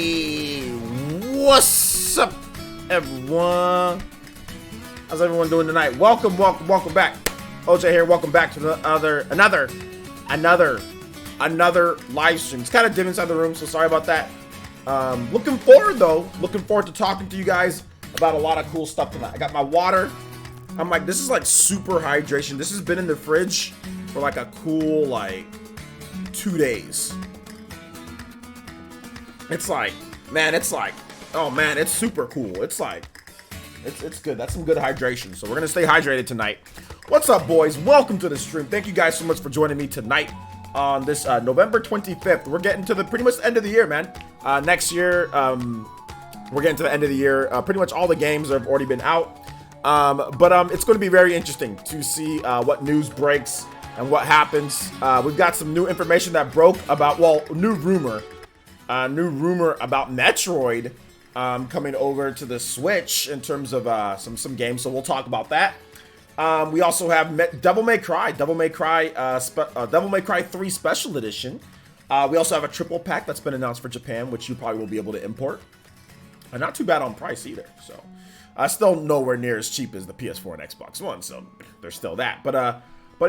Hey, what's up, everyone? How's everyone doing tonight? Welcome back. OJ here. Welcome back to another live stream. It's kind of dim inside the room, so sorry about that. Looking forward to talking to you guys about a lot of cool stuff tonight. I got my water. I'm like, this is like super hydration. This has been in the fridge for like a cool 2 days. It's like, oh man, it's super cool. It's good. That's some good hydration. So we're gonna stay hydrated tonight. What's up, boys? Welcome to the stream. Thank you guys so much for joining me tonight on this November 25th. We're getting to the pretty much the end of the year, man. Next year, we're getting to the end of the year. Pretty much all the games have already been out. But it's going to be very interesting to see what news breaks and what happens. We've got some new information that broke about, new rumor about Metroid coming over to the Switch in terms of some games. So we'll talk about that. We also have Devil May Cry 3 Special Edition. We also have a triple pack that's been announced for Japan, which you probably will be able to import. And not too bad on price either. So still nowhere near as cheap as the PS4 and Xbox One. So there's still that. But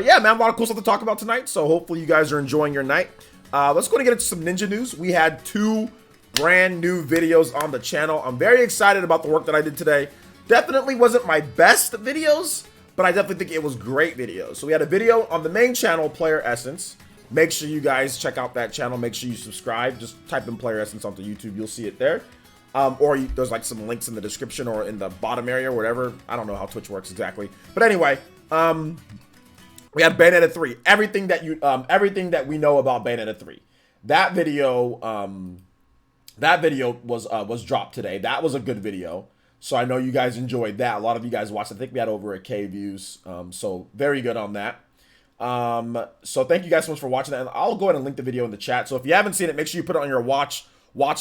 yeah, man, a lot of cool stuff to talk about tonight. So hopefully you guys are enjoying your night. Let's go and get into some ninja news. We had 2 brand new videos on the channel. I'm very excited about the work that I did today. Definitely wasn't my best videos, but I definitely think it was great videos. So we had a video on the main channel, PlayerEssence. Make sure you guys check out that channel. Make sure you subscribe. Just type in PlayerEssence onto YouTube. You'll see it there. There's like some links in the description or in the bottom area or whatever. I don't know how Twitch works exactly. But anyway, we had Bayonetta 3. Everything that we know about Bayonetta 3. That video was dropped today. That was a good video. So I know you guys enjoyed that. A lot of you guys watched. I think we had over 1K views. So very good on that. So thank you guys so much for watching that. And I'll go ahead and link the video in the chat. So if you haven't seen it, make sure you put it on your watch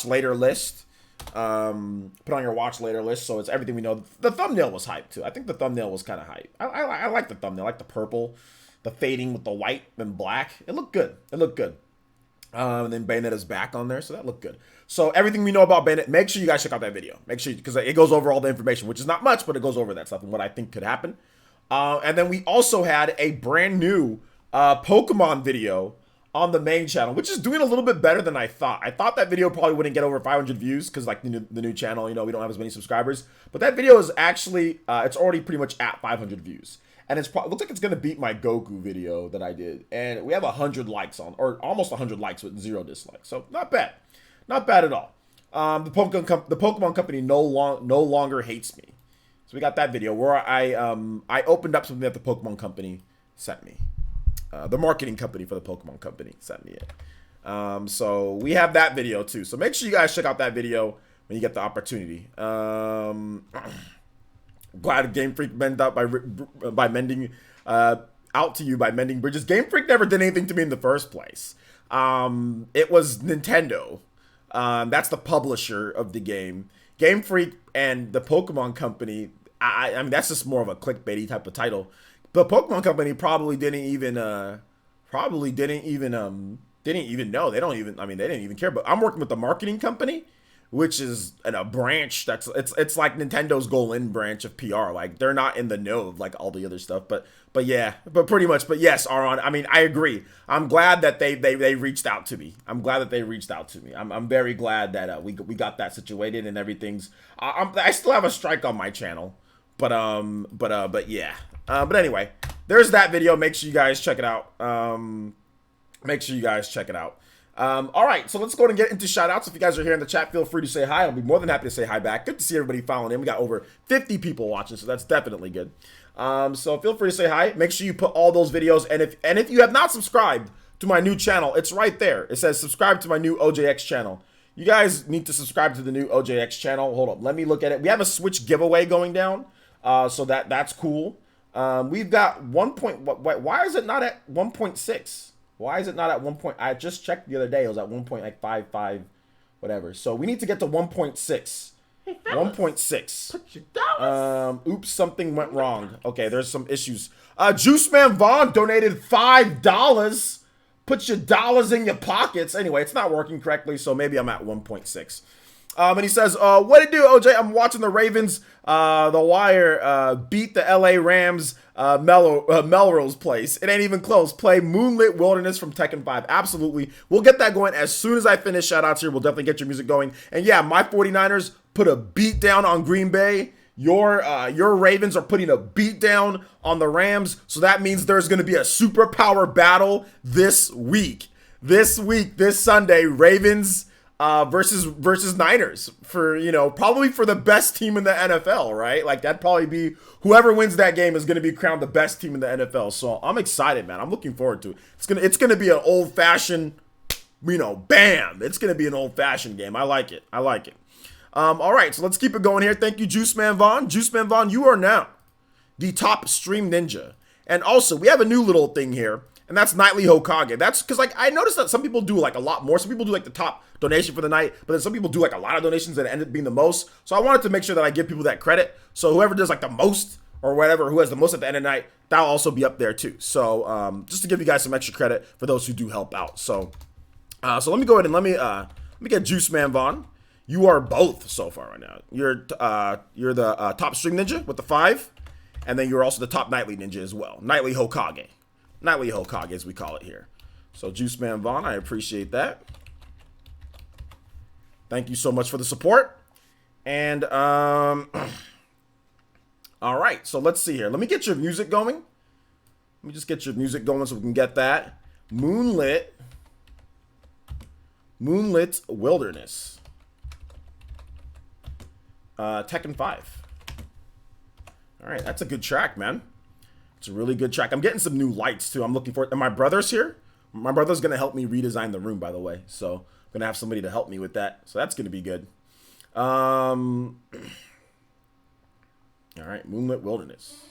later list. Put on your watch later list. So it's everything we know. The thumbnail was hype too. I think the thumbnail was kind of hype. I like the thumbnail. I like the purple, the fading with the white and black. It looked good. And then Bayonetta's back on there, so that looked good. So everything we know about Bayonetta, make sure you guys check out that video. Make sure, because it goes over all the information, which is not much, but it goes over that stuff and what I think could happen. And then we also had a brand new Pokemon video on the main channel, which is doing a little bit better than I thought. I thought that video probably wouldn't get over 500 views because like the new channel, we don't have as many subscribers. But that video is actually, it's already pretty much at 500 views. And it looks like it's going to beat my Goku video that I did. And we have 100 likes or almost 100 likes with 0 dislikes. So not bad. Not bad at all. The Pokemon company no longer hates me. So we got that video where I opened up something that the Pokemon company sent me. The marketing company for the Pokemon company sent me it. So we have that video too. So make sure you guys check out that video when you get the opportunity. Glad Game Freak mended out by mending out to you by mending bridges. Game Freak never did anything to me in the first place. It was Nintendo. That's the publisher of the game. Game Freak and the Pokemon company. I mean, that's just more of a clickbaity type of title. The Pokemon company probably didn't even know. They didn't even care. But I'm working with the marketing company, which is a branch it's like Nintendo's Goal-In branch of PR. Like they're not in the know of like all the other stuff, but pretty much. But yes, Aron, I mean, I agree. I'm glad that they reached out to me. I'm very glad that we got that situated and everything's. I still have a strike on my channel, but yeah. But anyway, there's that video. Make sure you guys check it out. All right, so let's go ahead and get into shout-outs. If you guys are here in the chat, feel free to say hi. I'll be more than happy to say hi back. Good to see everybody following in. We got over 50 people watching, so that's definitely good. So feel free to say hi. Make sure you put all those videos. And if you have not subscribed to my new channel, it's right there. It says subscribe to my new OJX channel. You guys need to subscribe to the new OJX channel. Hold up, let me look at it. We have a Switch giveaway going down, so that's cool. We've got why is it not at 1.6? Why is it not at 1. I just checked the other day. It was at 1.55, whatever. So we need to get to 1.6. 1.6. Oops, something went wrong. Okay, there's some issues. Juice Man Vaughn donated $5. Put your dollars in your pockets. Anyway, it's not working correctly, so maybe I'm at 1.6. And he says, what it do, OJ? I'm watching the Ravens, the Wire, beat the LA Rams, Melrose Place. It ain't even close. Play Moonlit Wilderness from Tekken 5. Absolutely. We'll get that going as soon as I finish. Shout outs here. We'll definitely get your music going. And yeah, my 49ers put a beat down on Green Bay. Your Ravens are putting a beat down on the Rams. So that means there's going to be a superpower battle this week. This Sunday, Ravens versus Niners for, probably for the best team in the NFL, right? Like that'd probably be whoever wins that game is going to be crowned the best team in the NFL. So I'm excited, man. I'm looking forward to it. It's going to be an old fashioned, bam. It's going to be an old fashioned game. I like it. All right, so let's keep it going here. Thank you, Juice Man Vaughn. Juice Man Vaughn, you are now the top stream ninja. And also, we have a new little thing here, and that's Nightly Hokage. That's because, I noticed that some people do, a lot more. Some people do, the top donation for the night, but then some people do, a lot of donations that end up being the most. So I wanted to make sure that I give people that credit. So whoever does, the most or whatever, who has the most at the end of the night, that'll also be up there, too. So just to give you guys some extra credit for those who do help out. So let me go ahead and let me get Juice Man Vaughn. You are both so far right now. You're the top stream ninja with the 5, and then you're also the top nightly ninja as well. Nightly Hokage. Nightly Hokage, as we call it here. So Juice Man Vaughn, I appreciate that. Thank you so much for the support. And all right, so let's see here. Let me get your music going. Let me just get your music going so we can get that. Moonlit Wilderness. Tekken 5. All right, that's a good track, man. It's a really good track. I'm getting some new lights, too. I'm looking for it. And my brother's here. My brother's going to help me redesign the room, by the way. So I'm going to have somebody to help me with that. So that's going to be good. All right, Moonlit Wilderness.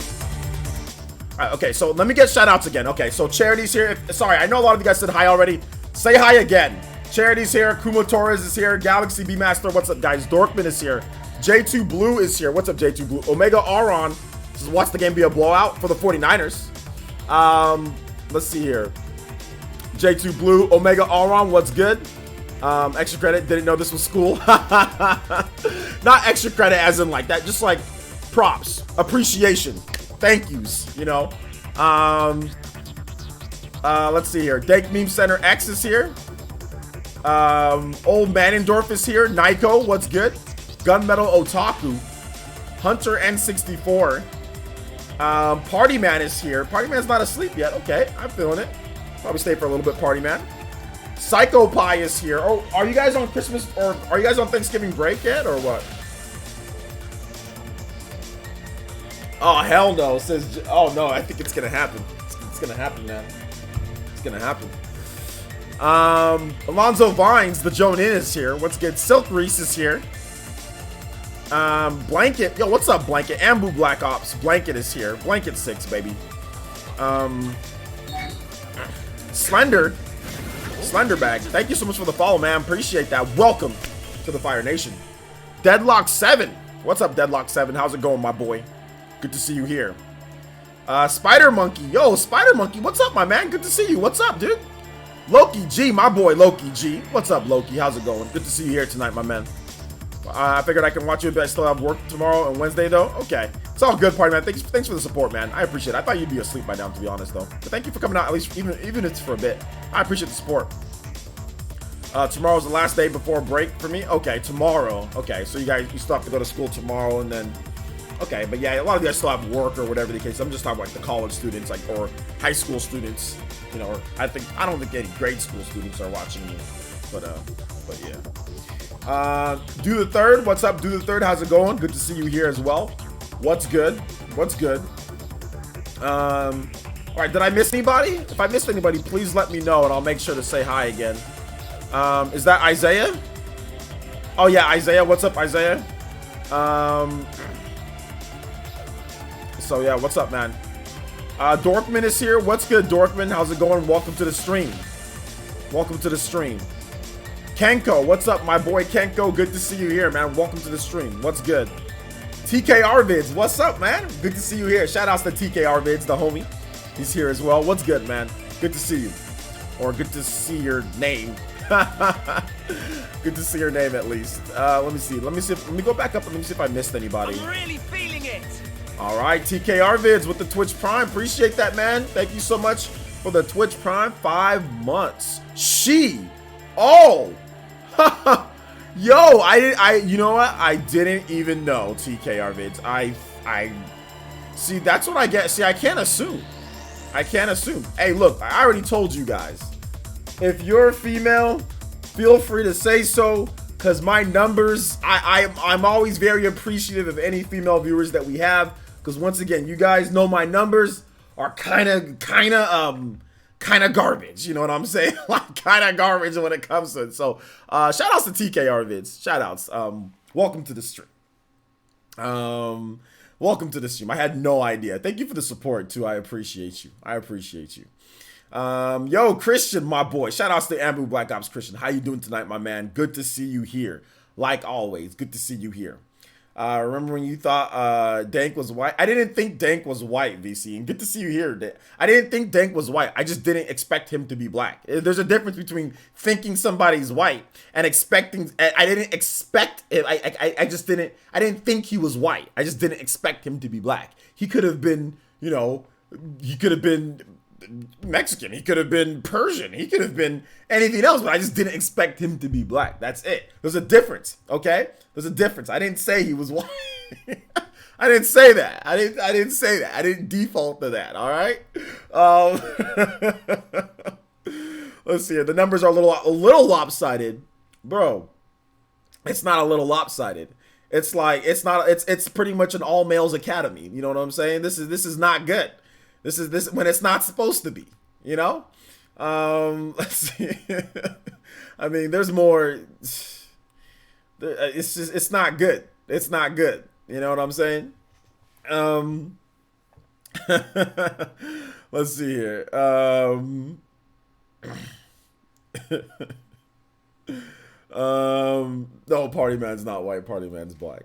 All right, okay, so let me get shout-outs again. Okay, so Charity's here. Sorry, I know a lot of you guys said hi already. Say hi again. Charity's here. Kumo Torres is here. Galaxy B Master. What's up, guys? Dorkman is here. J2 Blue is here. What's up, J2 Blue? Omega Aron says, watch the game be a blowout for the 49ers. Let's see here. J2 Blue. Omega Aron, what's good? Extra credit. Didn't know this was school. Not extra credit as in like that. Just like props. Appreciation. Thank yous. Let's see here. Dank Meme Center X is here. Old Manendorf is here. Nico, what's good? Gunmetal Otaku. Hunter N64. Party Man is here. Party Man's not asleep yet. Okay, I'm feeling it. Probably stay for a little bit, Party Man. Psycho Pie is here. Oh, are you guys on Christmas or are you guys on Thanksgiving break yet or what? Oh, hell no. Says, oh no, I think it's gonna happen. It's gonna happen, man. It's gonna happen. Alonzo Vines, the Joan In is here. What's good? Silk Reese is here. Blanket. Yo, what's up, Blanket? Ambu Black Ops. Blanket is here. Blanket 6, baby. Slender Bag. Thank you so much for the follow, man. Appreciate that. Welcome to the Fire Nation. Deadlock 7. What's up, Deadlock 7? How's it going, my boy? Good to see you here. Spider Monkey. Yo, Spider Monkey. What's up, my man? Good to see you. What's up, dude? Loki G, my boy Loki G. What's up, Loki? How's it going? Good to see you here tonight, my man. I figured I can watch you, but I still have work tomorrow and Wednesday, though. Okay. It's all good, party man. Thanks for the support, man. I appreciate it. I thought you'd be asleep by now, to be honest, though. But thank you for coming out, at least even if it's for a bit. I appreciate the support. Tomorrow's the last day before break for me. Okay, tomorrow. Okay, so you still have to go to school tomorrow, and then... Okay, but yeah, a lot of you guys still have work or whatever the case. I'm just talking about the college students, or high school students. Or I don't think any grade school students are watching you. But yeah. Do the Third, what's up? Do the Third, how's it going? Good to see you here as well. What's good? All right, did I miss anybody? If I missed anybody, please let me know and I'll make sure to say hi again. Is that Isaiah? Oh yeah, Isaiah. What's up, Isaiah? So yeah, what's up, man? Dorkman is here. What's good, Dorkman? How's it going? Welcome to the stream. Kenko, what's up, my boy Kenko? Good to see you here, man. Welcome to the stream. What's good? TKR Vids, what's up, man? Good to see you here. Shout outs to TKR Vids, the homie. He's here as well. What's good, man? Good to see you. Or good to see your name. Good to see your name at least. Let me see. Let me go back up and let me see if I missed anybody. I'm really feeling it. All right, TKR Vids with the Twitch Prime. Appreciate that, man. Thank you so much for the Twitch Prime. 5 months. Oh. Yo, you know what? I didn't even know, TKR Vids. I see, that's what I get. See, I can't assume. Hey, look, I already told you guys. If you're female, feel free to say so, because my numbers, I'm always very appreciative of any female viewers that we have, because once again, you guys know my numbers are kind of garbage. You know what I'm saying? Like, kind of garbage when it comes to it. So, shout outs to TKR Vids. Shout outs. Welcome to the stream. Welcome to the stream. I had no idea. Thank you for the support too. I appreciate you. Yo, Christian, my boy. Shout outs to Ambu Black Ops Christian. How you doing tonight, my man? Good to see you here. Like always, good to see you here. Remember when you thought Dank was white? I didn't think Dank was white, VC. And good to see you here. I didn't think Dank was white. I just didn't expect him to be black. There's a difference between thinking somebody's white and expecting. I didn't expect it. I didn't think he was white. I just didn't expect him to be black. He could have been, you know, he could have been Mexican. He could have been Persian. He could have been anything else, but I just didn't expect him to be black. That's it. There's a difference, okay? There's a difference. I didn't say he was white. I didn't say that. I didn't say that. I didn't default to that, all right? Let's see here. The numbers are a little lopsided. Bro, it's not a little lopsided. It's like it's pretty much an all males academy. You know what I'm saying? This is not good. This is when it's not supposed to be, you know? Let's see. I mean, there's more. It's not good. It's not good. You know what I'm saying? Let's see here. No, Party Man's not white. Party Man's black.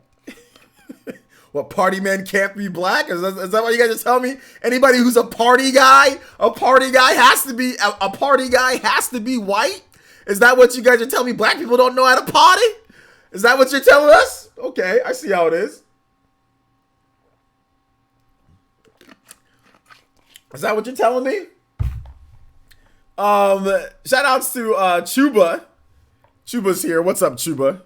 What, Party Man can't be black? Is that what you guys are telling me? Anybody who's a party guy has to be white? Is that what you guys are telling me? Black people don't know how to party? Is that what you're telling us? Okay, I see how it is. Is that what you're telling me? Shout outs to Chuba. Chuba's here. What's up, Chuba?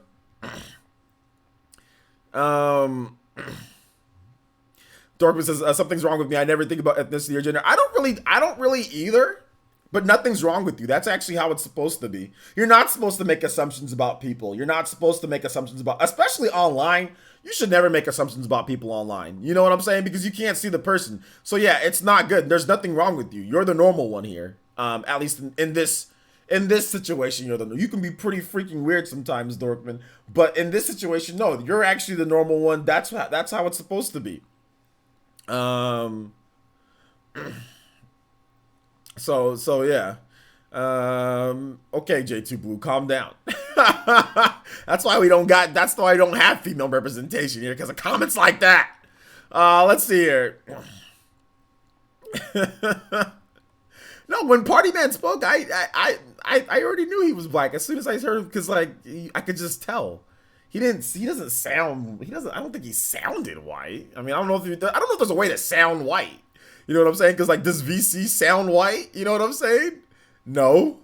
Dorkman says something's wrong with me. I never think about ethnicity or gender. I don't really either. But nothing's wrong with you. That's actually how it's supposed to be. You're not supposed to make assumptions about people. You're not supposed to make assumptions about, especially online. You should never make assumptions about people online. You know what I'm saying? Because you can't see the person. So yeah, it's not good. There's nothing wrong with you. You're the normal one here. At least in this situation, you can be pretty freaking weird sometimes, Dorkman. But in this situation, no, you're actually the normal one. That's how it's supposed to be. So yeah. Okay, J2 Blue, calm down. That's why I don't have female representation here, because of comments like that. Let's see here. No, when Party Man spoke, I already knew he was black as soon as I heard him, because like I could just tell. I don't think he sounded white. I mean, I don't know if there's a way to sound white. You know what I'm saying? Because, like, does VC sound white? You know what I'm saying? No.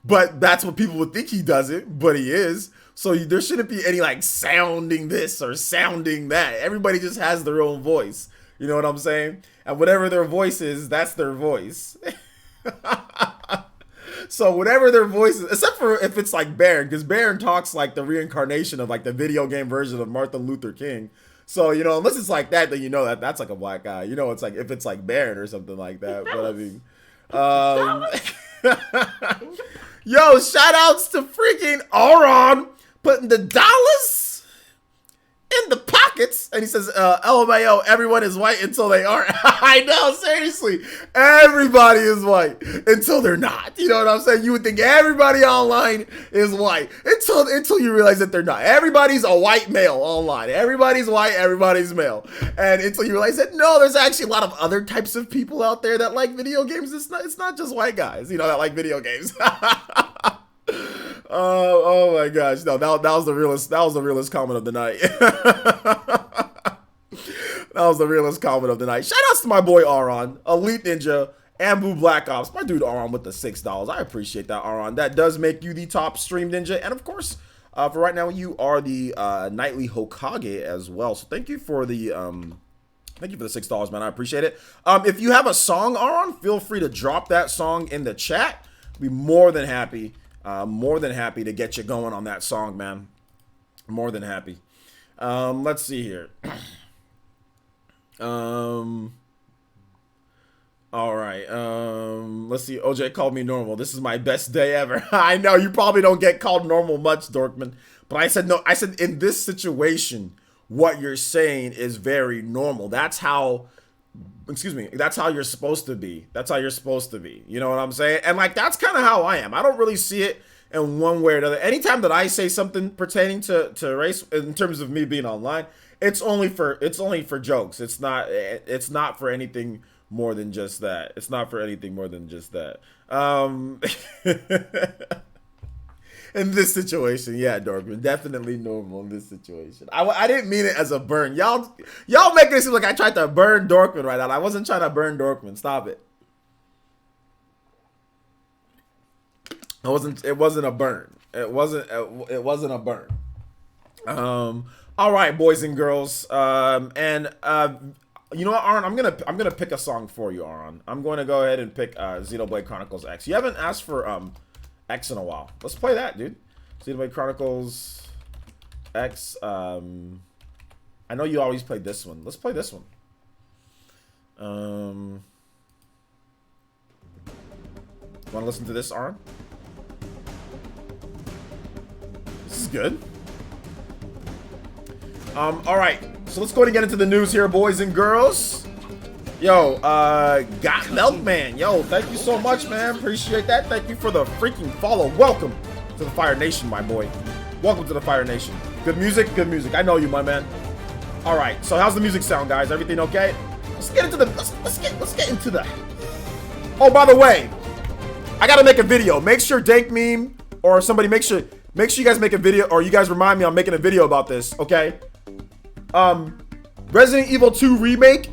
But that's what people would think he doesn't, but he is. So there shouldn't be any, like, sounding this or sounding that. Everybody just has their own voice. You know what I'm saying? And whatever their voice is, that's their voice. So whatever their voice is, except for if it's like Baron, because Baron talks like the reincarnation of, like, the video game version of Martin Luther King. So, you know, unless it's like that, then you know that's like a black guy. You know, it's like if it's like Baron or something like that. But I mean, yo, shout outs to freaking Auron putting the dollars in the pockets. And he says, LMAO, everyone is white until they aren't. I know, seriously. Everybody is white until they're not. You know what I'm saying? You would think everybody online is white until you realize that they're not. Everybody's a white male online. Everybody's white, everybody's male. And until you realize that, no, there's actually a lot of other types of people out there that like video games. It's not just white guys, you know, that like video games. Oh my gosh. No, that was the realest. That was the realest comment of the night. That was the realest comment of the night. Shout outs to my boy Aron, Elite Ninja, and Boo Black Ops. My dude Aron with the $6. I appreciate that, Aron. That does make you the top stream ninja. And of course, for right now, you are the nightly Hokage as well. So thank you for the $6, man. I appreciate it. If you have a song, Aron, feel free to drop that song in the chat. I'd be more than happy to get you going on that song, man. More than happy. Let's see here. All right. Let's see. OJ called me normal. This is my best day ever. I know you probably don't get called normal much, Dorkman. But I said no. I said in this situation, what you're saying is very normal. That's how, excuse me, that's how you're supposed to be. That's how you're supposed to be. You know what I'm saying? And like, that's kind of how I am. I don't really see it in one way or another. Anytime that I say something pertaining to race, in terms of me being online, it's only for jokes. It's not for anything more than just that. It's not for anything more than just that. In this situation, yeah, Dorkman, definitely normal in this situation. I didn't mean it as a burn. Y'all making it seem like I tried to burn Dorkman right now. I wasn't trying to burn Dorkman. Stop it. It wasn't a burn. It wasn't a burn. All right, boys and girls. You know what, Aron? I'm gonna pick a song for you, Aron. I'm going to go ahead and pick Xenoblade Chronicles X. You haven't asked for X in a while. Let's play that, dude. Xenoblade Chronicles X. I know you always played this one. Let's play this one. Want to listen to this, Aron? This is good. All right. So let's go ahead and get into the news here, boys and girls. Yo, Got Milkman. Yo, thank you so much, man. Appreciate that. Thank you for the freaking follow. Welcome to the Fire Nation, my boy. Welcome to the Fire Nation. Good music, good music. I know you, my man. All right. So how's the music sound, guys? Everything okay? Let's get into the let's get into the. Oh, by the way, I gotta make a video. Make sure Dank Meme or somebody make sure you guys make a video, or you guys remind me I'm making a video about this, okay? Resident Evil 2 Remake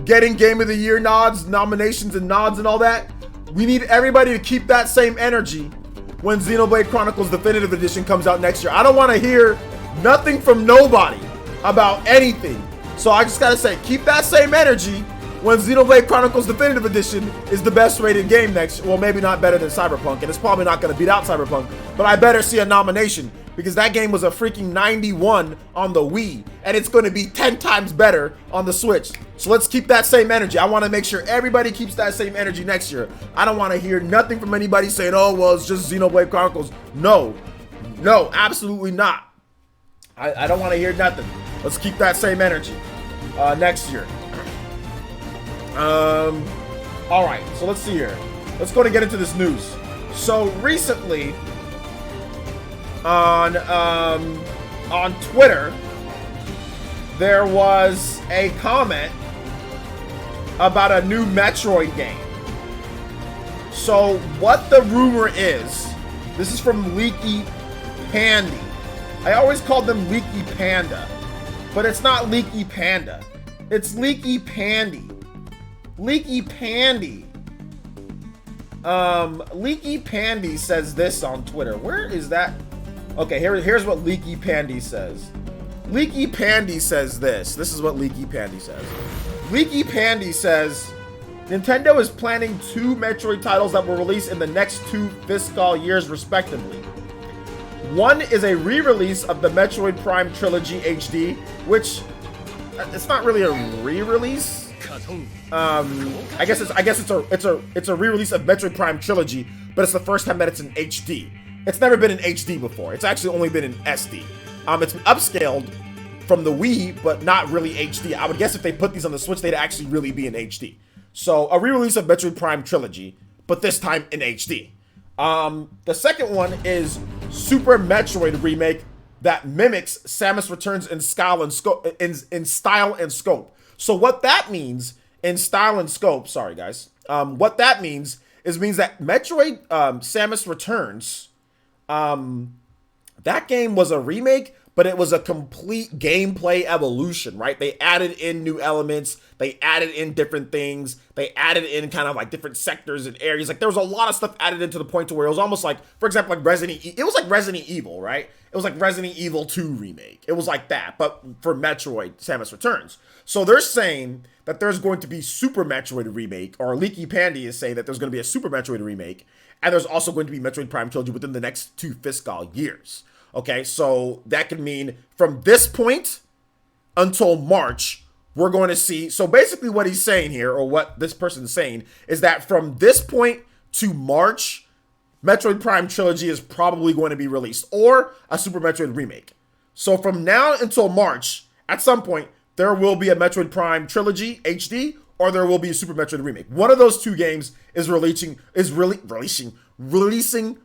getting Game of the Year nominations and nods and all that. We need everybody to keep that same energy when Xenoblade Chronicles Definitive Edition comes out next year. I don't want to hear nothing from nobody about anything. So I just gotta say, keep that same energy when Xenoblade Chronicles Definitive Edition is the best rated game next year. Well, maybe not better than Cyberpunk, and it's probably not gonna beat out Cyberpunk, but I better see a nomination, because that game was a freaking 91 on the Wii, and it's going to be 10 times better on the Switch. So let's keep that same energy. I want to make sure everybody keeps that same energy next year. I don't want to hear nothing from anybody saying, oh, well, it's just Xenoblade Chronicles. No, absolutely not. I don't want to hear nothing. Let's keep that same energy next year. All right, so let's see here. Let's go and get into this news. So recently, on Twitter, there was a comment about a new Metroid game. So what the rumor is, this is from Leaky Pandy. I always called them Leaky Panda, but it's not Leaky Panda. It's Leaky Pandy. Leaky Pandy. Leaky Pandy says this on Twitter. Where is that? Okay, here's what Leaky Pandy says. Leaky Pandy says this. This is what Leaky Pandy says. Leaky Pandy says, Nintendo is planning 2 Metroid titles that will release in the next 2 fiscal years, respectively. One is a re-release of the Metroid Prime Trilogy HD, which it's not really a re-release. I guess it's a re-release of Metroid Prime Trilogy, but it's the first time that it's in HD. It's never been in HD before. It's actually only been in SD. It's been upscaled from the Wii, but not really HD. I would guess if they put these on the Switch, they'd actually really be in HD. So a re-release of Metroid Prime Trilogy, but this time in HD. The second one is Super Metroid Remake that mimics Samus Returns in style and scope. So what that means in style and scope, sorry guys, what that means that Metroid Samus Returns That game was a remake, but it was a complete gameplay evolution, right? They added in new elements, they added in different things, they added in kind of like different sectors and areas. Like there was a lot of stuff added into the point to where it was almost like, for example, like it was like Resident Evil, right? It was like Resident Evil 2 remake. It was like that, but for Metroid Samus Returns. So they're saying that there's going to be Super Metroid remake, or Leaky Pandy is saying that there's going to be a Super Metroid remake, and there's also going to be Metroid Prime Trilogy within the next 2 fiscal years. Okay, so that could mean from this point until March, we're going to see. So basically what he's saying here, or what this person is saying, is that from this point to March, Metroid Prime Trilogy is probably going to be released, or a Super Metroid remake. So from now until March, at some point, there will be a Metroid Prime Trilogy HD, or there will be a Super Metroid remake. One of those 2 games is releasing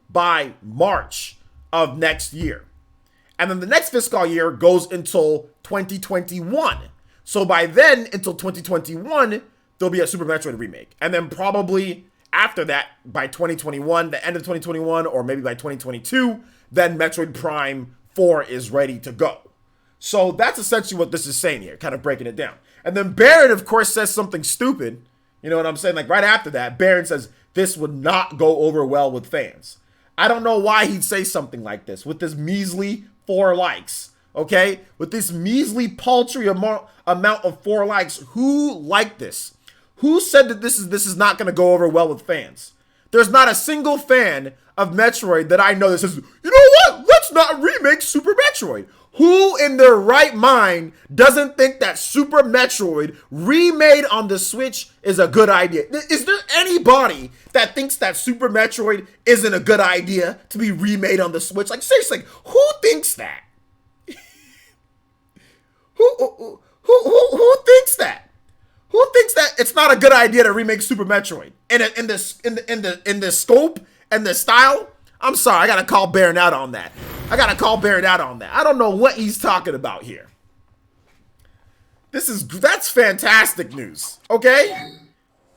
by March of next year. And then the next fiscal year goes until 2021. So by then, until 2021, there'll be a Super Metroid remake. And then probably after that, by 2021, the end of 2021, or maybe by 2022, then Metroid Prime 4 is ready to go. So that's essentially what this is saying here, kind of breaking it down. And then Baron, of course, says something stupid. You know what I'm saying? Like right after that, Baron says this would not go over well with fans. I don't know why he'd say something like this with this measly 4 likes, okay? With this measly, paltry amount of 4 likes. Who liked this? Who said that this is not going to go over well with fans? There's not a single fan of Metroid that I know that says, you know what? Let's not remake Super Metroid. Who in their right mind doesn't think that Super Metroid remade on the Switch is a good idea? Is there anybody that thinks that Super Metroid isn't a good idea to be remade on the Switch? Like seriously, who thinks that? Who thinks that? Who thinks that it's not a good idea to remake Super Metroid in the scope and the style? I'm sorry, I gotta call Baron out on that. I don't know what he's talking about here. That's fantastic news. Okay?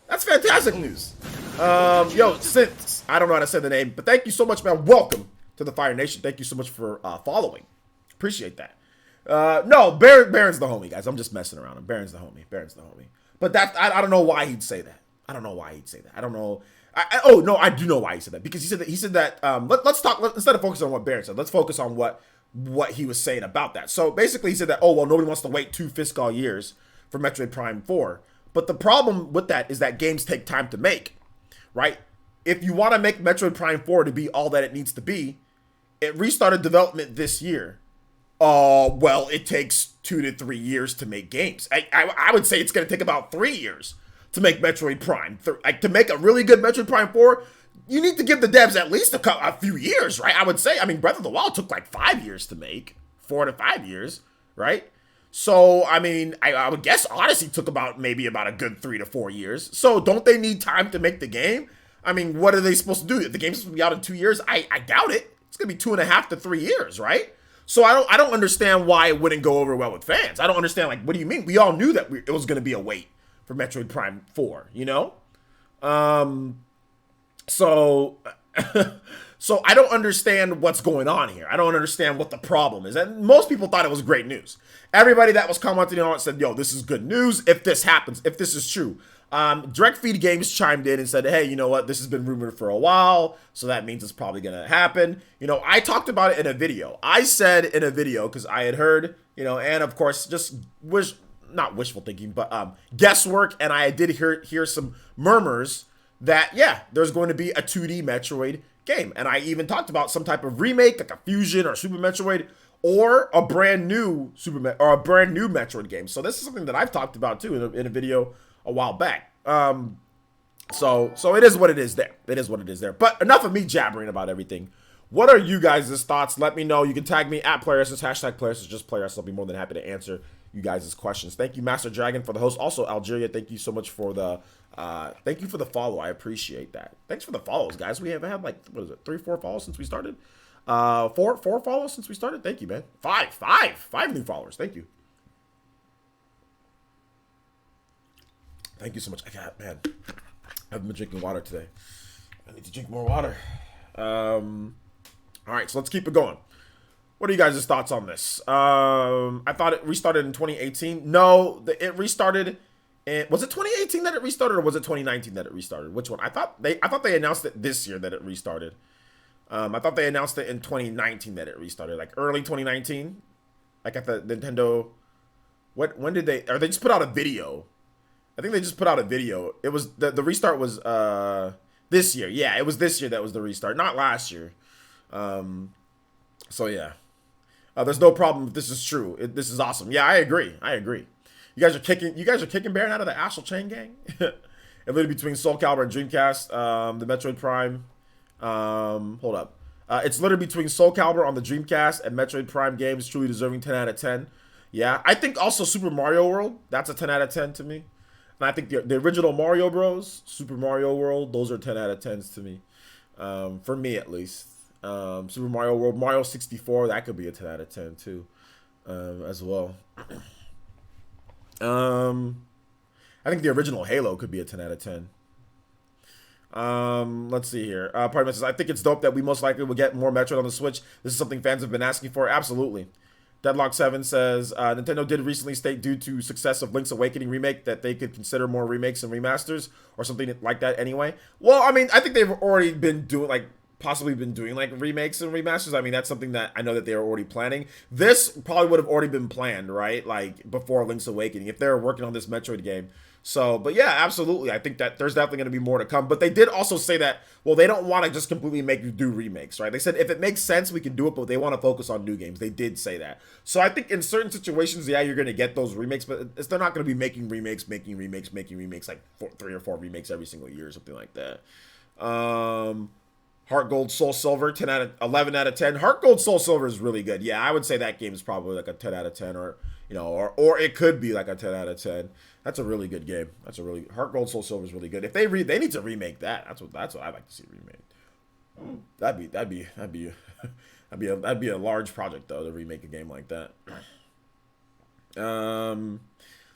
That's fantastic news. Yo, since I don't know how to say the name, but thank you so much, man. Welcome to the Fire Nation. Thank you so much for following. Appreciate that. No, Baron's the homie, guys. I'm just messing around. Baron's the homie. But I don't know why he'd say that. I don't know. Oh no, I do know why he said that, because he said that let's talk, instead of focusing on what Baron said, let's focus on what he was saying about that. So basically he said that, oh well, nobody wants to wait 2 fiscal years for Metroid Prime 4. But the problem with that is that games take time to make, right? If you want to make Metroid Prime 4 to be all that it needs to be, it restarted development this year. Well, it takes 2 to 3 years to make games. I would say it's going to take about 3 years to make Metroid Prime. Like, to make a really good Metroid Prime 4, you need to give the devs at least a few years, right? I would say. I mean, Breath of the Wild took like 5 years to make. 4 to 5 years, right? So, I mean, I would guess Odyssey took maybe about a good 3 to 4 years. So, don't they need time to make the game? I mean, what are they supposed to do? The game's supposed to be out in 2 years? I doubt it. It's going to be 2.5 to 3 years, right? So, I don't understand why it wouldn't go over well with fans. I don't understand, like, what do you mean? We all knew that it was going to be a wait for Metroid Prime 4, you know? So I don't understand what's going on here. I don't understand what the problem is. And most people thought it was great news. Everybody that was commenting on it said, yo, this is good news if this happens, if this is true. Direct Feed Games chimed in and said, hey, you know what? This has been rumored for a while, so that means it's probably going to happen. You know, I talked about it in a video. I said in a video, because I had heard, you know, and of course, just not wishful thinking, but guesswork, and I did hear some murmurs that, yeah, there's going to be a 2D Metroid game. And I even talked about some type of remake, like a Fusion or Super Metroid, or a brand new Metroid game. So this is something that I've talked about too in a video a while back. So it is what it is there. It is what it is there. But enough of me jabbering about everything. What are you guys' thoughts? Let me know. You can tag me at PlayerEssence, #PlayerEssence, just PlayerEssence. I'll be more than happy to answer you guys' questions. Thank you, Master Dragon, for the host. Also, Algeria, thank you so much for the follow. I appreciate that. Thanks for the follows, guys. We have had like, what is it, 3-4 follows since we started? Four follows since we started. Thank you, man. Five new followers. Thank you. Thank you so much. I haven't been drinking water today. I need to drink more water. All right, so let's keep it going. What are you guys' thoughts on this? I thought it restarted in 2018. No, it restarted. Was it 2018 that it restarted, or was it 2019 that it restarted? Which one? I thought they announced it this year that it restarted. I thought they announced it in 2019 that it restarted, like early 2019, like at the Nintendo. When did they? Or they just put out a video? I think they just put out a video. It was the restart was this year. Yeah, it was this year that was the restart, not last year. So yeah. There's no problem if this is true. This is awesome. Yeah, I agree. You guys are kicking Baron out of the Astral Chain gang. Literally between Soul Calibur and Dreamcast, the Metroid Prime. Hold up. It's literally between Soul Calibur on the Dreamcast and Metroid Prime games, truly deserving 10 out of 10. Yeah, I think also Super Mario World, that's a 10 out of 10 to me. And I think the original Mario Bros, Super Mario World, those are 10 out of 10s to me. For me at least. Super Mario World, Mario 64, that could be a 10 out of 10 too, as well. I think the original Halo could be a 10 out of 10. Let's see here. Pardon me, says, I think it's dope that we most likely will get more Metroid on the Switch. This is something fans have been asking for. Absolutely. Deadlock7 says, Nintendo did recently state due to success of Link's Awakening remake that they could consider more remakes and remasters or something like that anyway. Well, I mean, I think they've already been doing, like, possibly been doing like remakes and remasters. I mean, that's something that I know that they are already planning. This probably would have already been planned, right? Like before Link's Awakening, if they're working on this Metroid game. So, but yeah, absolutely. I think that there's definitely going to be more to come. But they did also say that, well, they don't want to just completely make you do remakes, right? They said if it makes sense, we can do it, but they want to focus on new games. They did say that. So I think in certain situations, yeah, you're going to get those remakes, but they're not going to be making remakes, like 3 or 4 remakes every single year or something like that. Heart Gold Soul Silver, 11 out of 10. Heart Gold Soul Silver is really good. Yeah, I would say that game is probably like a 10 out of 10, or or it could be like a 10 out of 10. That's a really good game. Heart Gold Soul Silver is really good. If they need to remake that. That's what I'd like to see remade. That'd be a large project though to remake a game like that.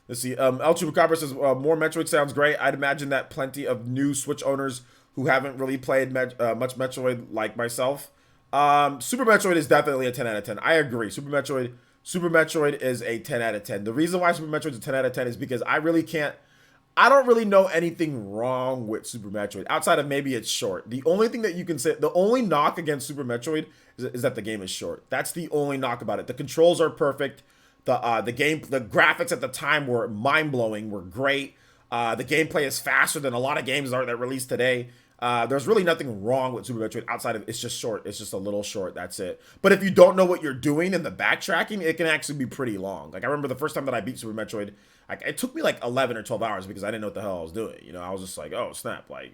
Let's see. El Chupacabra says more Metroid sounds great. I'd imagine that plenty of new Switch owners who haven't really played much Metroid like myself. Super Metroid is definitely a 10 out of 10. I agree. Super Metroid is a 10 out of 10. The reason why Super Metroid is a 10 out of 10 is because I don't really know anything wrong with Super Metroid outside of maybe it's short. The only thing that you can say, the only knock against Super Metroid is that the game is short. That's the only knock about it. The controls are perfect. The graphics at the time were mind-blowing, were great. The gameplay is faster than a lot of games that released today. There's really nothing wrong with Super Metroid outside of it's just short. It's just a little short. That's it. But if you don't know what you're doing in the backtracking, it can actually be pretty long. Like I remember the first time that I beat Super Metroid, it took me like 11 or 12 hours because I didn't know what the hell I was doing. I was just like, oh snap, like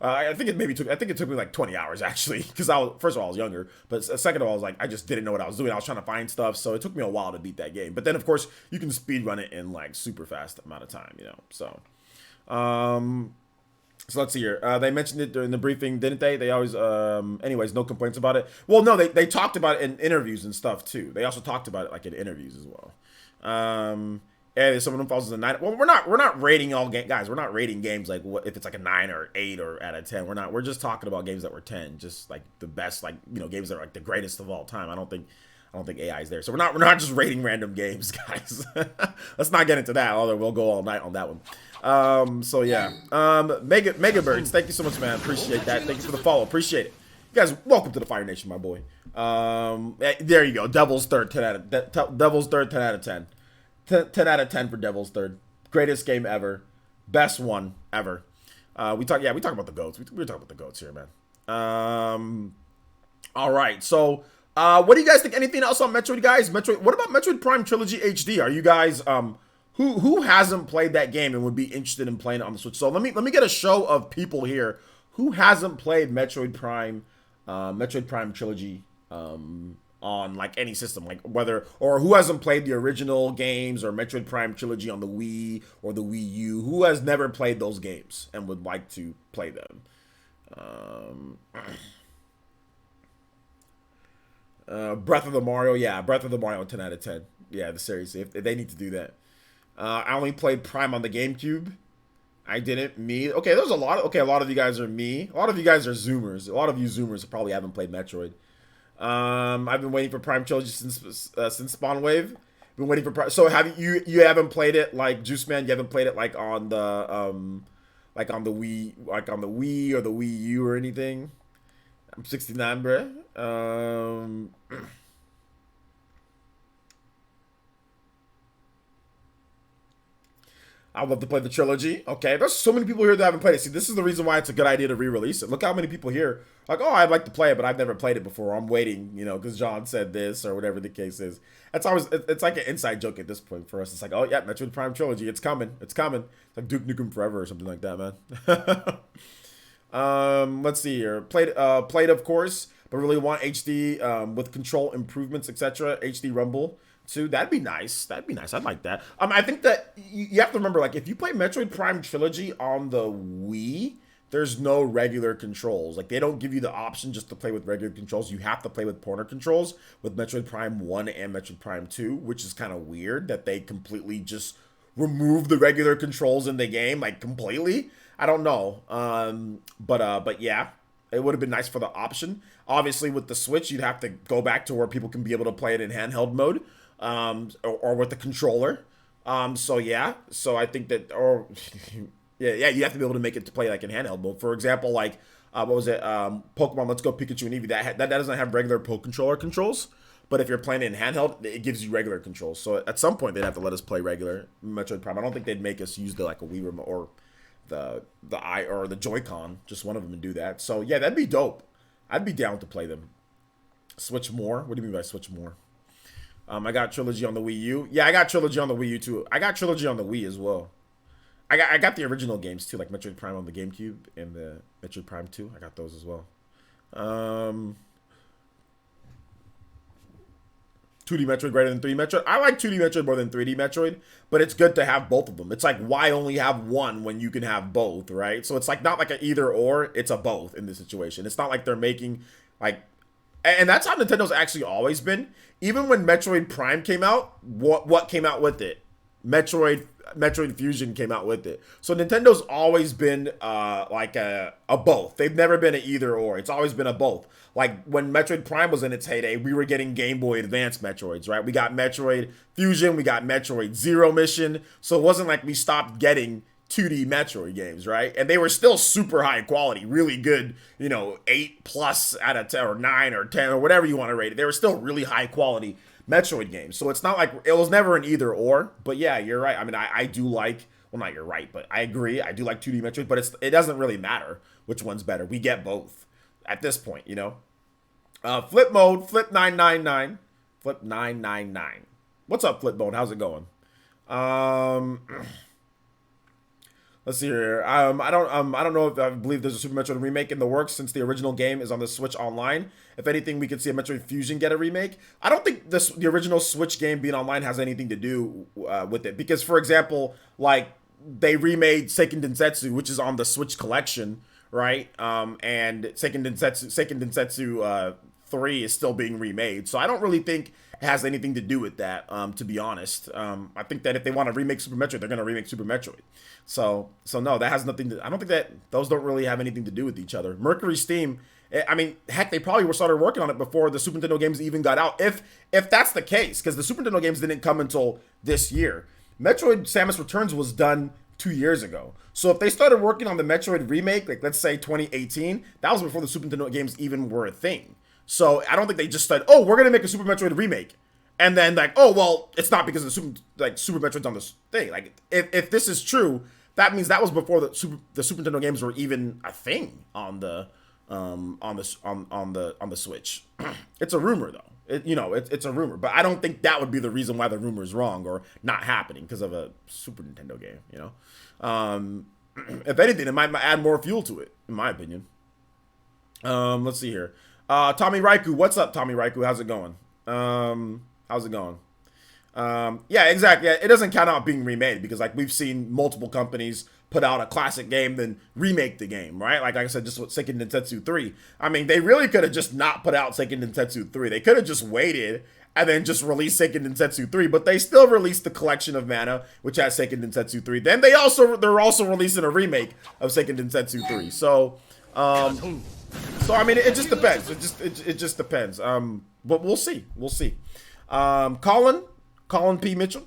I think it took me like 20 hours actually because first of all I was younger, but second of all I was like I just didn't know what I was doing. I was trying to find stuff, so it took me a while to beat that game. But then of course you can speed run it in like super fast amount of time. So. So let's see here. They mentioned it during the briefing, didn't they? They always, anyways, no complaints about it. Well, no, they talked about it in interviews and stuff too. They also talked about it like in interviews as well. And some of them falls as a 9. Well, we're not rating all game guys. We're not rating games like what if it's like a 9 or 8 or out of 10. We're just talking about games that were 10, just like the best, like games that are like the greatest of all time. I don't think AI is there. So we're not just rating random games, guys. Let's not get into that, although we'll go all night on that one. So yeah. Mega Birds, thank you so much, man. Appreciate that. Thank you for the follow. Appreciate it. You guys, welcome to the Fire Nation, my boy. There you go. Devil's Third, 10 out of 10. 10 out of 10 for Devil's Third. Greatest game ever. Best one ever. We talk about the GOATs. We're talking about the GOATs here, man. All right. So, what do you guys think? Anything else on Metroid, guys? What about Metroid Prime Trilogy HD? Are you guys who hasn't played that game and would be interested in playing it on the Switch? So let me get a show of people here who hasn't played Metroid Prime Trilogy on like any system, like or who hasn't played the original games or Metroid Prime Trilogy on the Wii or the Wii U, who has never played those games and would like to play them. Breath of the Mario, yeah, Breath of the Mario 10 out of 10. Yeah, seriously, if they need to do that. I only played Prime on the GameCube. I didn't. Okay, there's a lot of you guys are me. A lot of you guys are Zoomers. A lot of you Zoomers probably haven't played Metroid. I've been waiting for Prime Trilogy since Spawn Wave. Been waiting for so have you haven't played it like Juice Man? You haven't played it like on the Wii or the Wii U or anything? I'm 69, bruh. I'd love to play the trilogy. Okay, there's so many people here that haven't played it. See, this is the reason why it's a good idea to re-release it. Look how many people here like, oh, I'd like to play it, but I've never played it before. I'm waiting, because John said this or whatever the case is. That's always it's like an inside joke at this point for us. It's like, oh yeah, Metroid Prime trilogy, it's coming, it's coming. It's like Duke Nukem Forever or something like that, man. Let's see here. Played of course, but really want HD with control improvements, etc. HD Rumble. So that'd be nice. That'd be nice. I'd like that. I think that you have to remember, like, if you play Metroid Prime Trilogy on the Wii, there's no regular controls. Like, they don't give you the option just to play with regular controls. You have to play with pointer controls with Metroid Prime 1 and Metroid Prime 2, which is kind of weird that they completely just remove the regular controls in the game, like, completely. I don't know. But yeah, it would have been nice for the option. Obviously, with the Switch, you'd have to go back to where people can be able to play it in handheld mode. Or with the controller. So yeah, so I think that, or yeah, you have to be able to make it to play like in handheld mode. For example, like what was it? Pokemon Let's Go Pikachu and Eevee. That doesn't have regular controller controls, but if you're playing it in handheld, it gives you regular controls. So at some point they'd have to let us play regular Metroid Prime. I don't think they'd make us use like a Wii remote or the i or the Joy-Con, just one of them, and do that. So yeah, that'd be dope. I'd be down to play them. Switch more? What do you mean by switch more? I got Trilogy on the Wii U. Yeah, I got Trilogy on the Wii U too. I got Trilogy on the Wii as well. I got the original games too, like Metroid Prime on the GameCube and the Metroid Prime 2. I got those as well. 2D Metroid greater than 3D Metroid. I like 2D Metroid more than 3D Metroid, but it's good to have both of them. It's like, why only have one when you can have both, right? So it's like not like an either or, it's a both in this situation. It's not like they're making like, and that's how Nintendo's actually always been. Even when Metroid Prime came out, what came out with it? Metroid Fusion came out with it. So Nintendo's always been like a both. They've never been an either or. It's always been a both. Like when Metroid Prime was in its heyday, we were getting Game Boy Advance Metroids, right? We got Metroid Fusion, we got Metroid Zero Mission. So it wasn't like we stopped getting 2D Metroid games, right? And they were still super high quality, really good, 8+ out of 10 or 9 or 10 or whatever you want to rate it. They were still really high quality Metroid games. So it's not like it was never an either or, but yeah, you're right. I mean, I do like, well, not you're right, but I agree. I do like 2D Metroid, but it doesn't really matter which one's better. We get both at this point, Flip mode, Flip 999, Flip 999. What's up, Flip mode? How's it going? Let's see here. I don't know if I believe there's a Super Metroid remake in the works since the original game is on the Switch Online. If anything, we could see a Metroid Fusion get a remake. I don't think the original Switch game being online has anything to do with it, because, for example, like they remade Seiken Densetsu, which is on the Switch collection, right? And Seiken Densetsu 3 is still being remade, so I don't really think it has anything to do with that, to be honest. I think that if they want to remake Super Metroid, they're going to remake Super Metroid. So no, that has nothing to, I don't think that those don't really have anything to do with each other. Mercury Steam, I mean, heck, they probably started working on it before the Super Nintendo games even got out. If that's the case, because the Super Nintendo games didn't come until this year. Metroid Samus Returns was done 2 years ago. So if they started working on the Metroid remake, like let's say 2018, that was before the Super Nintendo games even were a thing. So I don't think they just said, oh, we're going to make a Super Metroid remake. And then like, oh, well, it's not because of Super Metroid's on this thing. Like, if this is true, that means that was before the Super Nintendo games were even a thing on the Switch. It's a rumor though. It's a rumor, but I don't think that would be the reason why the rumor is wrong or not happening because of a Super Nintendo game. If anything, it might add more fuel to it, in my opinion. Let's see here. Tommy Raiku, what's up, Tommy Raiku? How's it going? Yeah, exactly. It doesn't count out being remade because like we've seen multiple companies put out a classic game then remake the game, right? Like I said, just with Seiken Densetsu 3. I mean, they really could have just not put out Seiken Densetsu 3. They could have just waited and then just released Seiken Densetsu 3, but they still released the Collection of Mana, which has Seiken Densetsu 3. Then they're also releasing a remake of Seiken Densetsu 3. So So I mean, it just depends. It just depends. But we'll see. We'll see. Colin P. Mitchell.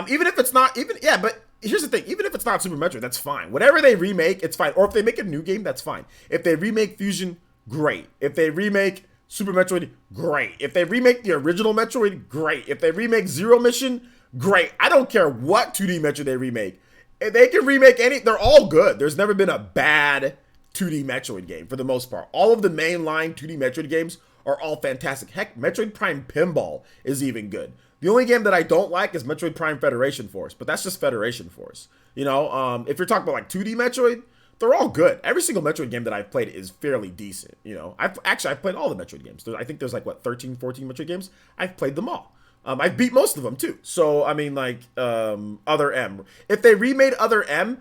Even if it's not but here's the thing. Even if it's not Super Metroid, that's fine. Whatever they remake, it's fine. Or if they make a new game, that's fine. If they remake Fusion, great. If they remake Super Metroid, great. If they remake the original Metroid, great. If they remake Zero Mission, great. I don't care what 2D Metroid they remake. If they can remake they're all good. There's never been a bad 2D Metroid game for the most part. All of the mainline 2D Metroid games are all fantastic. Heck, Metroid Prime Pinball is even good. The only game that I don't like is Metroid Prime Federation Force, but that's just Federation Force. You know, if you're talking about like 2D Metroid, they're all good. Every single Metroid game that I've played is fairly decent. You know, I've played all the Metroid games. I think there's like, what, 13, 14 Metroid games? I've played them all. I've beat most of them too. So, I mean, like, Other M. If they remade Other M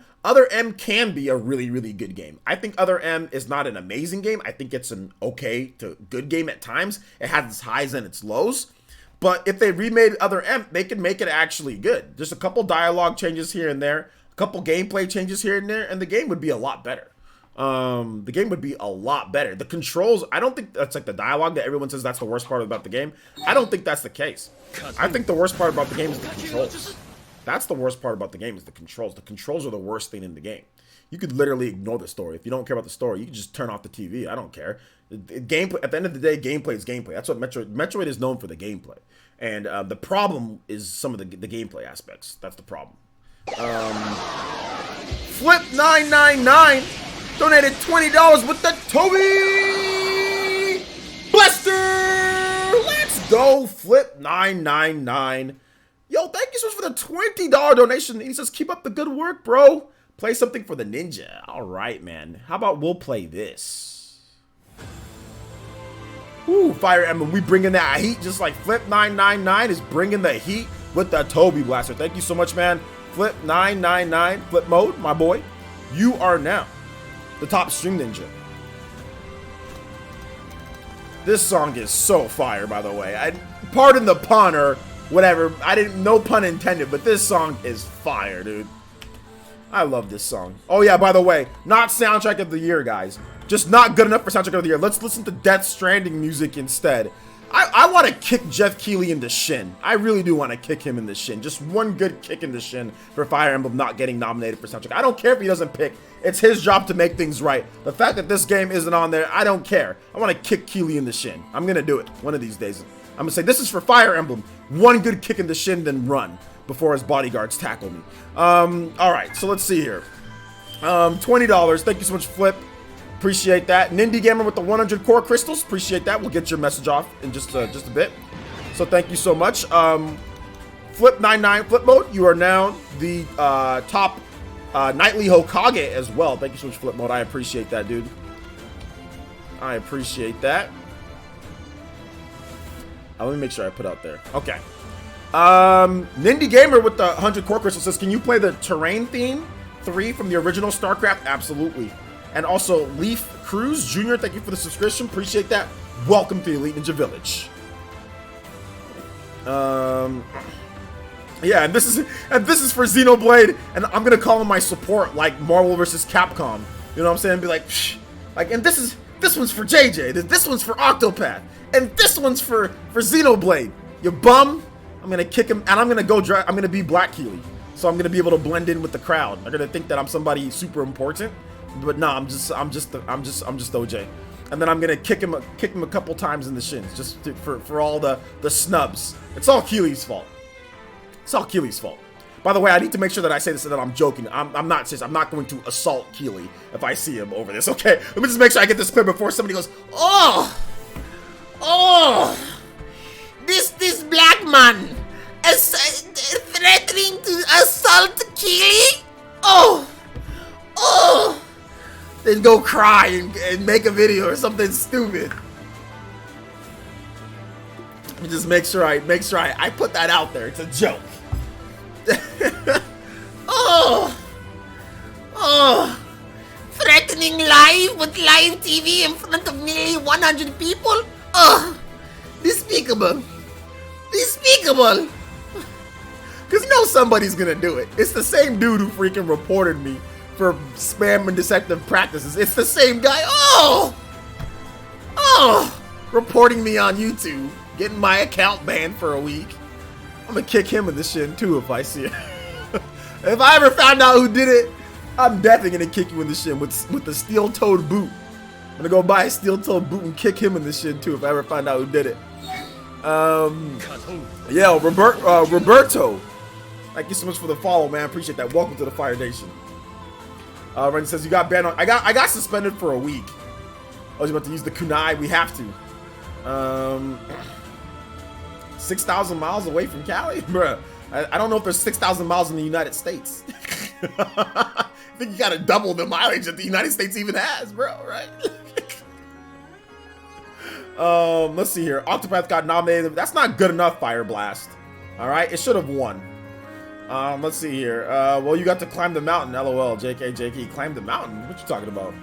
can be a really, really good game. I think Other M is not an amazing game. I think it's an okay to good game at times. It has its highs and its lows. But if they remade Other M, they can make it actually good. Just a couple dialogue changes here and there, a couple gameplay changes here and there, and the game would be a lot better. The game would be a lot better. The controls, I don't think that's like the dialogue that everyone says that's the worst part about the game. I don't think that's the case. I think the worst part about the game is the controls. That's the worst part about the game is the controls. The controls are the worst thing in the game. You could literally ignore the story. If you don't care about the story, you can just turn off the TV. I don't care. Gameplay, at the end of the day, gameplay is gameplay. That's what Metroid is known for, the gameplay. And the problem is some of the gameplay aspects. That's the problem. Flip999 donated $20 with the Toby Blaster. Let's go, Flip999. Yo, thank you so much for the $20 donation. He says, keep up the good work, bro. Play something for the ninja. All right, man. How about we'll play this? Ooh, Fire Emblem. We bringing that heat just like Flip999 is bringing the heat with the Toby Blaster. Thank you so much, man. Flip999, Flip Mode, my boy. You are now the top string ninja. This song is so fire, by the way. Pardon the pun or whatever. No pun intended, but this song is fire, dude. I love this song. Oh yeah, by the way, not soundtrack of the year, guys. Just not good enough for soundtrack of the year. Let's listen to Death Stranding music instead. I want to kick Jeff Keighley in the shin. I really do want to kick him in the shin. Just one good kick in the shin for Fire Emblem not getting nominated for soundtrack. I don't care if he doesn't pick. It's his job to make things right. The fact that this game isn't on there, I don't care. I want to kick Keighley in the shin. I'm going to do it one of these days. I'm going to say, this is for Fire Emblem. One good kick in the shin, then run before his bodyguards tackle me. All right, so let's see here. $20. Thank you so much, Flip. Appreciate that. Nindy Gamer with the 100 core crystals. Appreciate that. We'll get your message off in just a bit. So thank you so much. Flip99 Flip Mode, you are now the top nightly Hokage as well. Thank you so much, Flip Mode. I appreciate that, dude. I appreciate that. Let me make sure I put out there. Okay. Nindy Gamer with the 100 core crystals says, can you play the Terrain Theme 3 from the original StarCraft? Absolutely. And also, Leaf Cruz Jr., thank you for the subscription. Appreciate that. Welcome to the Elite Ninja Village. Yeah, and this is for Xenoblade, and I'm gonna call him my support, like Marvel vs. Capcom. You know what I'm saying? Be like, psh. Like, and this one's for JJ. This one's for Octopath, and this one's for Xenoblade. You bum. I'm gonna kick him, and I'm gonna be Black Keighley, so I'm gonna be able to blend in with the crowd. They're gonna think that I'm somebody super important. But no, I'm just OJ, and then I'm gonna kick him a couple times in the shins, just for all the snubs. It's all Keighley's fault. It's all Keighley's fault. By the way, I need to make sure that I say this and that I'm joking. I'm not serious. I'm not going to assault Keighley if I see him over this. Okay, let me just make sure I get this clear before somebody goes, oh, this black man is threatening to assault Keighley. Oh. Then go cry and make a video or something stupid. Let me just make sure I put that out there. It's a joke. Threatening live with live TV in front of nearly 100 people? Despicable. Because you know somebody's gonna do it. It's the same dude who freaking reported me for spam and deceptive practices. It's the same guy. Oh, reporting me on YouTube, getting my account banned for a week. I'm gonna kick him in the shin too if I see it. If I ever found out who did it, I'm definitely gonna kick you in the shin with the steel-toed boot. I'm gonna go buy a steel-toed boot and kick him in the shin too if I ever find out who did it. Yeah, Roberto. Thank you so much for the follow, man. Appreciate that. Welcome to the Fire Nation. Randy says you got banned on. I got suspended for a week. I was about to use the kunai. We have to. 6,000 miles away from Cali, bruh. I don't know if there's 6,000 miles in the United States. I think you gotta double the mileage that the United States even has, bro. Right? Let's see here. Octopath got nominated. That's not good enough, Fire Blast. All right, it should have won. Let's see here. Well, you got to climb the mountain. LOL. JK. Climb the mountain. What you talking about?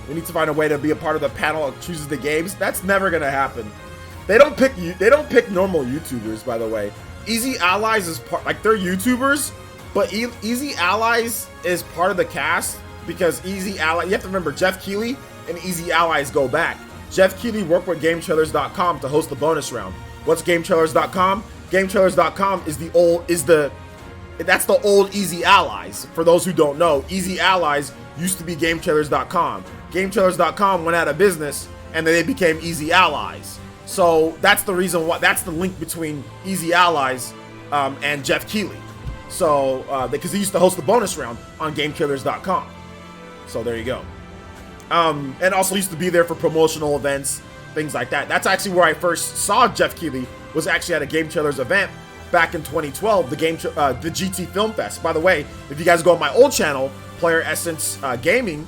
We need to find a way to be a part of the panel that chooses the games. That's never gonna happen. They don't pick normal YouTubers, by the way. Easy Allies is part, like, they're YouTubers, but Easy Allies is part of the cast because Easy Ally. You have to remember, Jeff Keighley and Easy Allies go back. Jeff Keighley worked with GameTrailers.com to host the bonus round. What's GameTrailers.com? GameTrailers.com that's the old Easy Allies. For those who don't know, Easy Allies used to be GameTrailers.com. GameTrailers.com went out of business, and then they became Easy Allies. So that's the reason why. That's the link between Easy Allies and Jeff Keighley. So because he used to host the bonus round on GameKillers.com. So there you go. And also used to be there for promotional events, things like that. That's actually where I first saw Jeff Keighley. Was actually at a Game Trailers event back in 2012, the GT Film Fest. By the way, if you guys go on my old channel, PlayerEssence Gaming,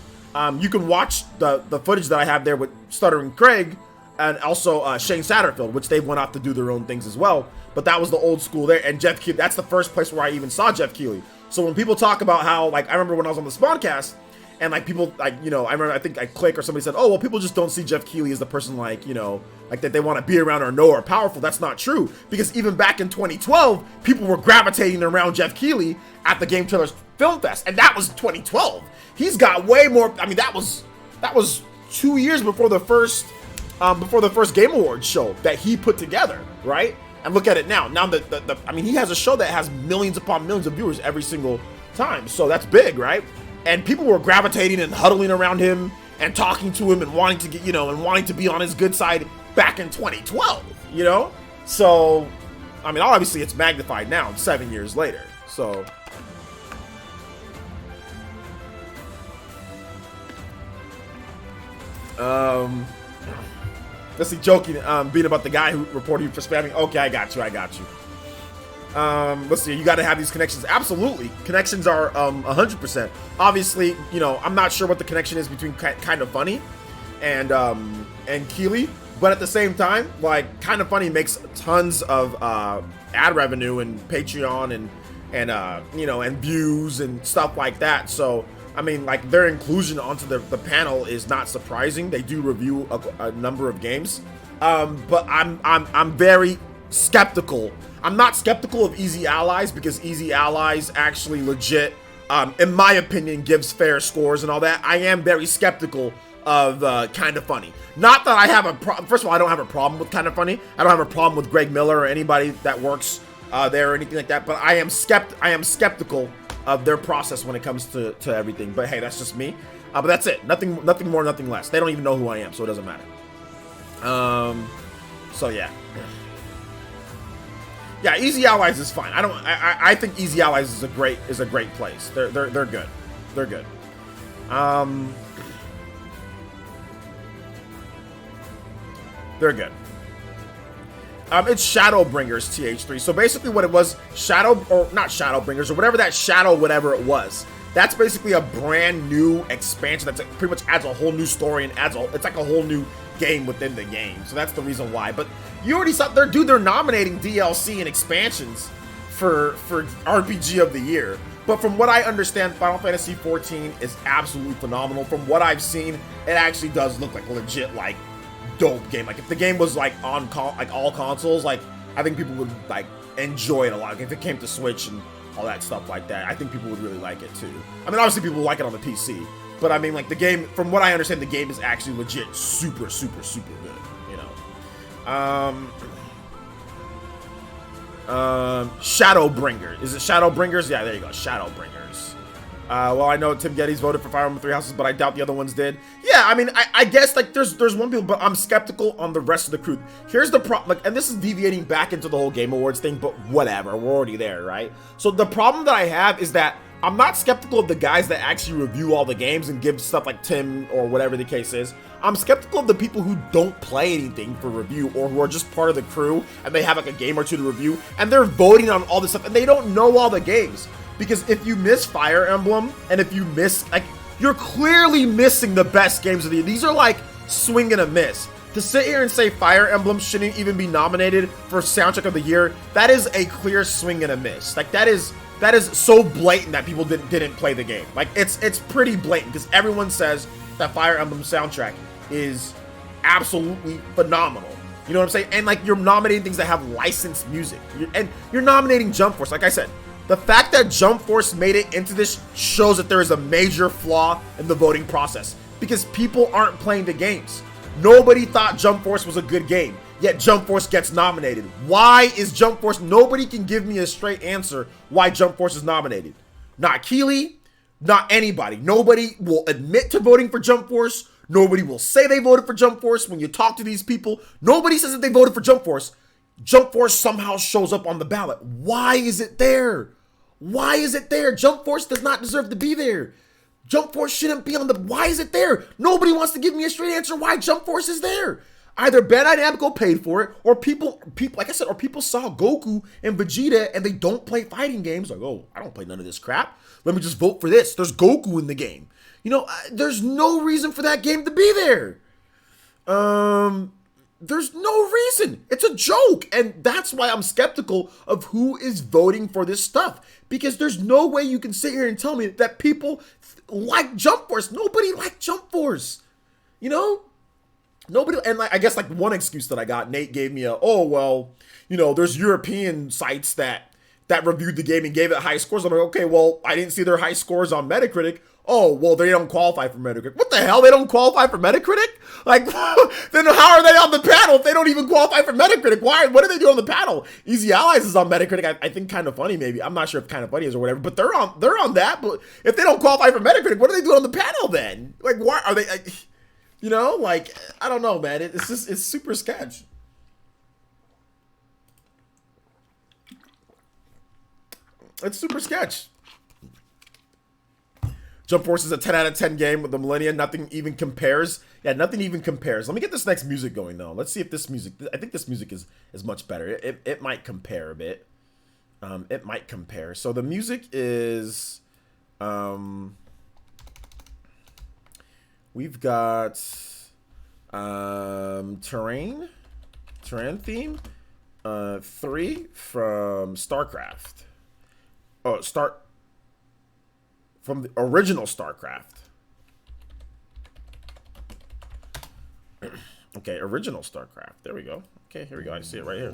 you can watch the footage that I have there with Stuttering Craig and also Shane Satterfield, which they went off to do their own things as well. But that was the old school there, and Jeff Keighley, that's the first place where I even saw Jeff Keighley. So when people talk about how, like, I remember when I was on the Spawncast, and like people, like, you know, I remember, I think I Click or somebody said, oh, well, people just don't see Jeff Keighley as the person, like, you know, like that they want to be around or know or powerful. That's not true, because even back in 2012, people were gravitating around Jeff Keighley at the Game Trailers Film Fest, and that was 2012. He's got way more. I mean, that was 2 years before the first Game Awards show that he put together, right? And look at it now. Now I mean, he has a show that has millions upon millions of viewers every single time, so that's big, right? And people were gravitating and huddling around him and talking to him and wanting to get, you know, and wanting to be on his good side back in 2012, you know? So, I mean, obviously it's magnified now 7 years later. So, let's see, joking, being about the guy who reported you for spamming. Okay, I got you. Let's see, you got to have these connections. Absolutely. Connections are 100%. Obviously, you know, I'm not sure what the connection is between Kind of Funny and Keighley, but at the same time, like, Kind of Funny makes tons of ad revenue and Patreon and you know, and views and stuff like that. So, I mean, like, their inclusion onto the panel is not surprising. They do review a number of games, but I'm very skeptical. I'm not skeptical of Easy Allies, because Easy Allies actually legit, in my opinion, gives fair scores and all that. I am very skeptical of Kind of Funny. Not that I have a problem. First of all, I don't have a problem with Kind of Funny. I don't have a problem with Greg Miller or anybody that works there or anything like that. But I am skeptical of their process when it comes to everything. But hey, that's just me. But that's it. Nothing more, nothing less. They don't even know who I am, so it doesn't matter. So yeah. Yeah, Easy Allies is fine. I think Easy Allies is a great place. They're good. They're good. They're good. It's Shadowbringers TH3. So basically what it was, not Shadowbringers, or whatever that whatever it was. That's basically a brand new expansion that's pretty much adds a whole new story and it's like a whole new game within the game. So that's the reason why. But you already saw, they're nominating DLC and expansions for RPG of the year. But from what I understand, Final Fantasy XIV is absolutely phenomenal. From what I've seen, it actually does look like a legit, like, dope game. Like, if the game was like on all consoles, like, I think people would like enjoy it a lot. If it came to Switch and all that stuff like that, I think people would really like it too. I mean, obviously people like it on the PC, but I mean, like, the game, from what I understand, the game is actually legit super, super, super good, you know. Shadowbringer. Is it Shadowbringers? Yeah, there you go, Shadowbringers. Well, I know Tim Geddes voted for Fire Emblem Three Houses, but I doubt the other ones did. Yeah, I mean, I guess, like, there's one people, but I'm skeptical on the rest of the crew. Here's the problem, like, and this is deviating back into the whole Game Awards thing, but whatever, we're already there, right? So the problem that I have is that I'm not skeptical of the guys that actually review all the games and give stuff like Tim or whatever the case is. I'm skeptical of the people who don't play anything for review or who are just part of the crew and they have like a game or two to review and they're voting on all this stuff and they don't know all the games. Because if you miss Fire Emblem and if you miss, like, you're clearly missing the best games of the year. These are like swing and a miss. To sit here and say Fire Emblem shouldn't even be nominated for Soundtrack of the Year, that is a clear swing and a miss. Like, that is so blatant that people didn't play the game. Like, it's pretty blatant because everyone says that Fire Emblem soundtrack is absolutely phenomenal. You know what I'm saying? And like, you're nominating things that have licensed music. You're nominating Jump Force. Like I said, the fact that Jump Force made it into this shows that there is a major flaw in the voting process because people aren't playing the games. Nobody thought Jump Force was a good game, yet Jump Force gets nominated. Why is Jump Force? Nobody can give me a straight answer why Jump Force is nominated. Not Keeley, not anybody. Nobody will admit to voting for Jump Force. Nobody will say they voted for Jump Force. When you talk to these people, nobody says that they voted for Jump Force. Jump Force somehow shows up on the ballot. Why is it there? Why is it there? Jump Force does not deserve to be there. Jump Force shouldn't be on the... Why is it there? Nobody wants to give me a straight answer why Jump Force is there. Either Bandai Namco paid for it, or people, like I said, or people saw Goku and Vegeta and they don't play fighting games. Like, oh, I don't play none of this crap. Let me just vote for this. There's Goku in the game. You know, there's no reason for that game to be there. There's no reason. It's a joke. And that's why I'm skeptical of who is voting for this stuff. Because there's no way you can sit here and tell me that people like Jump Force. Nobody liked Jump Force. You know? Nobody, and like, I guess like one excuse that I got, Nate gave me oh, well, you know, there's European sites that reviewed the game and gave it high scores. I'm like, okay, well, I didn't see their high scores on Metacritic. Oh, well, they don't qualify for Metacritic. What the hell? They don't qualify for Metacritic? Like, then how are they on the panel if they don't even qualify for Metacritic? Why? What do they do on the panel? Easy Allies is on Metacritic. I think Kind of Funny, maybe. I'm not sure if Kind of Funny is or whatever, but they're on that. But if they don't qualify for Metacritic, what are they doing on the panel then? Like, why are they? You know, like, I don't know, man. It's super sketch. It's super sketch. Jump Force is a 10 out of 10 game with the Millennia. Nothing even compares. Yeah, nothing even compares. Let me get this next music going, though. Let's see if this music... I think this music is much better. It might compare a bit. It might compare. So the music is... we've got... Terrain theme. 3 from StarCraft. Oh, from the original StarCraft. Okay, original StarCraft. There we go. Okay, here we go. I see it right here.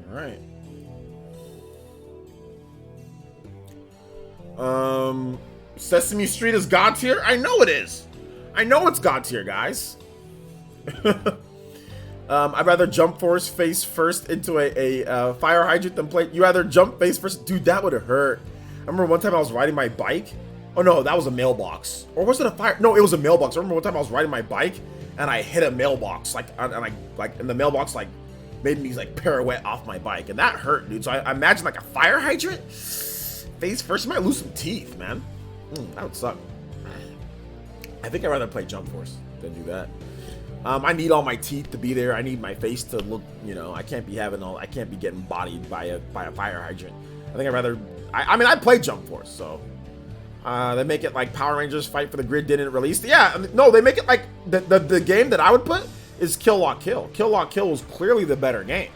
All right. Sesame Street is God tier? I know it is. I know it's God tier, guys. I'd rather Jump Force face first into a fire hydrant than play. You rather jump face first? Dude, that would have hurt. I remember one time I was riding my bike. Oh no, that was a mailbox. Or was it a fire? No, it was a mailbox. I remember one time I was riding my bike and I hit a mailbox. And the mailbox like made me like pirouette off my bike. And that hurt, dude. So I imagine like a fire hydrant. Face first, you might lose some teeth, man. That would suck. I think I'd rather play Jump Force than do that. I need all my teeth to be there. I need my face to look, you know, I can't be getting bodied by a fire hydrant. I think I'd rather, I mean, I play Jump Force, so. They make it like Power Rangers Fight for the Grid didn't release. Yeah, no, they make it like, the game that I would put is Kill Lock Kill. Kill Lock Kill was clearly the better game.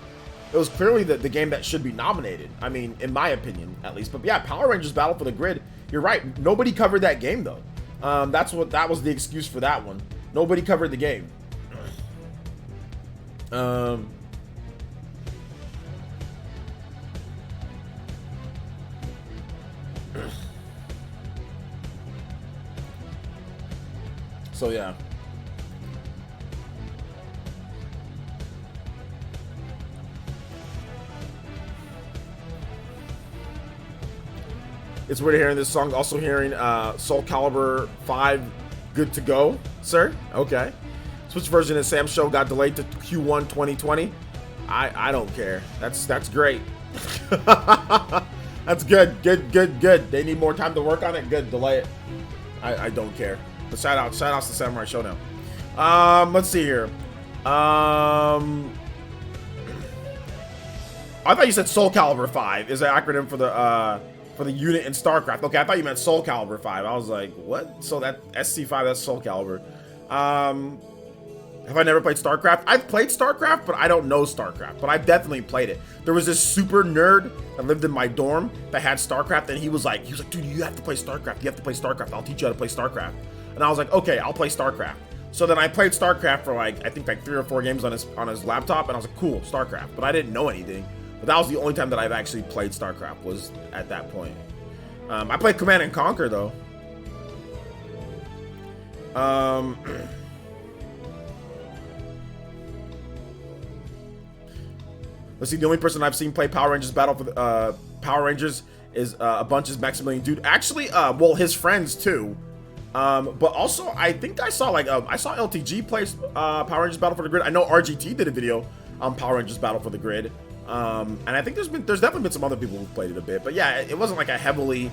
It was clearly the game that should be nominated. I mean, in my opinion, at least. But yeah, Power Rangers Battle for the Grid, you're right. Nobody covered that game, though. That was the excuse for that one. Nobody covered the game. So yeah. It's weird hearing this song. Also hearing Soul Calibur 5 Good to Go, sir. Okay. Switch version of Sam's show got delayed to Q1 2020. I don't care. That's great. That's good. Good. They need more time to work on it. Good. Delay it. I don't care. But shout outs to Samurai Showdown. Let's see here. I thought you said Soul Calibur 5 is an acronym for the unit in StarCraft. Okay, I thought you meant Soul Calibur 5. I was like, what? So that SC5, that's Soul Calibur. Have I never played StarCraft? I've played StarCraft, but I don't know StarCraft. But I've definitely played it. There was this super nerd that lived in my dorm that had StarCraft, and he was like, dude, you have to play StarCraft. You have to play StarCraft. I'll teach you how to play StarCraft. And I was like, okay, I'll play StarCraft. So then I played StarCraft for I think 3 or 4 games on his laptop, and I was like, cool, StarCraft. But I didn't know anything. But that was the only time that I've actually played StarCraft, was at that point. I played Command and Conquer though. Let's see. The only person I've seen play Power Rangers Battle for the Power Rangers is a bunch's Maximilian dude. Actually, well, his friends too. But also, I think I saw I saw LTG play Power Rangers Battle for the Grid. I know RGT did a video on Power Rangers Battle for the Grid. And I think there's definitely been some other people who played it a bit, but yeah, it wasn't like a heavily,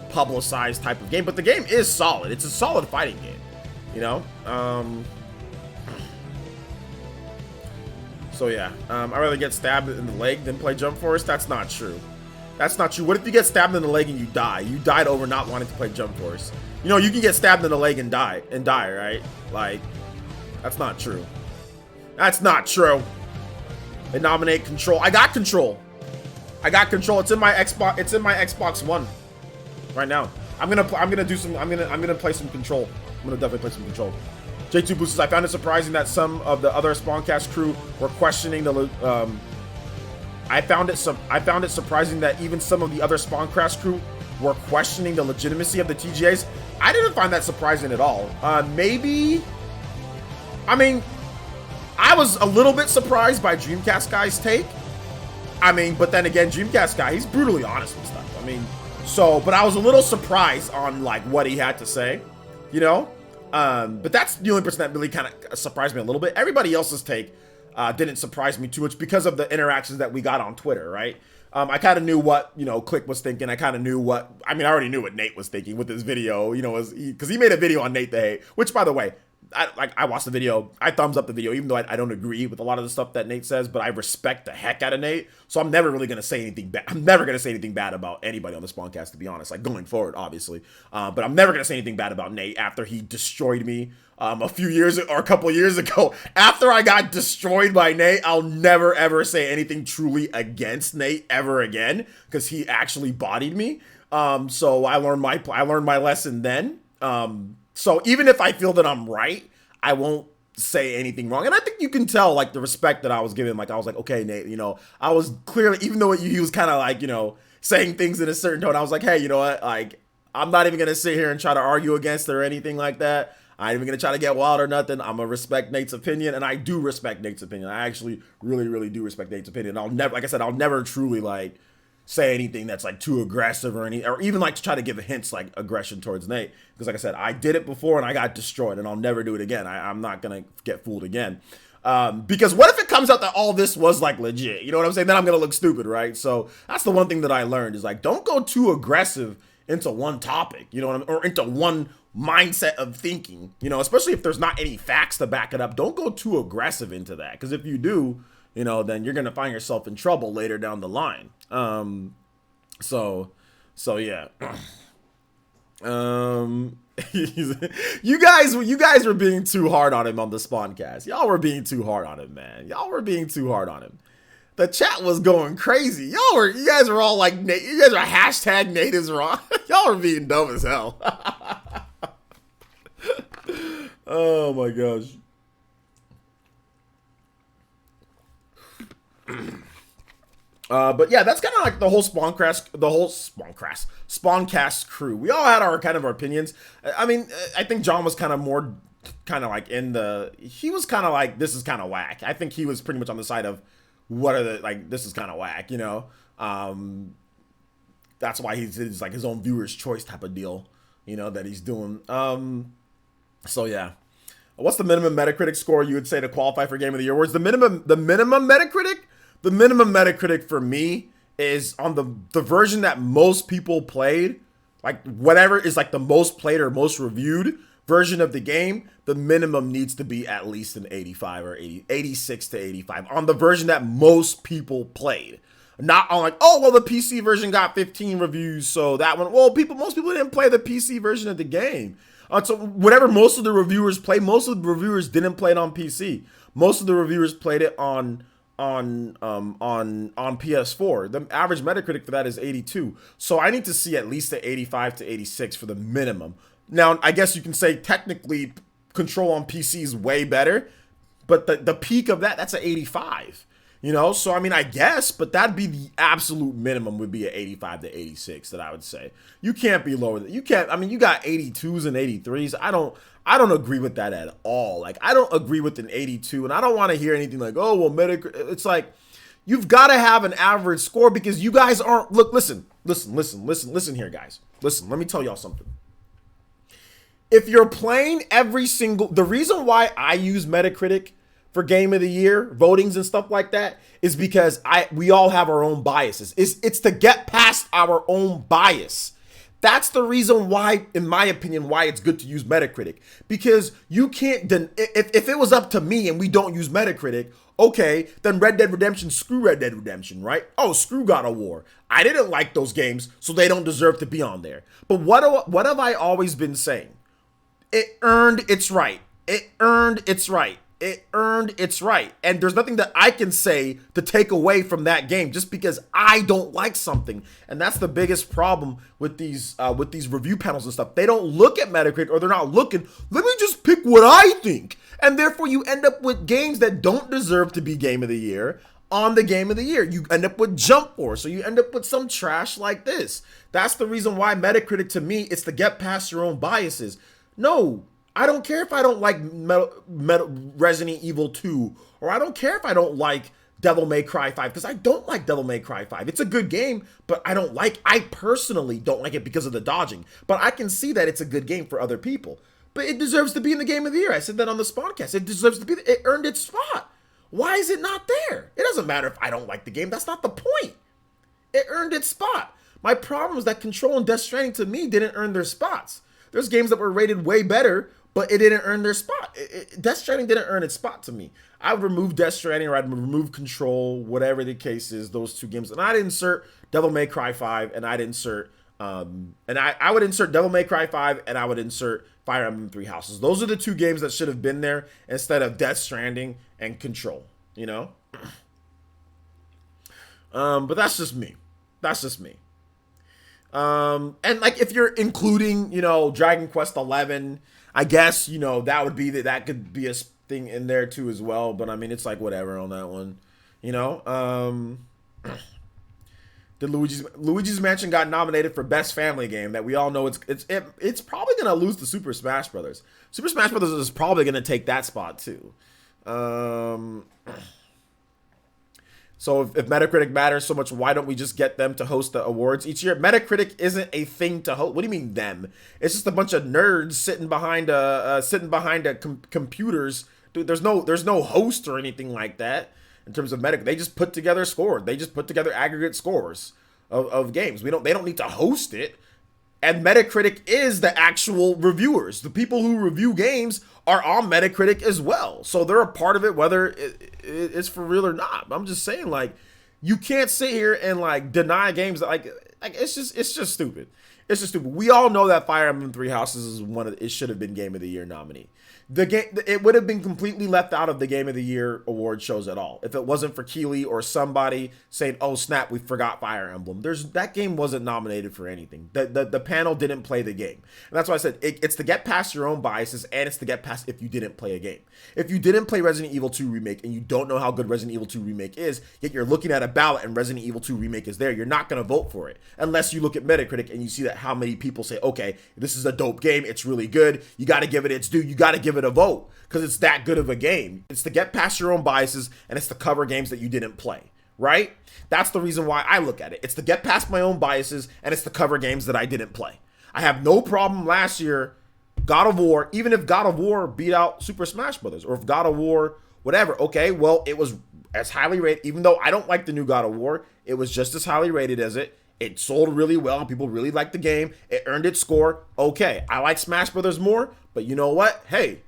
publicized type of game, but the game is solid. It's a solid fighting game, so yeah, I'd rather get stabbed in the leg than play Jump Force. That's not true. That's not true. What if you get stabbed in the leg and you die? You died over not wanting to play Jump Force. You can get stabbed in the leg and die, right? Like, that's not true. That's not true. They nominate Control. I got Control. It's in my Xbox. It's in my Xbox One right now. I'm gonna play some Control. I'm gonna definitely play some Control. J2 Boosters, I found it surprising that some of the other Spawncast crew were questioning the. I found it surprising that even some of the other Spawncast crew were questioning the legitimacy of the TGAs. I didn't find that surprising at all. Maybe. I mean, I was a little bit surprised by Dreamcast Guy's take. But then again, Dreamcast Guy, he's brutally honest with stuff. But I was a little surprised on what he had to say, but that's the only person that really kind of surprised me a little bit. Everybody else's take didn't surprise me too much because of the interactions that we got on Twitter, right? I kind of knew what, Click was thinking. I kind of knew I already knew what Nate was thinking with his video, because he made a video on Nate the Hate, which, by the way, I watched the video. I thumbs up the video, even though I don't agree with a lot of the stuff that Nate says, but I respect the heck out of Nate. So I'm never really going to say anything bad. I'm never going to say anything bad about anybody on the Spawncast, to be honest, going forward, obviously. But I'm never going to say anything bad about Nate after he destroyed me a couple of years ago. After I got destroyed by Nate, I'll never, ever say anything truly against Nate ever again, because he actually bodied me. So I learned my lesson then. So even if I feel that I'm right, I won't say anything wrong. And I think you can tell, the respect that I was giving. I was like, okay, Nate, I was clearly, even though he was kind of saying things in a certain tone, I was like, hey, you know what? I'm not even going to sit here and try to argue against it or anything like that. I ain't even going to try to get wild or nothing. I'm going to respect Nate's opinion, and I do respect Nate's opinion. I actually really, really do respect Nate's opinion. I'll never, like I said, I'll never truly, say anything that's too aggressive or even to try to give hints aggression towards Nate, because like I said, I did it before and I got destroyed, and I'll never do it again. I'm not gonna get fooled again, because what if it comes out that all this was legit? You know what I'm saying? Then I'm gonna look stupid, right? So that's the one thing that I learned is don't go too aggressive into one topic, or into one mindset of thinking, especially if there's not any facts to back it up. Don't go too aggressive into that, because if you do, then you're going to find yourself in trouble later down the line. So yeah. You guys were being too hard on him on the Spawncast. Y'all were being too hard on him, man. Y'all were being too hard on him. The chat was going crazy. You guys were all you guys are hashtag Nate is wrong. Y'all were being dumb as hell. Oh my gosh. But yeah, that's kind of like the whole Spawncast crew. We all had our kind of our opinions. I mean, I think John was kind of more kind of like he was kind of like, this is kind of whack. I think he was pretty much on the side of what are the, like, this is kind of whack, you know? That's why he's like his own viewer's choice type of deal, you know, that he's doing. So yeah. What's the minimum Metacritic score you would say to qualify for Game of the Year awards? The minimum Metacritic? The minimum Metacritic for me is on the version that most people played, like whatever is like the most played or most reviewed version of the game, the minimum needs to be at least an 85 or 86 to 85 on the version that most people played. Not on like, oh, well, the PC version got 15 reviews, so that one, well, most people didn't play the PC version of the game. So whatever most of the reviewers played, most of the reviewers didn't play it on PC. Most of the reviewers played it on PS4. The average Metacritic for that is 82. So I need to see at least the 85 to 86 for the minimum. Now, I guess you can say technically Control on PC is way better, but the peak of that's at 85. You know, so I mean, I guess, but that'd be the absolute minimum would be at 85 to 86 that I would say. You can't be lower than, you can't, I mean, you got 82s and 83s. I don't agree with that at all. Like, I don't agree with an 82, and I don't want to hear anything like, oh, well, Metacritic. It's like, you've got to have an average score because you guys aren't, look, listen here, guys. Listen, let me tell y'all something. If you're playing the reason why I use Metacritic for Game of the Year votings and stuff like that is because we all have our own biases. It's to get past our own bias. That's the reason why, in my opinion, why it's good to use Metacritic. Because you can't, if it was up to me and we don't use Metacritic, okay, then Red Dead Redemption, screw Red Dead Redemption, right? Oh, screw God of War. I didn't like those games, so they don't deserve to be on there. But what have I always been saying? It earned its right. It earned its right. It earned its right. And there's nothing that I can say to take away from that game just because I don't like something. And that's the biggest problem with these review panels and stuff. They don't look at Metacritic, or they're not looking, let me just pick what I think. And therefore you end up with games that don't deserve to be Game of the Year on the Game of the Year. You end up with Jump Force, or you end up with some trash like this. That's the reason why Metacritic, to me, it's to get past your own biases. No, I don't care if I don't like Resident Evil 2, or I don't care if I don't like Devil May Cry 5, because I don't like Devil May Cry 5. It's a good game, but I personally don't like it because of the dodging. But I can see that it's a good game for other people. But it deserves to be in the Game of the Year. I said that on the Spawncast. It deserves to be, it earned its spot. Why is it not there? It doesn't matter if I don't like the game. That's not the point. It earned its spot. My problem is that Control and Death Stranding, to me, didn't earn their spots. There's games that were rated way better, but it didn't earn their spot. Death Stranding didn't earn its spot to me. I would remove Death Stranding, or I'd remove Control, whatever the case is, those two games. And I'd insert Devil May Cry 5, and I'd insert, I would insert Devil May Cry 5, and I would insert Fire Emblem 3 Houses. Those are the two games that should have been there instead of Death Stranding and Control, you know? But that's just me. That's just me. And like, if you're including, you know, Dragon Quest 11, I guess, you know, that would be that could be a thing in there too as well. But I mean, it's like whatever on that one, you know. Did Luigi's Mansion got nominated for Best Family Game? That we all know it's probably gonna lose to Super Smash Brothers. Super Smash Brothers is probably gonna take that spot too. So if Metacritic matters so much, why don't we just get them to host the awards each year? Metacritic isn't a thing to host. What do you mean them? It's just a bunch of nerds sitting behind computers. Dude, there's no host or anything like that in terms of Metacritic. They just put together scores. They just put together aggregate scores of games. They don't need to host it. And Metacritic is the actual reviewers. The people who review games are on Metacritic as well. So they're a part of it, whether it's for real or not. I'm just saying, like, you can't sit here and like deny games that like it's just stupid. It's just stupid. We all know that Fire Emblem Three Houses is it should have been Game of the Year nominee. The game, it would have been completely left out of the Game of the Year award shows at all if it wasn't for Keeley or somebody saying, "Oh snap, we forgot Fire Emblem." That game wasn't nominated for anything. The panel didn't play the game, and that's why I said it's to get past your own biases, and it's to get past if you didn't play a game. If you didn't play Resident Evil 2 Remake and you don't know how good Resident Evil 2 Remake is, yet you're looking at a ballot and Resident Evil 2 Remake is there, you're not going to vote for it unless you look at Metacritic and you see that how many people say, okay, this is a dope game, it's really good, you got to give it its due, you got to give it a vote because it's that good of a game. It's to get past your own biases, and it's to cover games that you didn't play, right? That's the reason why I look at it. It's to get past my own biases, and it's to cover games that I didn't play. I have no problem last year God of War, even if God of War beat out Super Smash Brothers, or if God of War, whatever, okay, well, it was as highly rated, even though I don't like the new God of War, it was just as highly rated as it. It sold really well. People really liked the game. It earned its score. Okay, I like Smash Brothers more, but you know what? Hey,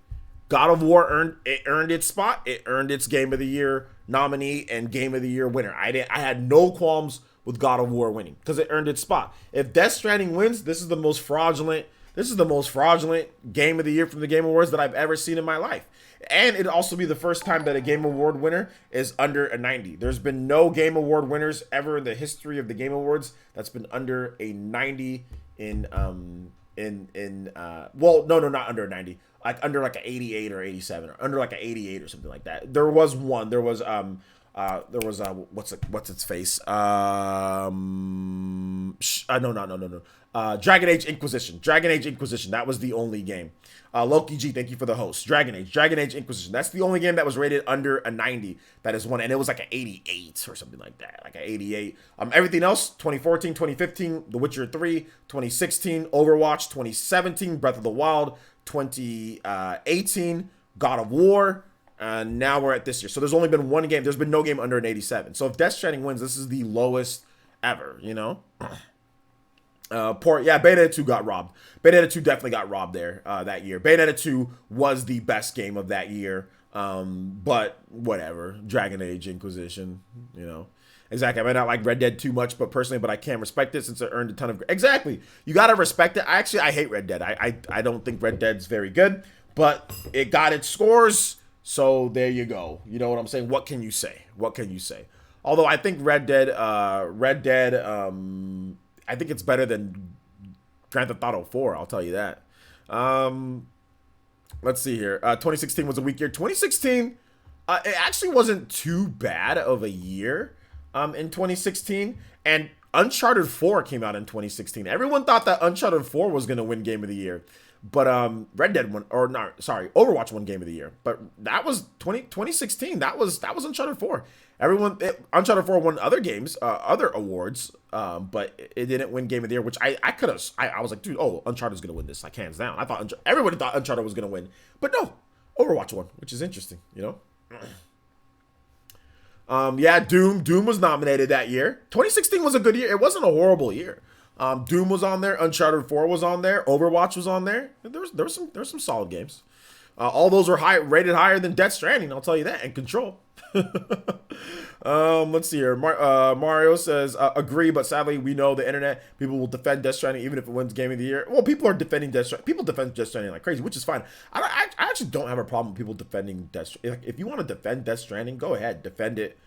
God of War earned its spot. It earned its Game of the Year nominee and Game of the Year winner. I had no qualms with God of War winning because it earned its spot. If Death Stranding wins, this is the most fraudulent Game of the Year from the Game Awards that I've ever seen in my life. And it'd also be the first time that a Game Award winner is under a 90. There's been no Game Award winners ever in the history of the Game Awards that's been under a 90 well, no, not under a 90. Like under like an 88 or 87 or under like an 88 or something like that. There was one. There was what's its face? No. Dragon Age Inquisition. Dragon Age Inquisition. That was the only game. Loki G, thank you for the host. Dragon Age Inquisition. That's the only game that was rated under a 90 that is one, and it was like an 88 or something like that, like an 88. Everything else, 2014, 2015, The Witcher 3, 2016, Overwatch, 2017, Breath of the Wild, 2018, God of War, and now we're at this year. So there's only been one game. There's been no game under an 87. So if Death Stranding wins, this is the lowest ever, you know? Bayonetta 2 got robbed. Bayonetta 2 definitely got robbed there that year. Bayonetta 2 was the best game of that year. But whatever. Dragon Age Inquisition, you know. Exactly. I might not like Red Dead too much, but I can't respect it since it earned a ton of... Exactly. You got to respect it. I hate Red Dead. I don't think Red Dead's very good, but it got its scores, so there you go. You know what I'm saying? What can you say? Although I think Red Dead, I think it's better than Grand Theft Auto 4, I'll tell you that. Let's see here. 2016 was a weak year. 2016, it actually wasn't too bad of a year in 2016. And Uncharted 4 came out in 2016. Everyone thought that Uncharted 4 was going to win Game of the Year. But Overwatch won Game of the Year. But that was 2016. That was Uncharted 4. Uncharted 4 won other games, other awards, but it didn't win Game of the Year, which I was like, dude, Uncharted's going to win this, like hands down. I thought everybody thought Uncharted was going to win, but no, Overwatch won, which is interesting, you know? Doom was nominated that year. 2016 was a good year. It wasn't a horrible year. Doom was on there. Uncharted 4 was on there. Overwatch was on there. There was some solid games. All those were rated higher than Death Stranding, I'll tell you that, and Control. Let's see here. Mario says, agree, but sadly we know the internet, people will defend Death Stranding even if it wins Game of the Year. Well, people are defending Death Stranding. People defend Death Stranding like crazy, which is fine. I actually don't have a problem with people defending Death Stranding. If you want to defend Death Stranding, go ahead. Defend it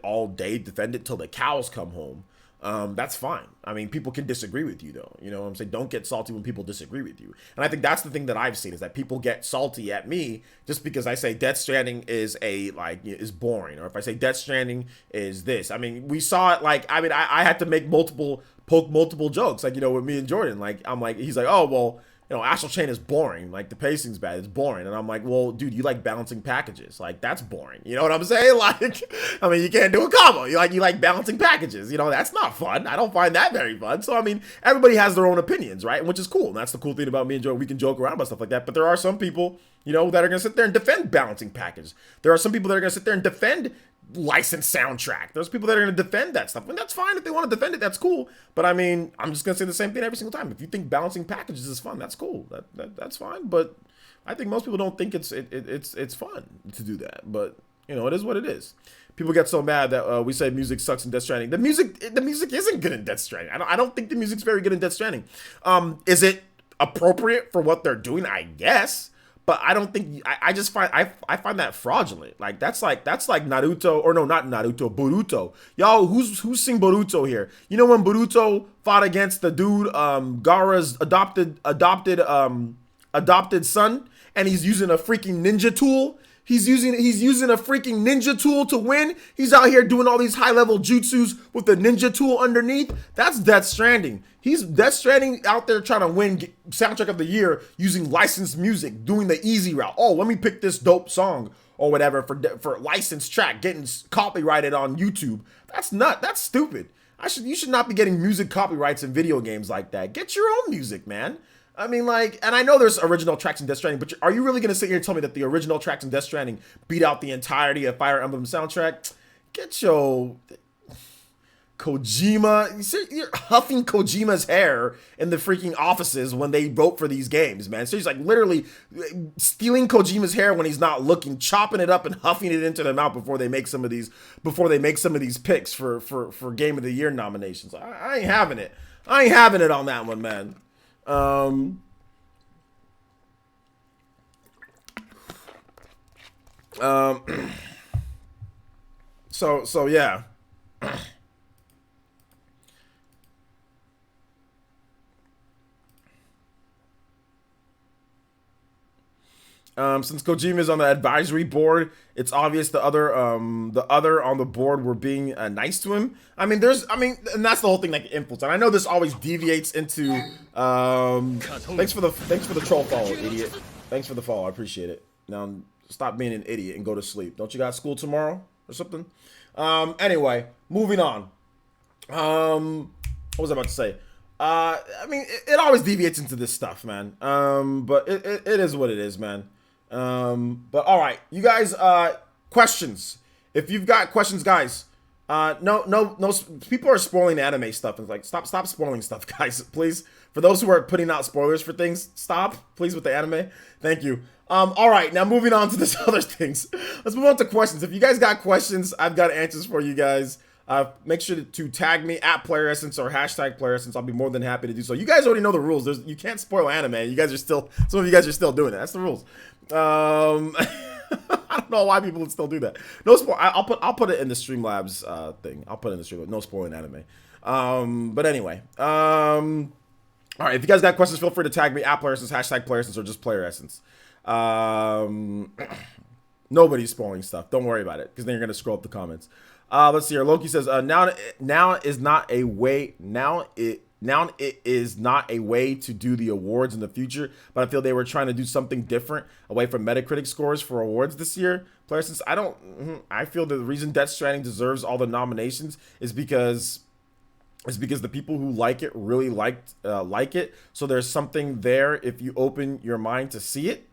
all day. Defend it till the cows come home. That's fine. I mean, people can disagree with you though. You know what I'm saying? Don't get salty when people disagree with you. And I think that's the thing that I've seen is that people get salty at me just because I say Death Stranding is boring. Or if I say Death Stranding is this. I mean, we saw it I had to poke multiple jokes. Like, you know, with me and Jordan, he's like, oh, well, you know, Astral Chain is boring. Like, the pacing's bad. It's boring. And I'm like, well, dude, you like balancing packages. Like, that's boring. You know what I'm saying? Like, I mean, you can't do a combo. You like balancing packages. You know, that's not fun. I don't find that very fun. So, I mean, everybody has their own opinions, right? Which is cool. And that's the cool thing about me and Joe. We can joke around about stuff like that. But there are some people, you know, that are going to sit there and defend balancing packages. There are some people that are going to sit there and defend licensed soundtrack. There's people that are going to defend that stuff, and that's fine. If they want to defend it, that's cool. But I mean, I'm just going to say the same thing every single time. If you think balancing packages is fun, that's cool. That's fine. But I think most people don't think it's fun to do that. But You know, it is what it is. People get so mad that we say music sucks in Death Stranding. The music isn't good in Death Stranding. I don't think the music's very good in Death Stranding. Is it appropriate for what they're doing? I guess, but I don't think. I just find I find that fraudulent. Like that's like Naruto, or no, not Naruto, Boruto. Y'all, who's sing Boruto here? You know when Boruto fought against the dude, Gaara's adopted son, and he's using a freaking ninja tool. He's using a freaking ninja tool to win. He's out here doing all these high level jutsus with the ninja tool underneath. That's Death Stranding. He's Death Stranding out there trying to win soundtrack of the year using licensed music, doing the easy route. Oh, let me pick this dope song or whatever for licensed track, getting copyrighted on YouTube. That's stupid. You should not be getting music copyrights in video games like that. Get your own music, man. I mean, like, and I know there's original tracks in Death Stranding, but are you really going to sit here and tell me that the original tracks in Death Stranding beat out the entirety of Fire Emblem soundtrack? Get your Kojima. You're huffing Kojima's hair in the freaking offices when they vote for these games, man. So he's like literally stealing Kojima's hair when he's not looking, chopping it up and huffing it into their mouth before they make some of these picks for Game of the Year nominations. I ain't having it. I ain't having it on that one, man. So yeah. Since Kojima is on the advisory board, it's obvious the other on the board were being nice to him. I mean, and that's the whole thing, like influence. And I know this always deviates into. Thanks for the troll follow, idiot. Thanks for the follow, I appreciate it. Now stop being an idiot and go to sleep. Don't you got school tomorrow or something? Anyway, moving on. What was I about to say? I mean, it always deviates into this stuff, man. But it is what it is, man. But all right, you guys, questions. If you've got questions, guys, no, people are spoiling anime stuff. It's like, stop spoiling stuff, guys, please. For those who are putting out spoilers for things, stop, please, with the anime. Thank you. All right, now moving on to this other things. Let's move on to questions. If you guys got questions, I've got answers for you guys. Make sure to tag me at PlayerEssence or hashtag PlayerEssence. I'll be more than happy to do so. You guys already know the rules. You can't spoil anime. Some of you guys are still doing it. That's the rules. I don't know why people would still do that. No spoil. I'll put it in the Streamlabs thing. I'll put it in the Streamlabs. No spoiling anime. But anyway. All right. If you guys got questions, feel free to tag me at PlayerEssence, hashtag PlayerEssence, or just PlayerEssence. Nobody's spoiling stuff. Don't worry about it, because then you're gonna scroll up the comments. Let's see here. Loki says, now is not a way to do the awards in the future, but I feel they were trying to do something different away from Metacritic scores for awards this year. Player, since I feel that the reason Death Stranding deserves all the nominations is because the people who like it really like it. So there's something there if you open your mind to see it.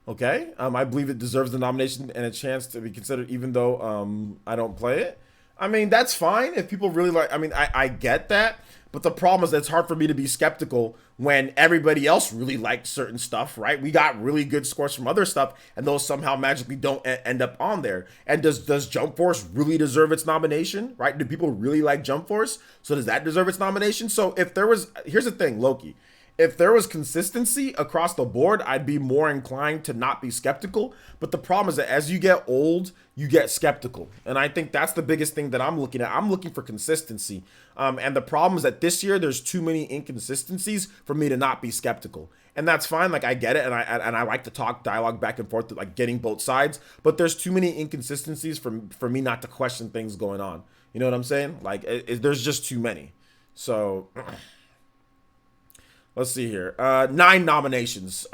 Okay, I believe it deserves the nomination and a chance to be considered, even though I don't play it. I mean, that's fine if people really like. I mean, I get that, but the problem is that it's hard for me to be skeptical when everybody else really liked certain stuff, right? We got really good scores from other stuff, and those somehow magically don't end up on there. And does Jump Force really deserve its nomination, right? Do people really like Jump Force? So does that deserve its nomination? So if there was, here's the thing, Loki. If there was consistency across the board, I'd be more inclined to not be skeptical. But the problem is that as you get old, you get skeptical. And I think that's the biggest thing that I'm looking at. I'm looking for consistency. And the problem is that this year, there's too many inconsistencies for me to not be skeptical. And that's fine. Like, I get it. And I like to talk dialogue back and forth, like getting both sides. But there's too many inconsistencies for me not to question things going on. You know what I'm saying? Like, there's just too many. So... Let's see here. 9 nominations.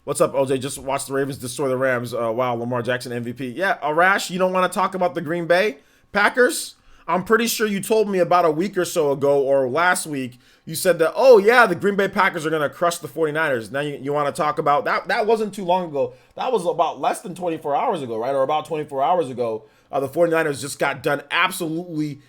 What's up, OJ? Just watched the Ravens destroy the Rams. Wow, Lamar Jackson MVP. Yeah, Arash, you don't want to talk about the Green Bay Packers? I'm pretty sure you told me about a week or so ago, or last week, you said that, oh yeah, the Green Bay Packers are going to crush the 49ers. Now you want to talk about that? That wasn't too long ago. That was about less than 24 hours ago, right? Or about 24 hours ago. The 49ers just got done absolutely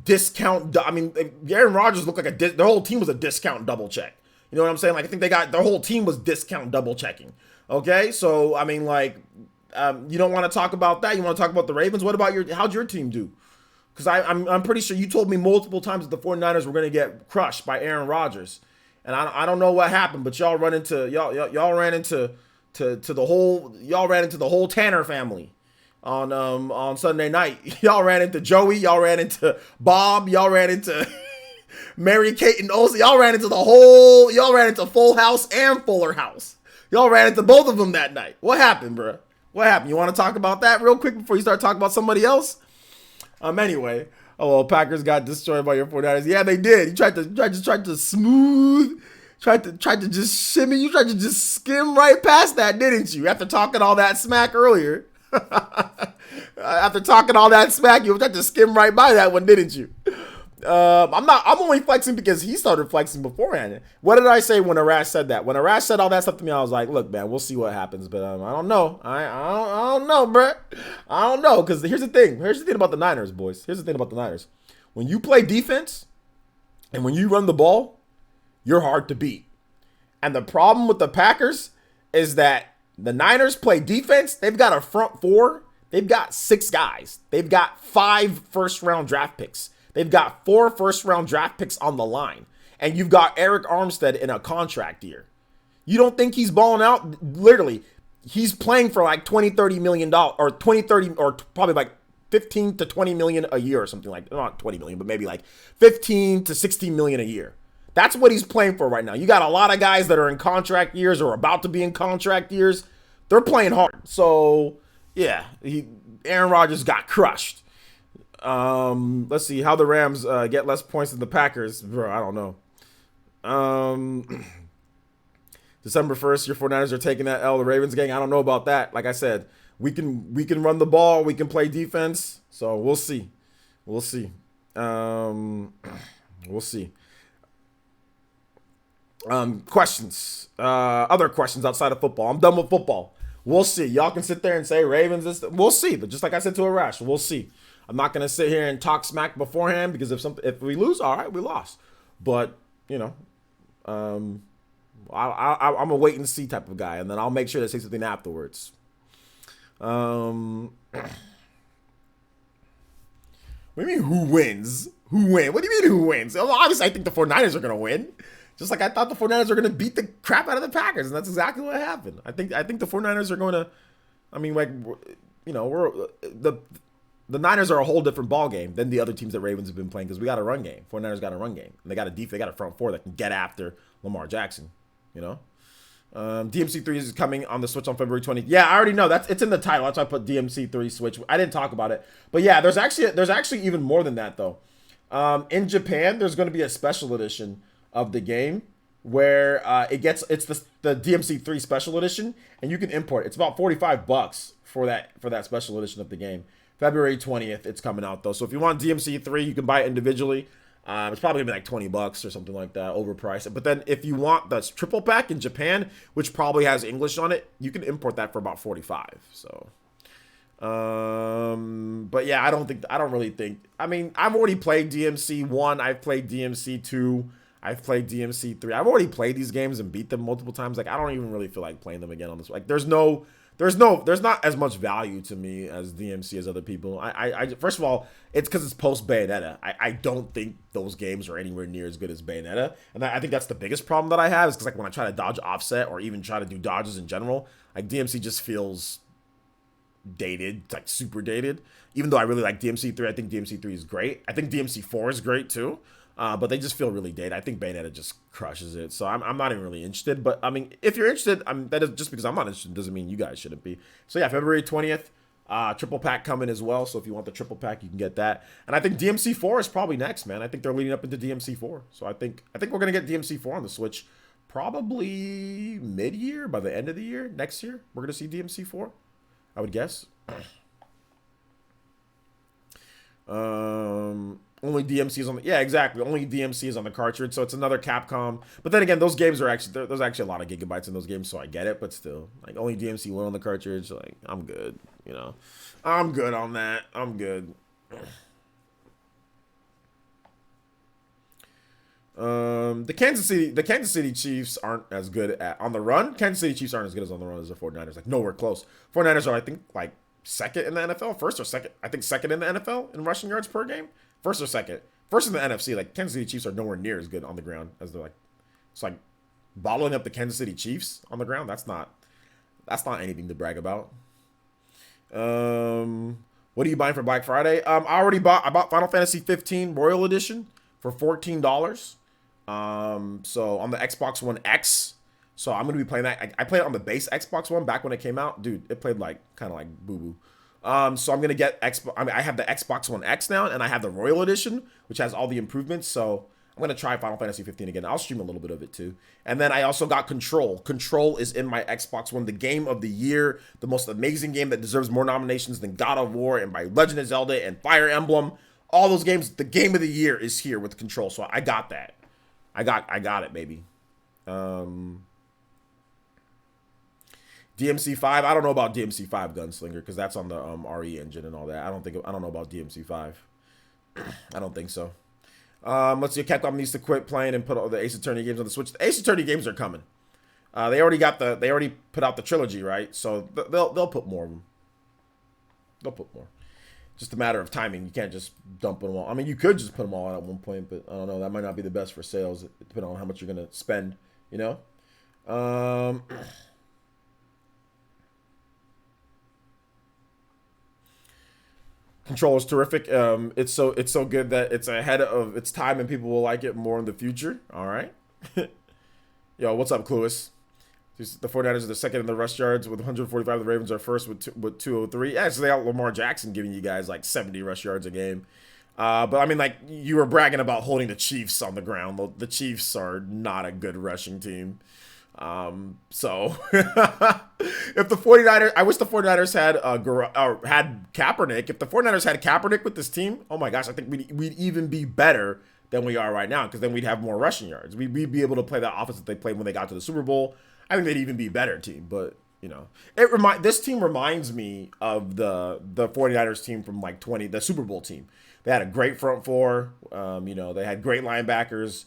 discount. I mean, Aaron Rodgers looked like their whole team was a discount double check. You know what I'm saying? Like, I think their whole team was discount double checking. Okay, so I mean, like, You don't want to talk about that. You want to talk about the Ravens. What about how'd your team do? Because I'm pretty sure you told me multiple times that the 49ers were going to get crushed by Aaron Rodgers, and I don't know what happened, but y'all ran into the whole Tanner family on Sunday night. Y'all ran into Joey. Y'all ran into Bob. Y'all ran into Mary Kate and Olsen. Y'all ran into Full House and Fuller House. Y'all ran into both of them that night. What happened, bro? What happened? You want to talk about that real quick before you start talking about somebody else? Anyway. Oh, well, Packers got destroyed by your 49ers. Yeah, they did. You tried to smooth, tried to just shimmy. You tried to just skim right past that, didn't you? After talking all that smack earlier. After talking all that smack, you tried to skim right by that one, didn't you? I'm only flexing because he started flexing beforehand. What did I say when Arash said that? When Arash said all that stuff to me, I was like, look, man, we'll see what happens. But I don't know. I don't know, bro. I don't know. Because here's the thing. Here's the thing about the Niners, boys. Here's the thing about the Niners. When you play defense and when you run the ball, you're hard to beat. And the problem with the Packers is that the Niners play defense. They've got a front four. They've got 6 guys. They've got 5 first-round draft picks. They've got 4 first-round draft picks on the line. And you've got Eric Armstead in a contract year. You don't think he's balling out? Literally, he's playing for like $20-30 million or 20-30 or probably like 15 to 20 million a year or something like that. Not 20 million, but maybe like 15 to 16 million a year. That's what he's playing for right now. You got a lot of guys that are in contract years or about to be in contract years. They're playing hard. So, yeah, Aaron Rodgers got crushed. Let's see how the Rams get less points than the Packers. Bro, I don't know. December 1st, your 49ers are taking that L. The Ravens gang, I don't know about that. Like I said, we can run the ball, we can play defense. So we'll see. We'll see. Questions. Other questions outside of football. I'm done with football. We'll see. Y'all can sit there and say Ravens. We'll see. But just like I said to Arash, we'll see. I'm not gonna sit here and talk smack beforehand because if we lose, all right, we lost. But you know, I'm a wait and see type of guy, and then I'll make sure to say something afterwards. What do you mean who wins? Who wins? What do you mean who wins? Well, obviously, I think the 49ers are gonna win. Just like I thought the 49ers are gonna beat the crap out of the Packers, and that's exactly what happened. I think the 49ers are going to. I mean, like, you know, the Niners are a whole different ball game than the other teams that Ravens have been playing because we got a run game. 49ers got a run game. And they got they got a front four that can get after Lamar Jackson, you know? DMC3 is coming on the Switch on February 20th. Yeah, I already know. It's in the title. That's why I put DMC3 Switch. I didn't talk about it. But yeah, there's actually even more than that, though. In Japan, there's going to be a special edition of the game where it's the DMC3 special edition, and you can import it. It's about $45 for that special edition of the game. February 20th, it's coming out, though. So if you want DMC3, you can buy it individually. It's probably going to be like $20 or something like that, overpriced. But then if you want the triple pack in Japan, which probably has English on it, you can import that for about $45. So, but yeah, I don't really think. I mean, I've already played DMC 1. I've played DMC 2. I've played DMC 3. I've already played these games and beat them multiple times. Like, I don't even really feel like playing them again on this. Like, there's not as much value to me as DMC as other people. I first of all, it's because it's post Bayonetta. I don't think those games are anywhere near as good as Bayonetta, and I think that's the biggest problem that I have is because like when I try to dodge offset or even try to do dodges in general, like DMC just feels dated, like super dated. Even though I really like DMC3, I think DMC3 is great. I think DMC4 is great too. But they just feel really dated. I think Bayonetta just crushes it. So I'm not even really interested. But, I mean, if you're interested, that is just because I'm not interested doesn't mean you guys shouldn't be. So, yeah, February 20th, triple pack coming as well. So if you want the triple pack, you can get that. And I think DMC4 is probably next, man. I think they're leading up into DMC4. So I think we're going to get DMC4 on the Switch probably mid-year, by the end of the year, next year. We're going to see DMC4, I would guess. Only DMC is on the, yeah, exactly. Only DMC is on the cartridge, so it's another Capcom. But then again, those games are actually, there's actually a lot of gigabytes in those games, so I get it. But still, like only DMC 1 on the cartridge, like I'm good, you know. I'm good on that. I'm good. The Kansas City Chiefs aren't as good at on the run. Kansas City Chiefs aren't as good as on the run as the 49ers. Like nowhere close. 49ers are I think like second in the NFL, first or second. I think second in the NFL in rushing yards per game, first or second. First in the NFC. Like Kansas City Chiefs are nowhere near as good on the ground as they're like. It's like bottling up the Kansas City Chiefs on the ground. That's not anything to brag about. What are you buying for Black Friday? I bought Final Fantasy 15 Royal Edition for $14. So on the Xbox One X. So I'm gonna be playing that. I played it on the base Xbox One back when it came out. Dude, it played like kind of like boo boo. So I'm gonna get I have the Xbox One X now, and I have the Royal Edition, which has all the improvements. So I'm gonna try Final Fantasy 15 again. I'll stream a little bit of it too. And then I also got Control. Control is in my Xbox One, the game of the year, the most amazing game that deserves more nominations than God of War and by Legend of Zelda and Fire Emblem. All those games, the game of the year is here with Control. So I got that. I got it, baby. DMC5. I don't know about DMC5 Gunslinger because that's on the RE engine and all that. I don't know about DMC5. I don't think so. Let's see. Capcom needs to quit playing and put all the Ace Attorney games on the Switch. The Ace Attorney games are coming. They already put out the trilogy, right? So they'll put more of them. They'll put more. Just a matter of timing. You can't just dump them all. I mean, you could just put them all out at one point, but I don't know. That might not be the best for sales, depending on how much you're gonna spend. You know. Controller's terrific. It's so good that it's ahead of its time and people will like it more in the future. All right. Yo, what's up, Cluis? The 49ers are the second in the rush yards with 145. The Ravens are first with 203. Yeah, so they got Lamar Jackson giving you guys like 70 rush yards a game. But I mean, like you were bragging about holding the Chiefs on the ground. The Chiefs are not a good rushing team. So if the 49ers, I wish the 49ers had Kaepernick. If the 49ers had Kaepernick with this team, oh my gosh, I think we'd even be better than we are right now because then we'd have more rushing yards. We'd be able to play that offense that they played when they got to the Super Bowl. I think they'd even be a better team, but you know, this team reminds me of the 49ers team from like the Super Bowl team. They had a great front four. You know, they had great linebackers.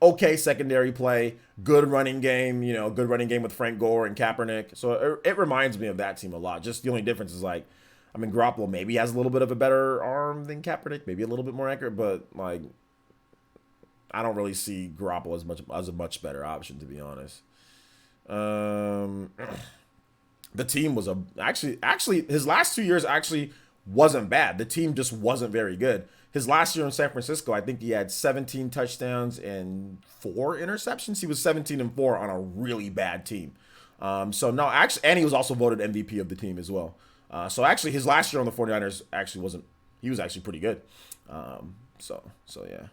Okay secondary play, good running game, you know, good running game with Frank Gore and Kaepernick. So it reminds me of that team a lot. Just the only difference is like, I mean, Garoppolo maybe has a little bit of a better arm than Kaepernick, maybe a little bit more accurate, but like, I don't really see Garoppolo as a much better option, to be honest. The team was actually his last 2 years actually wasn't bad. The team just wasn't very good. His last year in San Francisco, I think he had 17 touchdowns and 4 interceptions. He was 17-4 on a really bad team. So no, actually, and he was also voted MVP of the team as well. So actually, his last year on the 49ers actually wasn't. He was actually pretty good. So yeah.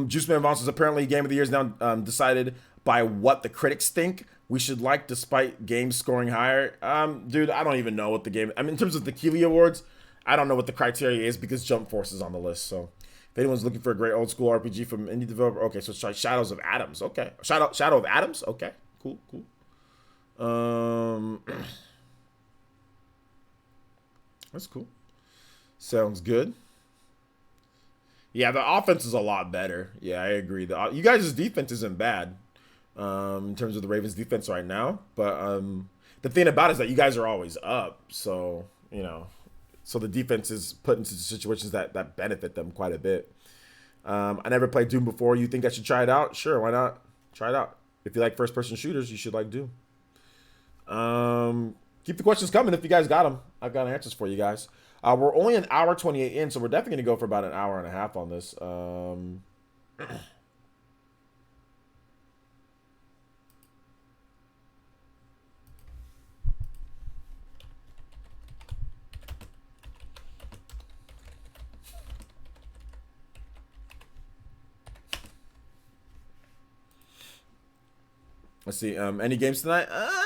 Juice Man Vance is apparently game of the year is now decided by what the critics think we should like, despite games scoring higher. Dude, I don't even know what the game. I mean, in terms of the Keeley Awards, I don't know what the criteria is because Jump Force is on the list. So if anyone's looking for a great old school RPG from indie developer, okay, so try Shadows of Adams. Okay, Shadow of Adams. Okay, cool. That's cool. Sounds good. Yeah, the offense is a lot better. Yeah, I agree. You guys' defense isn't bad in terms of the Ravens' defense right now. But the thing about it is that you guys are always up. So, you know, so the defense is put into situations that benefit them quite a bit. I never played Doom before. You think I should try it out? Sure, why not? Try it out. If you like first-person shooters, you should like Doom. Keep the questions coming if you guys got them. I've got answers for you guys. We're only an hour 28 in, so we're definitely going to go for about an hour and a half on this. Let's see. Any games tonight? I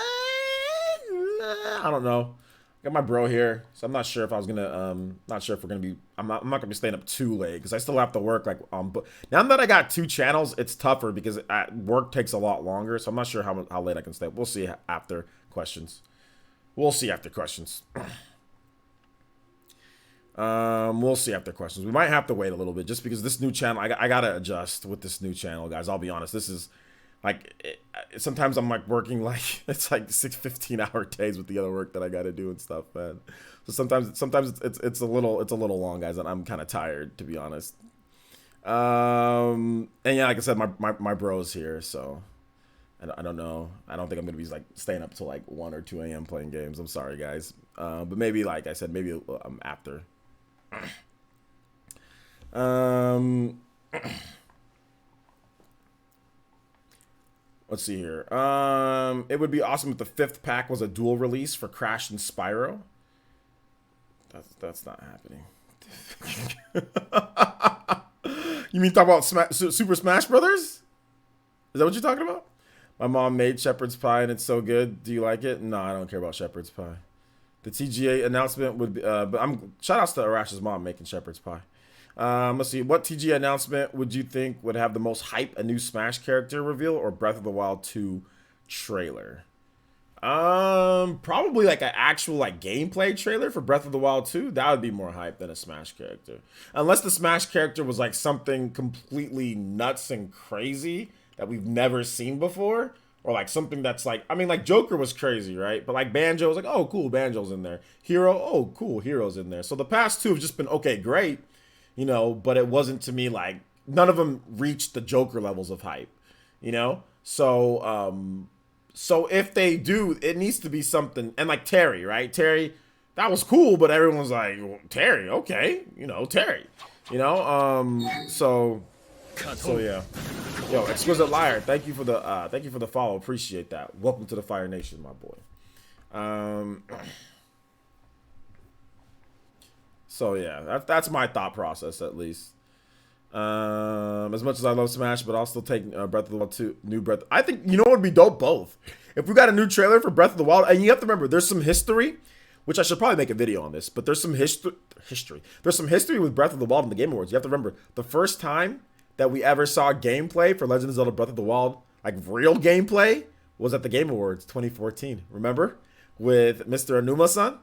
don't know. Got my bro here, so I'm not sure if I was gonna. Not sure if we're gonna be. I'm not gonna be staying up too late because I still have to work. Like, but now that I got 2 channels, it's tougher because work takes a lot longer. So I'm not sure how late I can stay. We'll see after questions. We'll see after questions. We might have to wait a little bit just because this new channel, I gotta adjust with this new channel, guys. I'll be honest. This is like, sometimes I'm like working like, it's like 15-hour days with the other work that I gotta do and stuff, man. So sometimes it's a little long, guys, and I'm kind of tired, to be honest. And yeah, like I said, my bro's here, so I don't know. I don't think I'm gonna be like staying up till like 1 or 2 a.m. playing games. I'm sorry, guys. But maybe, like I said, maybe after. Let's see here. It would be awesome if the 5th pack was a dual release for Crash and Spyro. That's not happening. You mean talk about Super Smash Brothers? Is that what you're talking about? My mom made shepherd's pie and it's so good. Do you like it? No, I don't care about shepherd's pie. The TGA announcement would be, but shout outs to Arash's mom making shepherd's pie. Let's see. What TGA announcement would you think would have the most hype? A new Smash character reveal or Breath of the Wild 2 trailer? Probably like an actual like gameplay trailer for Breath of the Wild 2. That would be more hype than a Smash character. Unless the Smash character was like something completely nuts and crazy that we've never seen before. Or like something that's like, I mean, like Joker was crazy, right? But like Banjo was like, oh, cool, Banjo's in there. Hero, oh, cool, Hero's in there. So the past 2 have just been, okay, great, you know, but it wasn't to me like, none of them reached the Joker levels of hype, you know? So if they do, it needs to be something, and like Terry, right? Terry, that was cool, but everyone's like, well, Terry, okay, you know, Terry, you know? So yeah. Yo, Exquisite Liar, thank you for the follow. Appreciate that. Welcome to the Fire Nation, my boy. So yeah, that's my thought process at least. As much as I love Smash, but I'll still take Breath of the Wild 2, new Breath. I think, you know what would be dope? Both. If we got a new trailer for Breath of the Wild, and you have to remember, there's some history, which I should probably make a video on this, but there's some history. There's some history with Breath of the Wild in the Game Awards. You have to remember, the first time that we ever saw gameplay for Legend of Zelda Breath of the Wild, like real gameplay, was at the Game Awards 2014. Remember? With Mr. Anuma-san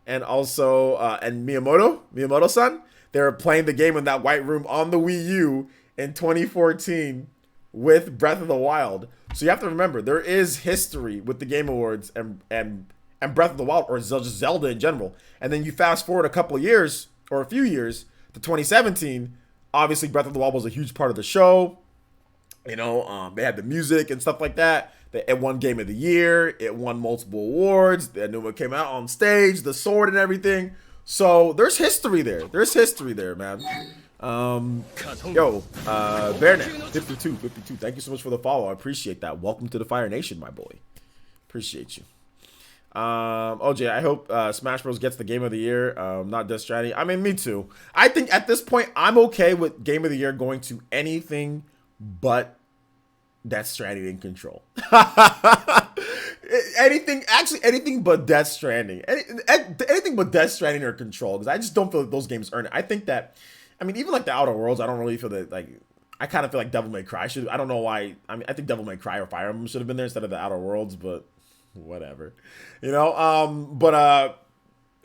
and also and Miyamoto-san. They were playing the game in that white room on the Wii U in 2014 with Breath of the Wild. So you have to remember, there is history with the Game Awards and Breath of the Wild, or just Zelda in general. And then you fast forward a couple of years, or a few years, to 2017. Obviously, Breath of the Wild was a huge part of the show. You know, they had the music and stuff like that. It won Game of the Year. It won multiple awards. The Anuma came out on stage, the sword and everything. So there's history there. There's history there, man. Bearnet, 52. Thank you so much for the follow. I appreciate that. Welcome to the Fire Nation, my boy. Appreciate you. OJ, I hope Smash Bros gets the Game of the Year, not Death Stranding. I mean, me too. I think at this point, I'm okay with Game of the Year going to anything but Death Stranding in Control. Anything but Death Stranding. Anything but Death Stranding or Control, because I just don't feel like those games earn it. I think that, I mean, even like the Outer Worlds, I don't really feel that, like, I kind of feel like Devil May Cry should, I don't know why, I mean, I think Devil May Cry or Fire Emblem should have been there instead of the Outer Worlds, but whatever, you know.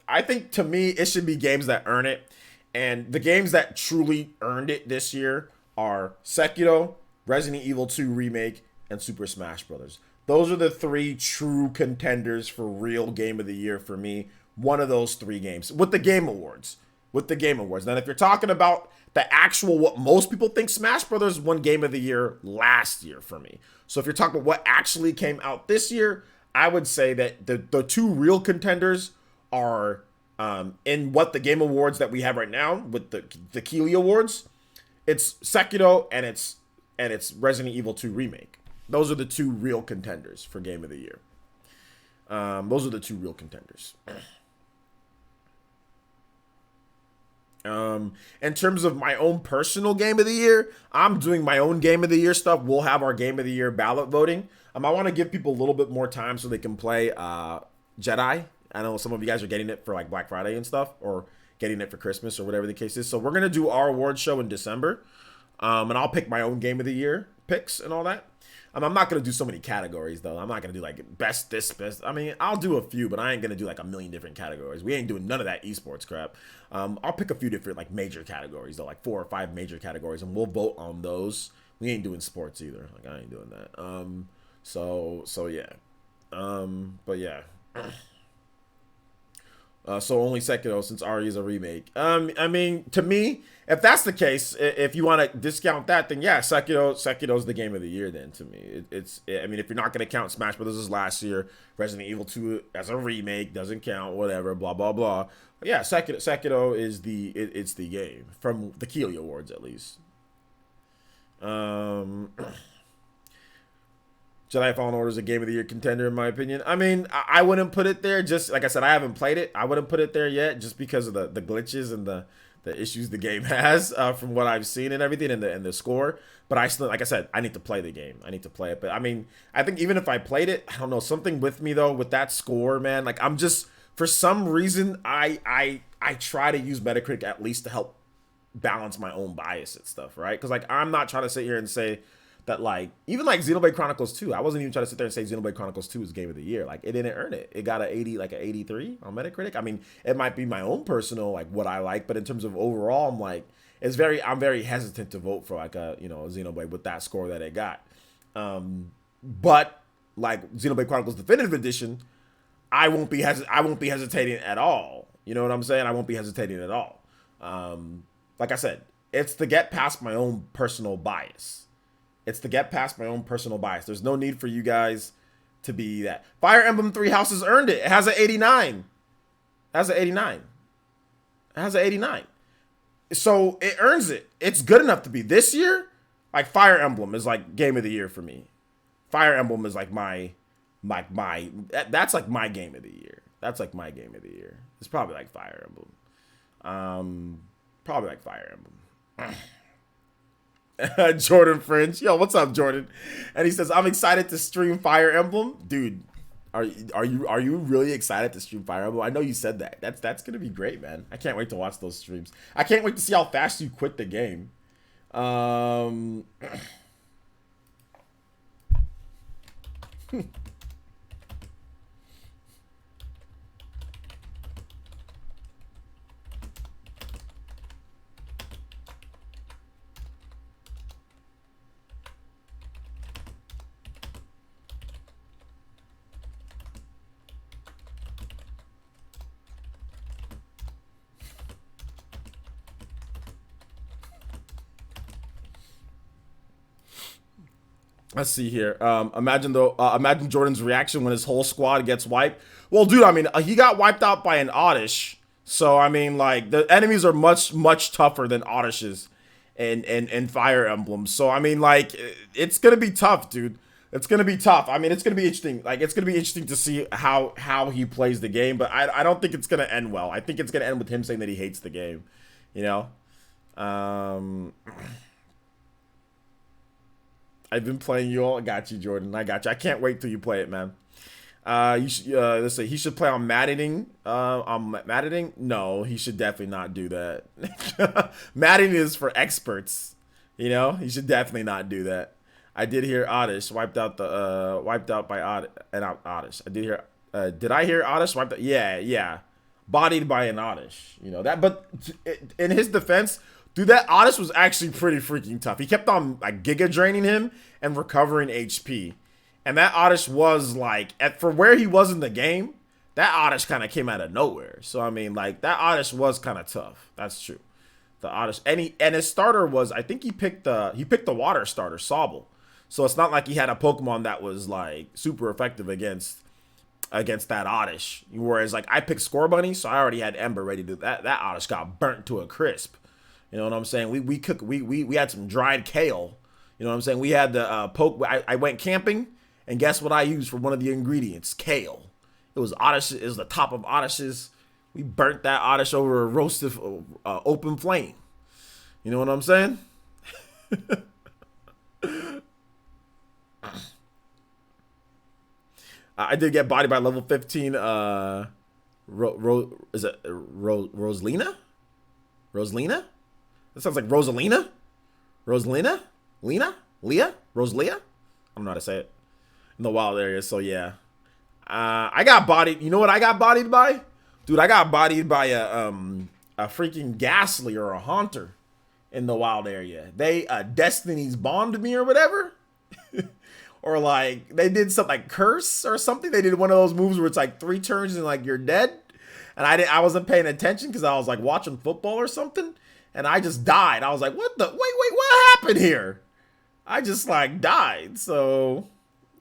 I think, to me, it should be games that earn it, and the games that truly earned it this year are Sekiro, Resident Evil 2 Remake, and Super Smash Brothers. Those are the 3 true contenders for real Game of the Year for me. One of those 3 games with the Game Awards. Then if you're talking about the actual, what most people think, Smash Brothers won Game of the Year last year for me. So if you're talking about what actually came out this year, I would say that the 2 real contenders are in what the Game Awards that we have right now with the Keeley Awards. It's Sekiro and it's Resident Evil 2 Remake. Those are the 2 real contenders for Game of the Year. Those are the 2 real contenders. In terms of my own personal Game of the Year, I'm doing my own Game of the Year stuff. We'll have our Game of the Year ballot voting. I want to give people a little bit more time so they can play Jedi. I know some of you guys are getting it for like Black Friday and stuff, or getting it for Christmas or whatever the case is. So we're going to do our award show in December. And I'll pick my own Game of the Year picks and all that. I'm not gonna do so many categories though. I'm not gonna do like best this, best. I mean, I'll do a few, but I ain't gonna do like a million different categories. We ain't doing none of that esports crap. I'll pick a few different like major categories though, like 4 or 5 major categories, and we'll vote on those. We ain't doing sports either. Like I ain't doing that. So yeah. But yeah. So only Sekiro since Ari is a remake. I mean, to me, if that's the case, if you want to discount that, then yeah, Sekiro's the game of the year. Then to me, I mean, if you're not gonna count Smash Brothers as last year, Resident Evil 2 as a remake doesn't count. Whatever, blah blah blah. But yeah, Sekiro is it's the game from the Keeley Awards at least. Jedi Fallen Order is a game of the year contender in my opinion. I mean, I wouldn't put it there. Just like I said, I haven't played it. I wouldn't put it there yet, just because of the glitches and the issues the game has from what I've seen and everything, and the score. But I still, like I said, I need to play the game. I need to play it. But I mean, I think even if I played it, I don't know, something with me though with that score, man. Like I'm just, for some reason, I try to use Metacritic at least to help balance my own bias and stuff, right? Because like I'm not trying to sit here and say that like even like Xenoblade Chronicles 2, I wasn't even trying to sit there and say Xenoblade Chronicles 2 is game of the year. Like it didn't earn it. It got an 80, like an 83 on Metacritic. I mean, it might be my own personal like what I like, but in terms of overall, I'm like I'm very hesitant to vote for like a Xenoblade with that score that it got. But like Xenoblade Chronicles Definitive Edition, I won't be hesitating at all. You know what I'm saying? I won't be hesitating at all. Like I said, it's to get past my own personal bias. There's no need for you guys to be that. Fire Emblem Three Houses earned it. It has an 89. So it earns it. It's good enough to be this year. Like Fire Emblem is like game of the year for me. Fire Emblem is like that's like my game of the year. It's probably like Fire Emblem. Jordan Fringe, yo, what's up, Jordan? And he says, I'm excited to stream Fire Emblem. Dude, are you really excited to stream Fire Emblem? I know you said that. That's gonna be great, man. I can't wait to watch those streams. I can't wait to see how fast you quit the game. Let's see here. Imagine Jordan's reaction when his whole squad gets wiped. Well, dude, I mean, he got wiped out by an Oddish. So, I mean, like, the enemies are much tougher than Oddishes in Fire Emblem. So, I mean, like, it's going to be tough, dude. It's going to be tough. I mean, it's going to be interesting. Like, it's going to be interesting to see how he plays the game. But I don't think it's going to end well. I think it's going to end with him saying that he hates the game. You know? I've been playing you all. I got you, Jordan. I got you. I can't wait till you play it, man. Let's say he should play on Maddening. Maddening? No, he should definitely not do that. Maddening is for experts. You know, he should definitely not do that. I did hear Oddish wiped out by Oddish. I did hear. Did I hear Oddish wiped out? Yeah. Bodied by an Oddish. You know that. But in his defense, dude, that Oddish was actually pretty freaking tough. He kept on like giga draining him and recovering HP. And that Oddish was like, for where he was in the game, that Oddish kind of came out of nowhere. So I mean, like that Oddish was kind of tough. That's true. The Oddish, and his starter was, I think he picked the water starter, Sobble. So it's not like he had a Pokemon that was like super effective against that Oddish. Whereas like I picked Scorbunny, so I already had Ember ready to that Oddish got burnt to a crisp. You know what I'm saying? We had some dried kale. You know what I'm saying? We had the I went camping, and guess what I used for one of the ingredients? Kale. It was Oddish. It was the top of Oddishes. We burnt that Oddish over a roasted open flame. You know what I'm saying? I did get bodied by level 15. Is it Rosalina? Rosalina? That sounds like Rosalina? Rosalina? Lena? Leah? Rosalia? I don't know how to say it. In the wild area, so yeah. I got bodied. You know what I got bodied by? Dude, I got bodied by a freaking Ghastly or a Haunter in the wild area. They Destiny's bombed me or whatever. Or like they did something like curse or something. They did one of those moves where it's like 3 turns and like you're dead. And I wasn't paying attention because I was like watching football or something. And I just died. I was like, what the wait, what happened here? I just like died. So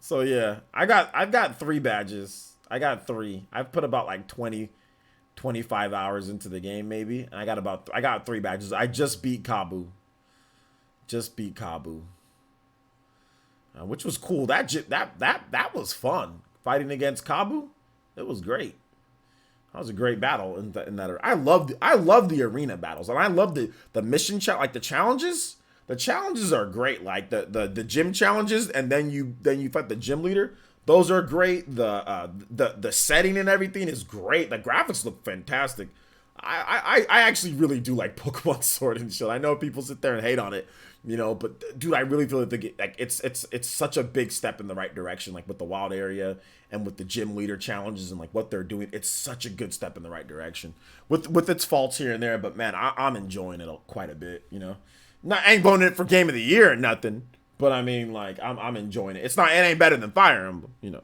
yeah. I've got 3 badges. I got 3. I've put about like 25 hours into the game maybe. And I got 3 badges. I just beat Kabu. Which was cool. That was fun. Fighting against Kabu, it was great. That was a great battle in that. I love the arena battles, and I love the mission like the challenges. The challenges are great, like the gym challenges, and then you fight the gym leader. Those are great. The setting and everything is great. The graphics look fantastic. I actually really do like Pokemon Sword and Shield. I know people sit there and hate on it, you know, but dude, I really feel like it's such a big step in the right direction, like with the wild area and with the gym leader challenges and like what they're doing. It's such a good step in the right direction with its faults here and there, but man, I'm enjoying it quite a bit, you know. I ain't voting it for Game of the Year or nothing, but I mean, like I'm enjoying it. It ain't better than Fire Emblem, you know.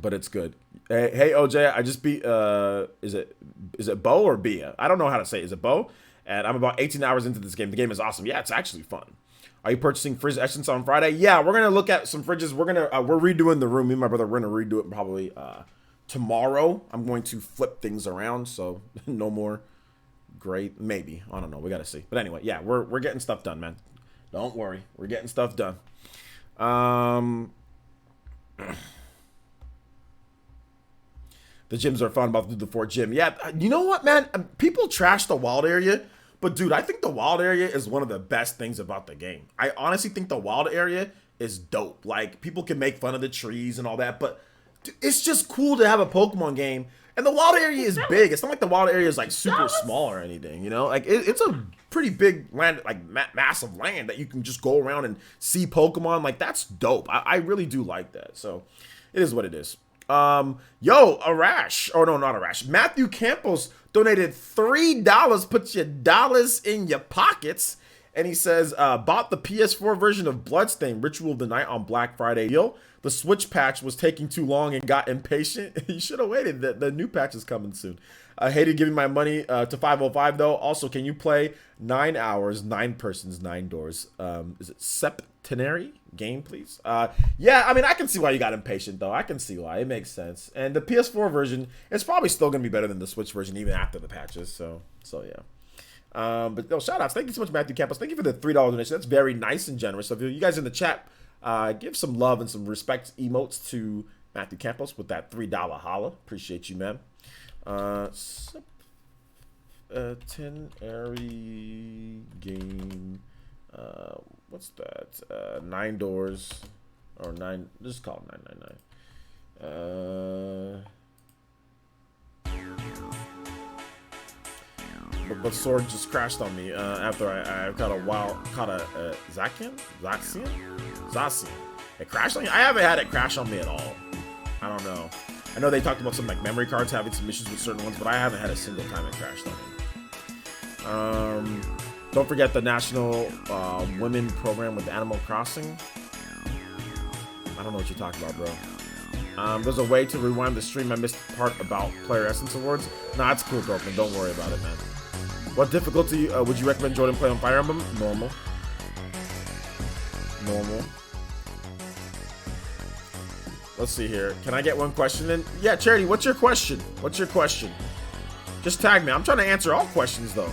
But it's good. Hey OJ, I just beat is it Bo or Bia? I don't know how to say it. Is it Bo? And I'm about 18 hours into this game. The game is awesome. Yeah, it's actually fun. Are you purchasing Fridge Essence on Friday? Yeah, we're gonna look at some fridges. We're redoing the room. Me and my brother, we're gonna redo it probably tomorrow. I'm going to flip things around, so no more great. Maybe. I don't know. We gotta see. But anyway, yeah, we're getting stuff done, man. Don't worry. We're getting stuff done. The gyms are fun. About to do the 4th gym. Yeah, you know what, man? People trash the wild area, but dude, I think the wild area is one of the best things about the game. I honestly think the wild area is dope. Like, people can make fun of the trees and all that, but dude, it's just cool to have a Pokemon game. And the wild area is big. It's not like the wild area is like super small or anything, you know? Like, it's a pretty big land, like massive land that you can just go around and see Pokemon. Like, that's dope. I really do like that. So, it is what it is. Arash. Oh, no, not Arash. Matthew Campos donated $3. Put your dollars in your pockets. And he says, bought the PS4 version of Bloodstain Ritual of the Night on Black Friday deal. The Switch patch was taking too long and got impatient. You should have waited. The new patch is coming soon. I hated giving my money to 505 though. Also, can you play 9 hours, 9 persons, 9 doors? Is it Septenary game, please? Yeah, I mean, I can see why you got impatient though. I can see why. It makes sense. And the PS4 version is probably still gonna be better than the Switch version even after the patches. So yeah. But no, shout outs. Thank you so much, Matthew Campos. Thank you for the $3 donation. That's very nice and generous. So if you guys in the chat, give some love and some respect emotes to Matthew Campos with that $3 holla. Appreciate you, man. Tenary game. What's that? 9 doors or 9. Just call it 999. But sword just crashed on me after I caught a Zacian. It crashed on me. I haven't had it crash on me at all. I don't know. I know they talked about some like memory cards having some issues with certain ones, but I haven't had a single time it crashed on me. Don't forget the National Women Program with Animal Crossing. I don't know what you're talking about, bro. There's a way to rewind the stream. I missed the part about PlayerEssence Awards. Nah, it's cool, Broken. Don't worry about it, man. What difficulty would you recommend Jordan play on Fire Emblem? Normal. Let's see here. Can I get one question in? Yeah, Charity, what's your question? Just tag me. I'm trying to answer all questions, though.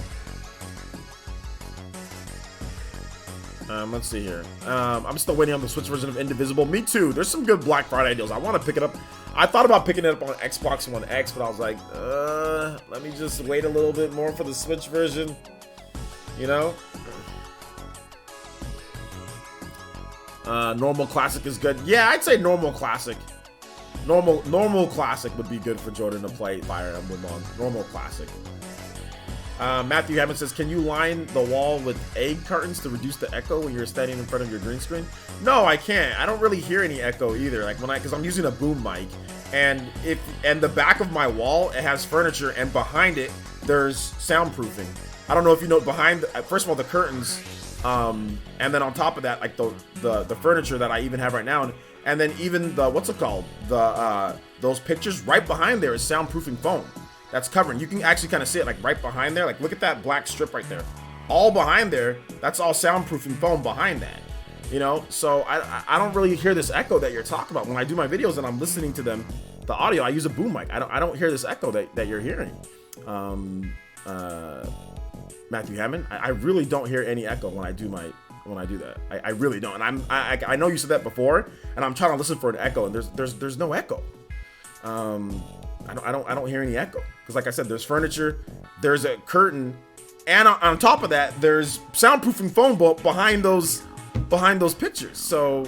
Let's see here. I'm still waiting on the Switch version of Indivisible. Me too. There's some good Black Friday deals. I want to pick it up. I thought about picking it up on Xbox One X, but I was like, let me just wait a little bit more for the Switch version. You know? Normal Classic is good. Yeah, I'd say Normal Classic. Normal Classic would be good for Jordan to play Fire Emblem on. Normal Classic. Matthew Hammond says, can you line the wall with egg cartons to reduce the echo when you're standing in front of your green screen? No, I can't. I don't really hear any echo either. Like because I'm using a boom mic, and the back of my wall, it has furniture, and behind it there's soundproofing. I don't know if you know, behind first of all the curtains, and then on top of that, like the furniture that I even have right now, and then even the what's it called, those pictures right behind there is soundproofing foam that's covering. You can actually kind of see it like right behind there. Like look at that black strip right there. All behind there, that's all soundproofing foam behind that. You know, so I don't really hear this echo that you're talking about when I do my videos and I'm listening to them. The audio, I use a boom mic. I don't hear this echo that you're hearing. Matthew Hammond, I really don't hear any echo when I do that. I really don't. And I know you said that before, and I'm trying to listen for an echo, and there's no echo. I don't hear any echo because, like I said, there's furniture, there's a curtain, and on top of that, there's soundproofing foam behind those pictures. So,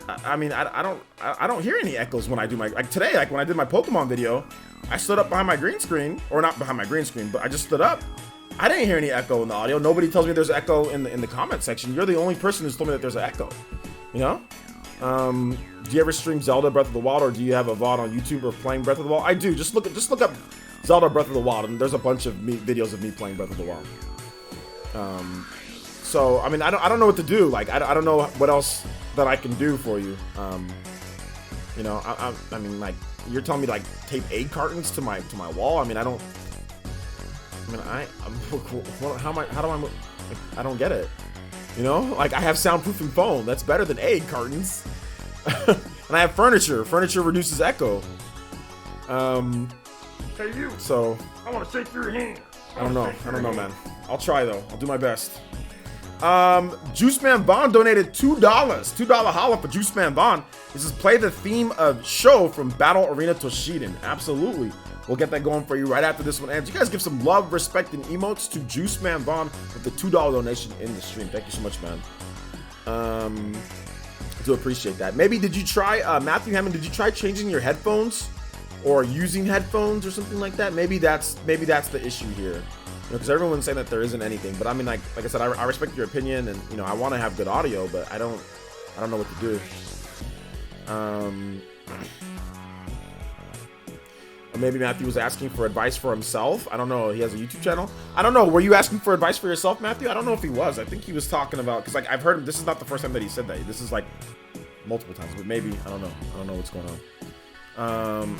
I mean, I don't hear any echoes when I do like today, like when I did my Pokemon video, I stood up behind my green screen, or not behind my green screen, but I just stood up. I didn't hear any echo in the audio. Nobody tells me there's echo in the comment section. You're the only person who's told me that there's an echo. You know? Do you ever stream Zelda Breath of the Wild, or do you have a VOD on YouTube of playing Breath of the Wild? I do. Just look up Zelda Breath of the Wild, and there's a bunch of videos of me playing Breath of the Wild. So I mean, I don't know what to do. Like I don't know what else that I can do for you. You know, I mean, like you're telling me to like tape egg cartons to my wall. I mean, I don't. I mean, how do I? I don't get it. You know, like I have soundproofing foam. That's better than egg cartons. And I have furniture. Furniture reduces echo. Hey you. So I want to shake your hand. I don't know, man. I'll try though. I'll do my best. Juice Man Bond donated $2. $2 holla for Juice Man Bond. He says, play the theme of show from Battle Arena Toshiden. Absolutely. We'll get that going for you right after this one ends. You guys give some love, respect, and emotes to Juice Man Bond with the $2 donation in the stream. Thank you so much, man. I do appreciate that. Maybe did you try, Matthew Hammond, did you try changing your headphones or using headphones or something like that? Maybe that's the issue here. Because everyone's saying that there isn't anything, but I mean, like I said, I respect your opinion, and you know, I want to have good audio, but I don't know what to do. Or maybe Matthew was asking for advice for himself. I don't know. He has a YouTube channel. I don't know. Were you asking for advice for yourself, Matthew? I don't know if he was. I think he was talking about, because like I've heard him. This is not the first time that he said that. This is like multiple times, but maybe I don't know. I don't know what's going on.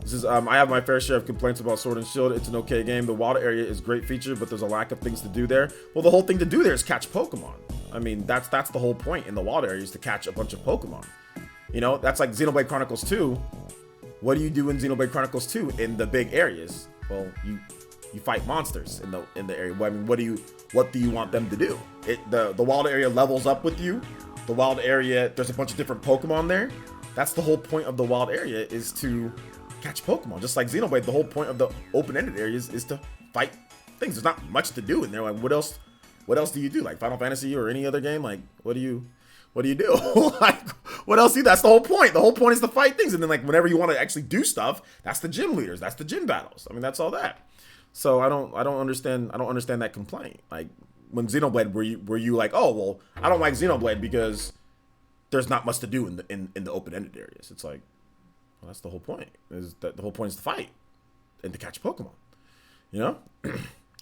This is, I have my fair share of complaints about Sword and Shield. It's an okay game. The wild area is a great feature, but there's a lack of things to do there. Well, the whole thing to do there is catch Pokemon. I mean, that's the whole point in the wild area, is to catch a bunch of Pokemon. You know, that's like Xenoblade Chronicles 2. What do you do in Xenoblade Chronicles 2 in the big areas? Well, you fight monsters in the area. I mean, what do you want them to do? The wild area levels up with you. The wild area, there's a bunch of different Pokemon there. That's the whole point of the wild area, is to catch Pokemon. Just like Xenoblade, the whole point of the open-ended areas is to fight things. There's not much to do in there. Like what else do you do? Like Final Fantasy or any other game? Like what do you do? Like what else do you do? That's the whole point. The whole point is to fight things. And then like whenever you want to actually do stuff, that's the gym leaders. That's the gym battles. I mean, that's all that. So I don't understand that complaint. Like when Xenoblade, were you like, oh well, I don't like Xenoblade because there's not much to do in the open-ended areas. It's like, well, that's the whole point. Is that the whole point is to fight and to catch Pokemon, you know?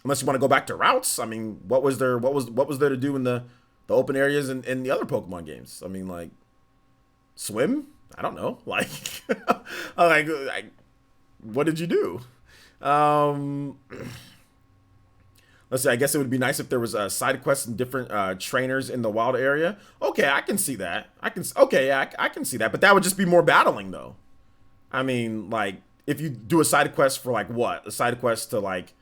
Unless you want to go back to routes. I mean, what was there to do in the open areas in the other Pokemon games? I mean, like swim? I don't know. Like, like what did you do? Let's see. I guess it would be nice if there was side quests and different trainers in the wild area. Okay, I can see that. I can see that. But that would just be more battling, though. I mean, like, if you do a side quest for, like, what? A side quest to, like,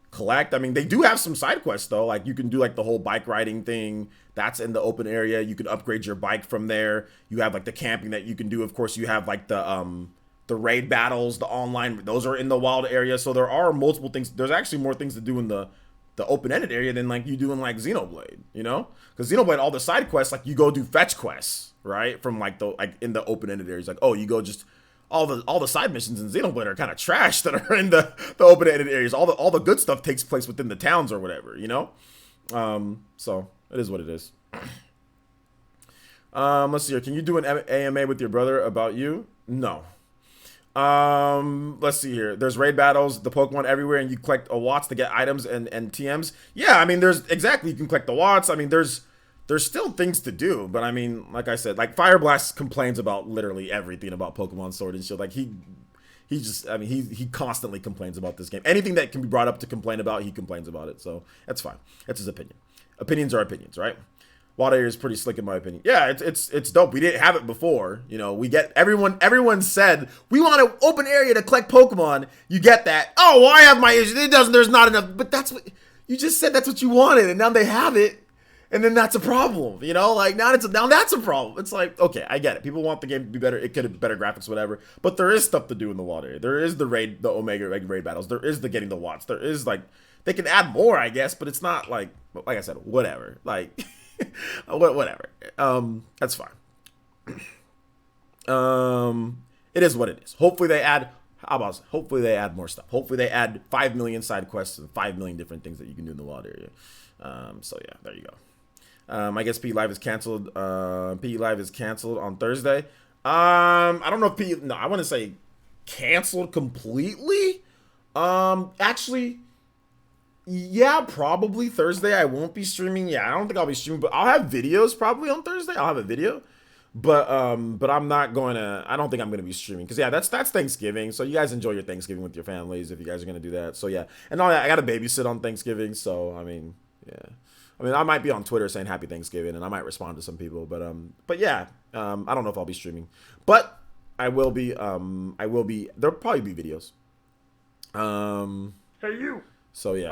collect? I mean, they do have some side quests, though. Like, you can do, like, the whole bike riding thing. That's in the open area. You can upgrade your bike from there. You have, like, the camping that you can do. Of course, you have, like, the raid battles, the online. Those are in the wild area. So there are multiple things. There's actually more things to do in the open-ended area than, like, you do in, like, Xenoblade, you know? Because Xenoblade, all the side quests, like, you go do fetch quests, right? From, like, in the open-ended areas. Like, oh, you go just all the side missions in Xenoblade are kind of trash that are in the open-ended areas. All the good stuff takes place within the towns or whatever, you know. So it is what it is. Let's see here. Can you do an AMA with your brother about you? No. Let's see here. There's raid battles, the Pokemon everywhere, and you collect watts to get items and TMs. Yeah, I mean, you can collect the watts. I mean, there's still things to do, but I mean, like I said, like Fire Blast complains about literally everything about Pokemon Sword and Shield. Like he constantly complains about this game. Anything that can be brought up to complain about, he complains about it. So that's fine. That's his opinion. Opinions are opinions, right? Wild Area is pretty slick in my opinion. Yeah, it's dope. We didn't have it before. You know, we get everyone said we want an open area to collect Pokemon. You get that. Oh, well, I have my issue. There's not enough. But that's what you just said. That's what you wanted, and now they have it. And then that's a problem, you know? Like, now that's a problem. It's like, okay, I get it. People want the game to be better. It could have better graphics, whatever. But there is stuff to do in the Wild Area. There is the Omega raid battles. There is the getting the watts. There is, like, they can add more, I guess, but it's not, like I said, whatever. Like, whatever. That's fine. It is what it is. Hopefully they add more stuff. Hopefully they add 5 million side quests and 5 million different things that you can do in the Wild Area. So yeah, there you go. I guess PE Live is canceled. PE Live is canceled on Thursday. I don't know if I want to say canceled completely. Actually, yeah, probably Thursday. I won't be streaming. Yeah, I don't think I'll be streaming, but I'll have videos probably on Thursday. I'll have a video, but I'm not going to. I don't think I'm going to be streaming because yeah, that's Thanksgiving. So you guys enjoy your Thanksgiving with your families if you guys are going to do that. So yeah, and all that, I got to babysit on Thanksgiving. So I mean. Yeah, I mean, I might be on Twitter saying Happy Thanksgiving, and I might respond to some people, but yeah, I don't know if I'll be streaming, but I will be. There'll probably be videos. Hey, you. So yeah,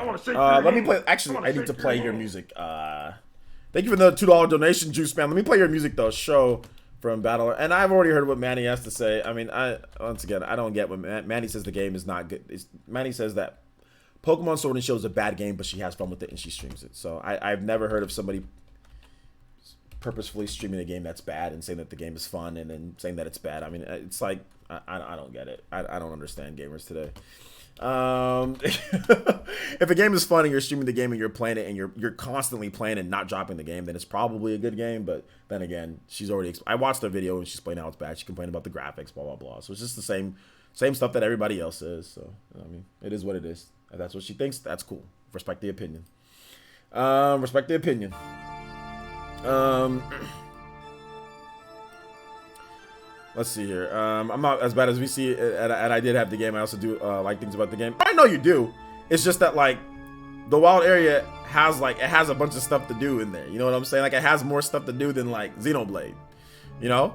let me play. Actually, I need to play your music. Thank you for the $2 donation, Juice Man. Let me play your music though. Show from Battler, and I've already heard what Manny has to say. I mean, I don't get what Manny says. The game is not good. Manny says that Pokemon Sword and Shield is a bad game, but she has fun with it and she streams it. So I've never heard of somebody purposefully streaming a game that's bad and saying that the game is fun and then saying that it's bad. I mean, it's like, I don't get it. I don't understand gamers today. If a game is fun and you're streaming the game and you're playing it and you're constantly playing and not dropping the game, then it's probably a good game. But then again, I watched the video and she's playing how it's bad. She complained about the graphics, blah, blah, blah. So it's just the same stuff that everybody else is. So, I mean, it is what it is. If that's what she thinks, that's cool. Respect the opinion. Respect the opinion. Let's see here. I'm not as bad as we see, and I did have the game. I also do like things about the game. I know you do. It's just that like the Wild Area has a bunch of stuff to do in there. You know what I'm saying? Like it has more stuff to do than like Xenoblade. You know,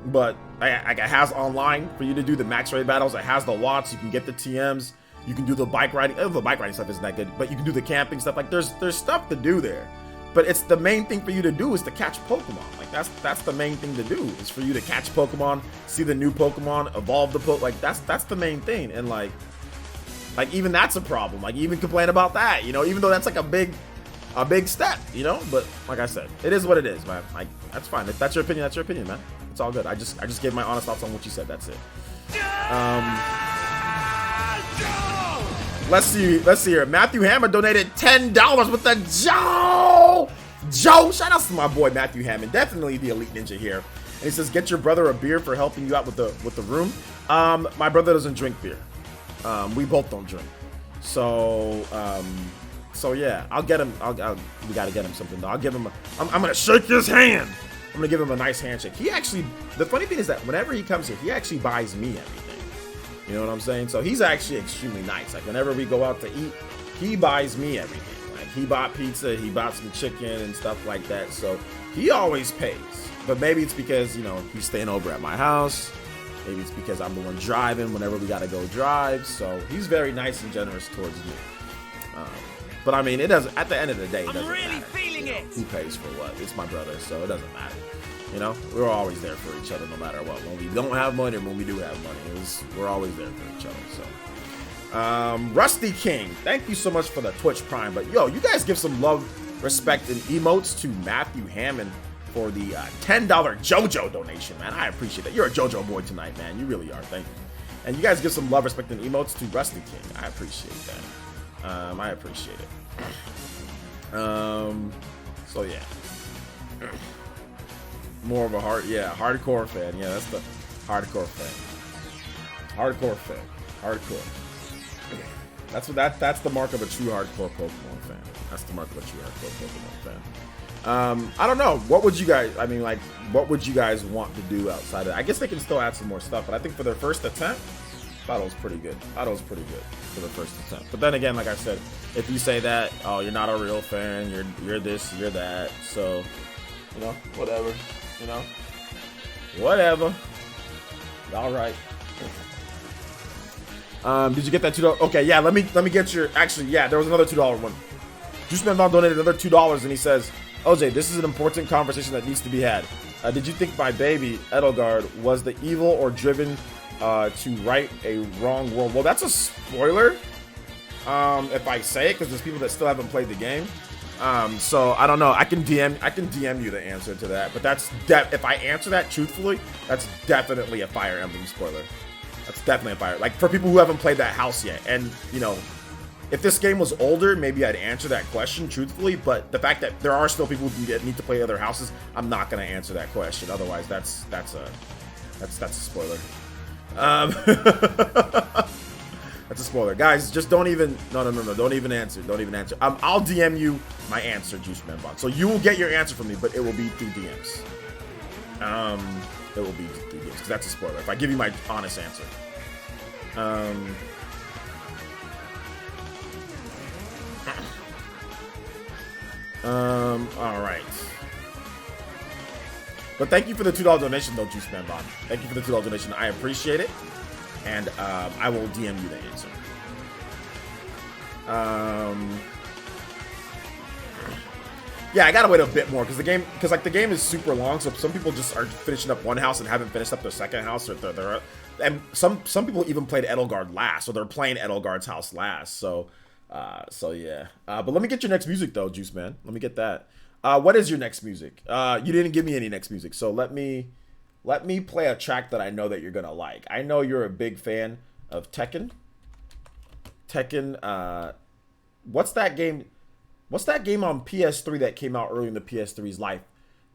but it has online for you to do the max raid battles. It has the watts. You can get the TMs. You can do the bike riding. The bike riding stuff isn't that good, but you can do the camping stuff. Like there's stuff to do there. But it's the main thing for you to do is to catch Pokemon. Like that's the main thing to do is for you to catch Pokemon, see the new Pokemon, evolve the Pokemon. Like that's the main thing. And like even that's a problem. Like you even complain about that, you know, even though that's like a big step, you know. But like I said, it is what it is, man. Like that's fine. If that's your opinion, that's your opinion, man. It's all good. I just gave my honest thoughts on what you said. That's it. Let's see here. Matthew Hammond donated $10 with the Joe. Shout out to my boy Matthew Hammond. Definitely the elite ninja here. And he says, "Get your brother a beer for helping you out with the room." My brother doesn't drink beer. We both don't drink. So yeah, I'll get him. We gotta get him something though. I'll give him. I'm gonna shake his hand. I'm gonna give him a nice handshake. The funny thing is that whenever he comes here, he actually buys me everything. You know what I'm saying? So he's actually extremely nice. Like whenever we go out to eat, he buys me everything. Like he bought pizza, he bought some chicken and stuff like that. So he always pays. But maybe it's because, you know, he's staying over at my house. Maybe it's because I'm the one driving whenever we gotta go drive. So he's very nice and generous towards me. But I mean, it doesn't. At the end of the day, it doesn't matter. You know, who pays for what? It's my brother, so it doesn't matter. You know, we're always there for each other no matter what. When we don't have money or when we do have money, we're always there for each other. So, Rusty King, thank you so much for the Twitch Prime. But yo, you guys give some love, respect, and emotes to Matthew Hammond for the $10 JoJo donation, man. I appreciate that. You're a JoJo boy tonight, man. You really are. Thank you. And you guys give some love, respect, and emotes to Rusty King. I appreciate that. I appreciate it. So yeah. More of a hardcore fan. Yeah, that's the hardcore fan. Hardcore fan. Hardcore. That's the mark of a true hardcore Pokemon fan. That's the mark of a true hardcore Pokemon fan. I don't know. What would you guys, what would you guys want to do outside of that? I guess they can still add some more stuff, but I think for their first attempt, I thought it was pretty good. For the first attempt. But then again, like I said, if you say that, oh, you're not a real fan, you're this, you're that, so, you know, whatever, you know, whatever. All right. Did you get that $2? Okay, yeah, let me get your, actually, yeah, there was another $2 one. Juiceman Von donated another $2, and he says, OJ, this is an important conversation that needs to be had. Did you think my baby, Edelgard, was the evil or driven to right a wrong world? Well, that's a spoiler, if I say it, because there's people that still haven't played the game. So I don't know. I can DM you the answer to that, but that's if I answer that truthfully, that's definitely a Fire Emblem spoiler. That's definitely a fire. Like, for people who haven't played that house yet, and you know, if this game was older, maybe I'd answer that question truthfully. But the fact that there are still people who need to play other houses, I'm not gonna answer that question. Otherwise, that's a spoiler. That's a spoiler, guys. Just don't even no. Don't even answer. I'll DM you my answer, Juiceman Bond. So you will get your answer from me, but it will be through DMs. It will be through DMs because that's a spoiler. If I give you my honest answer. All right. But thank you for the $2 donation, though, Juiceman Bond. Thank you for the $2 donation. I appreciate it. And I will DM you the answer. Yeah, I gotta wait a bit more because the game is super long. So some people just are finishing up one house and haven't finished up their second house, or and some people even played Edelgard last, so they're playing Edelgard's house last. So yeah. But let me get your next music though, Juice Man. Let me get that. What is your next music? You didn't give me any next music, so let me play a track that I know that you're gonna like. I know you're a big fan of Tekken. What's that game? What's that game on PS3 that came out early in the PS3's life?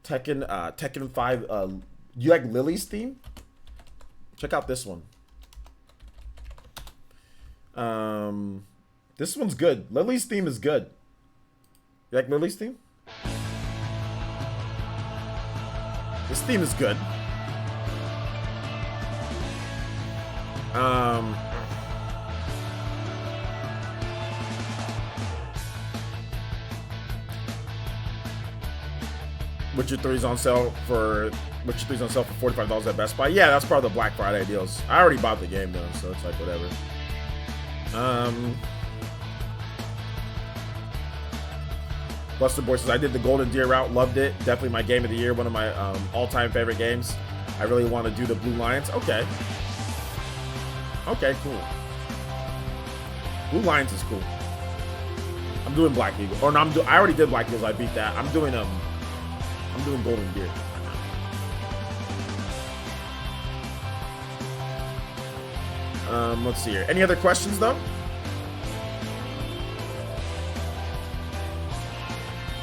Tekken 5. You like Lily's theme? Check out this one. This one's good. Lily's theme is good. You like Lily's theme? This theme is good. Witcher 3's on sale for $45 at Best Buy. Yeah, that's part of the Black Friday deals. I already bought the game though, so it's like whatever. Buster Boy says I did the Golden Deer route, loved it. Definitely my game of the year, one of my all-time favorite games. I really want to do the Blue Lions. Okay. Okay, cool. Blue Lions is cool. I'm doing Black Eagle. Or no, I already did Black Eagles. I beat that. I'm doing Golden Deer. Let's see here. Any other questions though?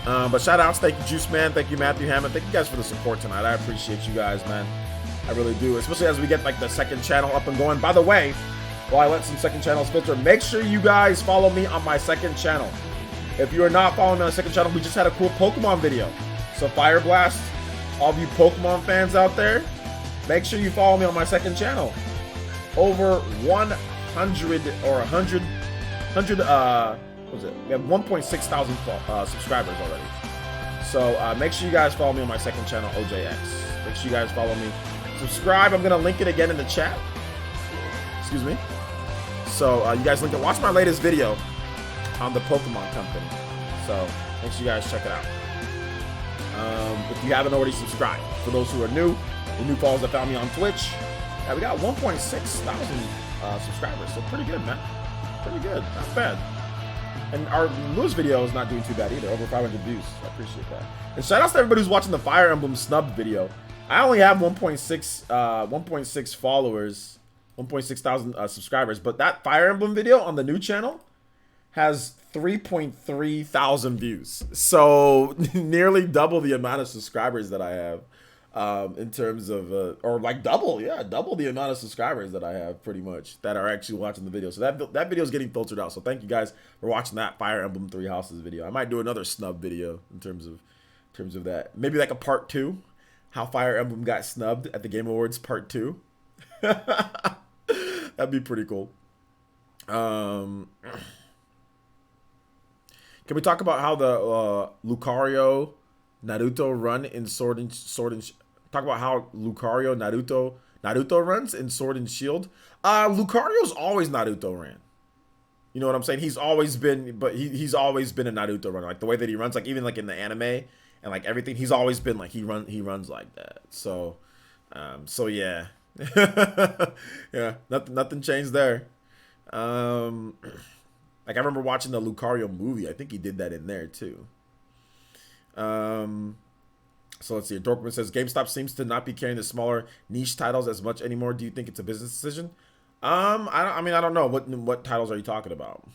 But shout outs, thank you Juice Man, thank you Matthew Hammond, thank you guys for the support tonight. I appreciate you guys, man. I really do, especially as we get like the second channel up and going. By the way, while I let some second channels filter, make sure you guys follow me on my second channel. If you are not following me on the second channel, we just had a cool Pokemon video. So Fire Blast, all of you Pokemon fans out there, make sure you follow me on my second channel. Over 100 or 100, what was it? We have 1.6 thousand subscribers already. So make sure you guys follow me on my second channel, OJX. Make sure you guys follow me. Subscribe. I'm gonna link it again in the chat. Excuse me. So you guys link it. Watch my latest video on the Pokemon Company. So make sure you guys check it out. If you haven't already subscribed, for those who are new, the new followers that found me on Twitch, yeah, we got 1.6 thousand subscribers. So pretty good, man. Pretty good. Not bad. And our newest video is not doing too bad either. Over 500 views. I appreciate that. And shout out to everybody who's watching the Fire Emblem snubbed video. I only have 1.6 followers, 1.6 thousand subscribers. But that Fire Emblem video on the new channel has 3.3 thousand views. So nearly double the amount of subscribers that I have. In terms of, or like double the amount of subscribers that I have, pretty much, that are actually watching the video. So that video is getting filtered out. So thank you guys for watching that Fire Emblem 3 Houses video. I might do another snub video in terms of that. Maybe like a part 2, how Fire Emblem got snubbed at the Game Awards part 2. That'd be pretty cool. Can we talk about how the Lucario Naruto run in Sword and talk about how Lucario Naruto runs in Sword and Shield? Lucario's always Naruto ran. You know what I'm saying? He's always been, but he's always been a Naruto runner. Like the way that he runs, like even like in the anime and like everything, he's always been like he runs like that. So yeah. Yeah, nothing changed there. Like I remember watching the Lucario movie. I think he did that in there too. So let's see. Dorkman says GameStop seems to not be carrying the smaller niche titles as much anymore. Do you think it's a business decision? I don't know. What titles are you talking about?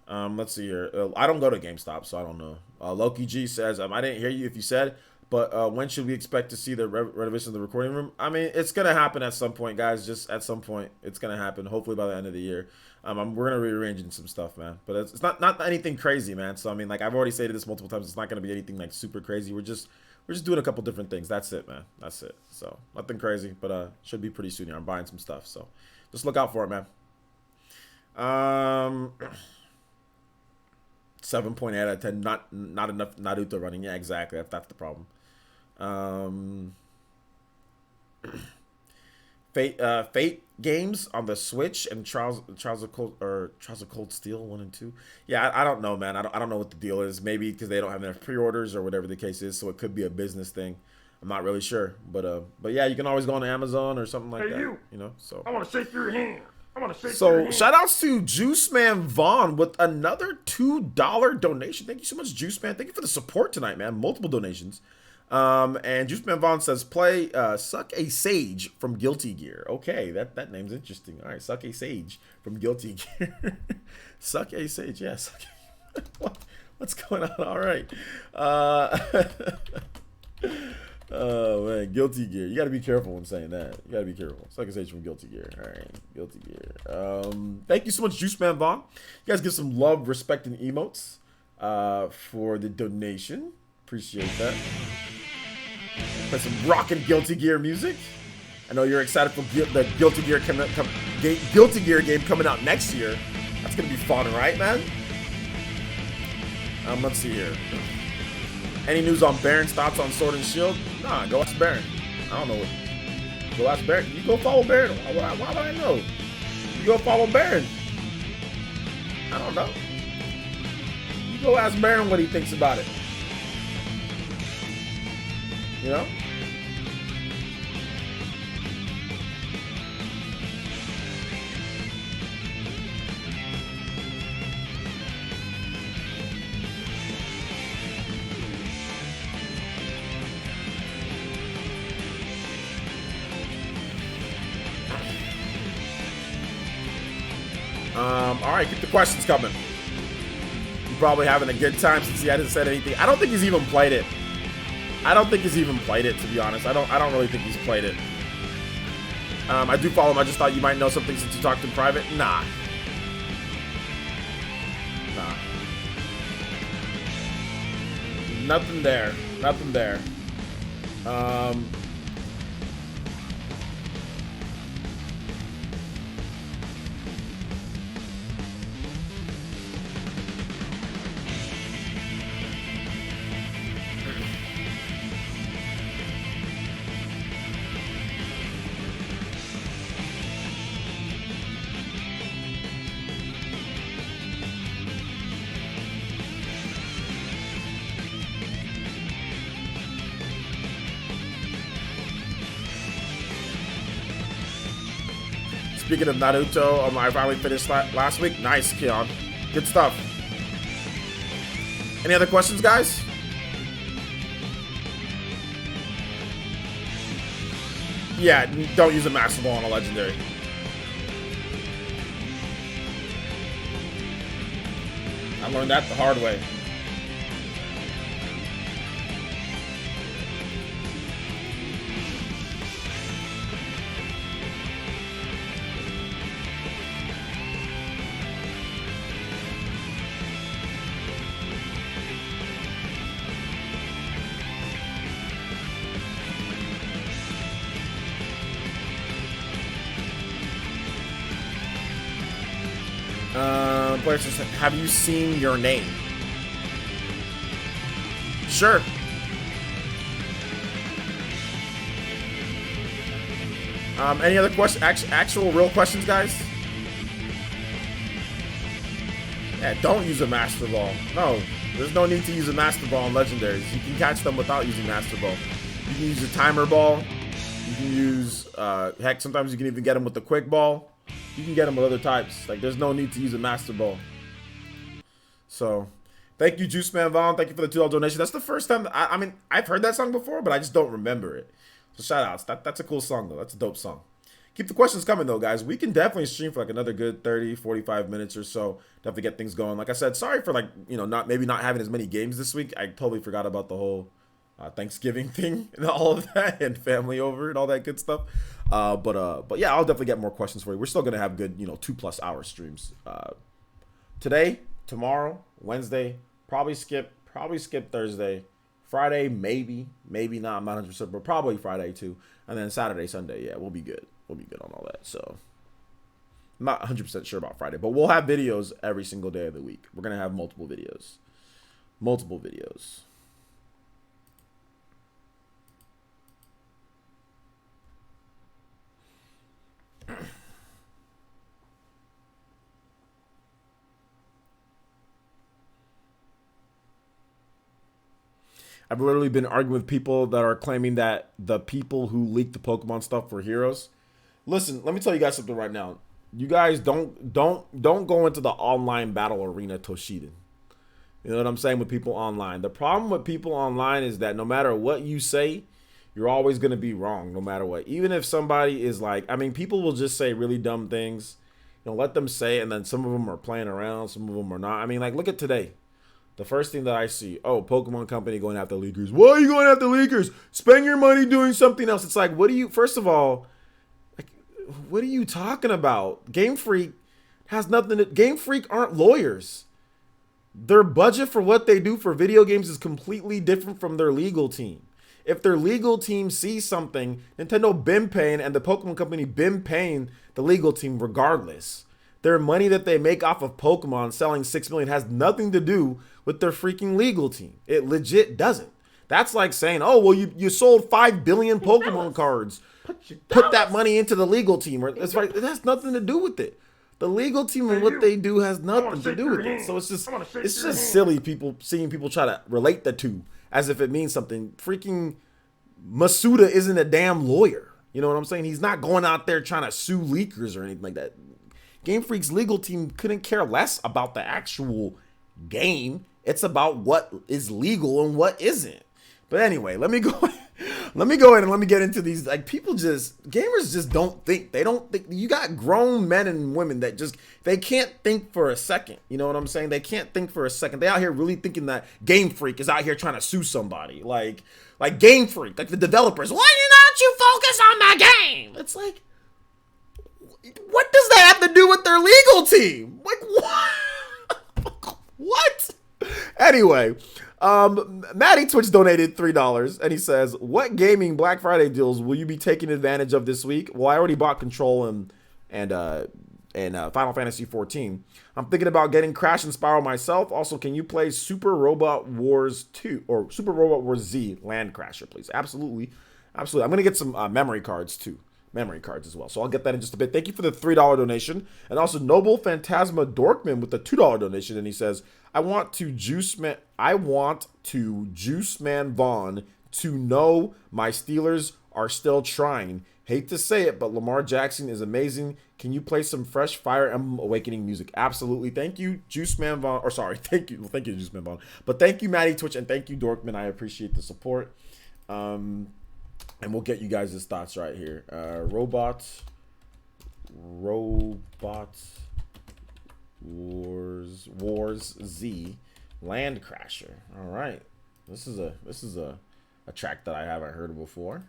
Let's see here. I don't go to GameStop, so I don't know. Loki G says I didn't hear you if you said, but when should we expect to see the renovation of the recording room? I mean, it's gonna happen at some point, guys. Just at some point, it's gonna happen. Hopefully by the end of the year. We're gonna be rearranging some stuff, man. But it's not anything crazy, man. So I mean, like I've already stated this multiple times. It's not gonna be anything like super crazy. We're just doing a couple different things. That's it, man. That's it. So nothing crazy, but should be pretty soon here. I'm buying some stuff, so just look out for it, man. 7.8 out of 10. Not enough Naruto running. Yeah, exactly. That's the problem. Fate games on the Switch and Trials of Cold Steel 1 and 2. Yeah, I don't know, man. I don't know what the deal is. Maybe because they don't have enough pre-orders or whatever the case is. So it could be a business thing. I'm not really sure, but yeah, you can always go on Amazon or something like that. You know, so I want to shake your hand. So shout outs to Juice Man Vaughn with another $2 donation. Thank you so much, Juice Man. Thank you for the support tonight, man. Multiple donations. And Juice Man Vaughn says, play Suck a Sage from Guilty Gear. Okay, that name's interesting. All right, Suck a Sage from Guilty Gear. Suck a Sage, yes. Yeah, what's going on? All right. Oh man, Guilty Gear. You gotta be careful when saying that. You gotta be careful. Suck a Sage from Guilty Gear. All right, Guilty Gear. Thank you so much, Juice Man Vaughn. You guys give some love, respect, and emotes for the donation. Appreciate that. Play some rockin' Guilty Gear music. I know you're excited for the Guilty Gear Guilty Gear game coming out next year. That's gonna be fun, right, man? Let's see here. Any news on Baron's thoughts on Sword and Shield? Nah, go ask Baron. I don't know what. Go ask Baron. You go follow Baron. Why would I know? You go follow Baron. I don't know. You go ask Baron what he thinks about it. You know? All right, keep the questions coming. You're probably having a good time since he hasn't said anything. I don't think he's even played it. To be honest. I don't really think he's played it. I do follow him. I just thought you might know something since you talked in private. Nah. Nothing there. Speaking of Naruto, I finally finished last week. Nice, Keon. Good stuff. Any other questions, guys? Yeah, don't use a Master Ball on a Legendary. I learned that the hard way. PlayerEssence, have you seen Your Name? Sure. Any other questions? Actual real questions, guys? Yeah, don't use a Master Ball. No, there's no need to use a Master Ball on Legendaries. You can catch them without using Master Ball. You can use a Timer Ball. You can use, heck, sometimes you can even get them with the Quick Ball. You can get them with other types. Like, there's no need to use a Master Ball. So, thank you, Juice Man Vaughn. Thank you for the $2 donation. That's the first time. I mean, I've heard that song before, but I just don't remember it. So, shout outs. That's a cool song, though. That's a dope song. Keep the questions coming, though, guys. We can definitely stream for like another good 30, 45 minutes or so. Definitely get things going. Like I said, sorry for like, you know, not having as many games this week. I totally forgot about the whole Thanksgiving thing and all of that, and family over and all that good stuff. But yeah, I'll definitely get more questions for you. We're still gonna have good, you know, 2+ hour streams. Today, tomorrow, Wednesday, probably skip Thursday, Friday, maybe not. I'm not 100%, but probably Friday too. And then Saturday, Sunday, yeah, we'll be good. We'll be good on all that. So I'm not 100% sure about Friday, but we'll have videos every single day of the week. We're gonna have multiple videos. I've literally been arguing with people that are claiming that the people who leaked the Pokemon stuff were heroes. Listen, let me tell you guys something right now. You guys don't go into the online battle arena Toshiden. You know what I'm saying with people online. The problem with people online is that no matter what you say, you're always going to be wrong no matter what. Even if somebody is like, I mean, people will just say really dumb things. You know, let them say it, and then some of them are playing around, some of them are not. I mean, like, look at today. The first thing that I see, oh, Pokemon Company going after leakers. Why are you going after leakers? Spend your money doing something else. It's like, what do you, first of all, like, what are you talking about? Game Freak has nothing to, Game Freak aren't lawyers. Their budget for what they do for video games is completely different from their legal team. If their legal team sees something, Nintendo been paying and the Pokemon Company been paying the legal team regardless. Their money that they make off of Pokemon selling 6 million has nothing to do with their freaking legal team. It legit doesn't. That's like saying, oh, well, you sold 5 billion Pokemon cards. Put that money into the legal team. That's right. It has nothing to do with it. The legal team and what they do has nothing to do with it. So it's just silly seeing people try to relate the two as if it means something. Freaking Masuda isn't a damn lawyer. You know what I'm saying? He's not going out there trying to sue leakers or anything like that. Game Freak's legal team couldn't care less about the actual game. It's about what is legal and what isn't. But anyway, let me go in and let me get into these. Like, gamers just don't think. They don't think. You got grown men and women that just, they can't think for a second. You know what I'm saying? They can't think for a second. They out here really thinking that Game Freak is out here trying to sue somebody. Like Game Freak, like the developers. Why don't you focus on the game? It's like, what does that have to do with their legal team? Like, what? What? Anyway, Matty Twitch donated $3 and he says, what gaming Black Friday deals will you be taking advantage of this week? Well, I already bought Control and Final Fantasy 14. I'm thinking about getting Crash and Spiral myself. Also, can you play Super Robot Wars 2 or Super Robot Wars Z Land Crasher, please? Absolutely. I'm going to get some memory cards too. Memory cards as well. So I'll get that in just a bit. Thank you for the $3 donation. And also Noble Phantasma Dorkman with the $2 donation. And he says, I want to Juice Man Vaughn to know my Steelers are still trying. Hate to say it, but Lamar Jackson is amazing. Can you play some fresh Fire Emblem Awakening music? Absolutely. Thank you, Juice Man Vaughn. Or sorry, thank you, Juice Man Vaughn. But thank you, Maddie Twitch, and thank you, Dorkman. I appreciate the support. And we'll get you guys' thoughts right here. Robot Wars Z Land Crasher. All right, this is a track that I haven't heard before.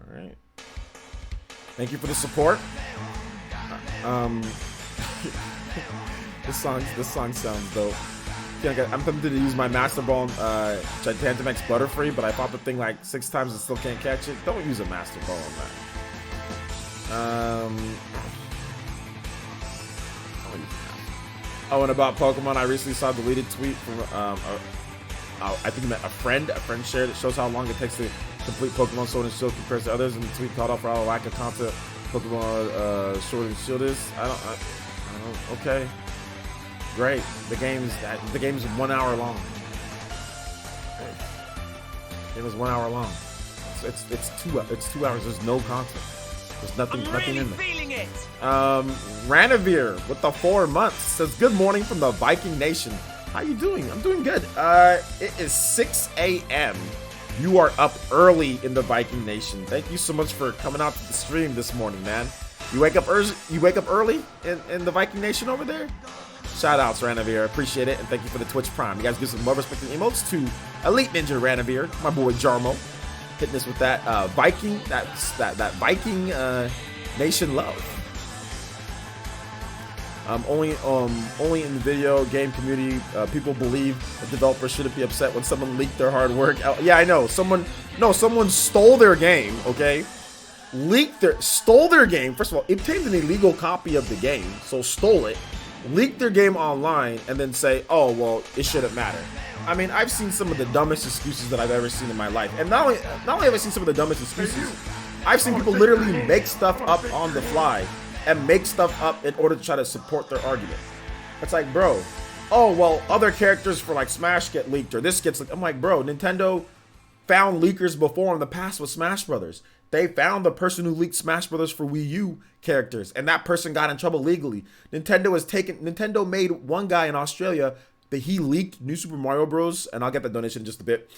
All right, thank you for the support. This song sounds dope. Yeah, I'm tempted to use my Master Ball Gigantamax Butterfree, but I fought the thing like 6 times and still can't catch it. Don't use a Master Ball on that. Oh, and about Pokemon, I recently saw a deleted tweet from I think a friend shared it. Shows how long it takes to complete Pokemon Sword and Shield compared to others, and the tweet called out for how lack of content Pokemon Sword and Shield is. I don't. Okay, great. The game's 1 hour long. It was 1 hour long. It's 2 hours. There's no content. There's nothing in there. Ranavir with the 4 months says, good morning from the Viking Nation. How you doing? I'm doing good. It is 6 a.m. You are up early in the Viking Nation. Thank you so much for coming out to the stream this morning, man. You wake up early in the Viking Nation over there? Shout outs, Ranavir. Appreciate it. And thank you for the Twitch Prime. You guys give some more respect and emotes to Elite Ninja Ranavir, my boy Jarmo. Hitting us with that Viking, that Viking Nation love. Only in the video game community, people believe that developers shouldn't be upset when someone leaked their hard work. Yeah, I know. Someone stole their game. Okay, stole their game. First of all, obtained an illegal copy of the game, so stole it, leaked their game online, and then say, "Oh, well, it shouldn't matter." I mean, I've seen some of the dumbest excuses that I've ever seen in my life. And not only have I seen some of the dumbest excuses, I've seen people literally make stuff up on the fly and make stuff up in order to try to support their argument. It's like, bro, oh, well, other characters for like Smash get leaked or this gets leaked. I'm like, bro, Nintendo found leakers before in the past with Smash Brothers. They found the person who leaked Smash Brothers for Wii U characters, and that person got in trouble legally. Nintendo made one guy in Australia that he leaked New Super Mario Bros. And I'll get the donation in just a bit.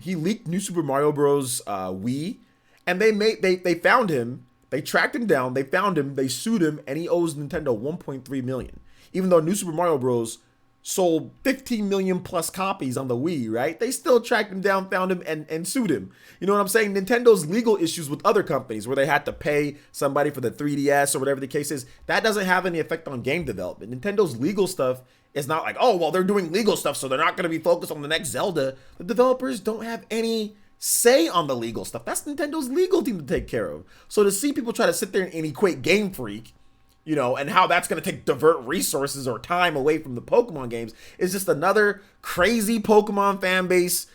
He leaked New Super Mario Bros. Wii, and they found him. They tracked him down. They found him. They sued him, and he owes Nintendo 1.3 million. Even though New Super Mario Bros. Sold 15 million plus copies on the Wii, right? They still tracked him down, found him, and sued him. You know what I'm saying? Nintendo's legal issues with other companies where they had to pay somebody for the 3DS or whatever the case is, that doesn't have any effect on game development. Nintendo's legal stuff is not like, oh, well, they're doing legal stuff, so they're not going to be focused on the next Zelda. The developers don't have any say on the legal stuff. That's Nintendo's legal team to take care of. So to see people try to sit there and equate Game Freak, you know, and how that's going to divert resources or time away from the Pokemon games is just another crazy Pokemon fan base.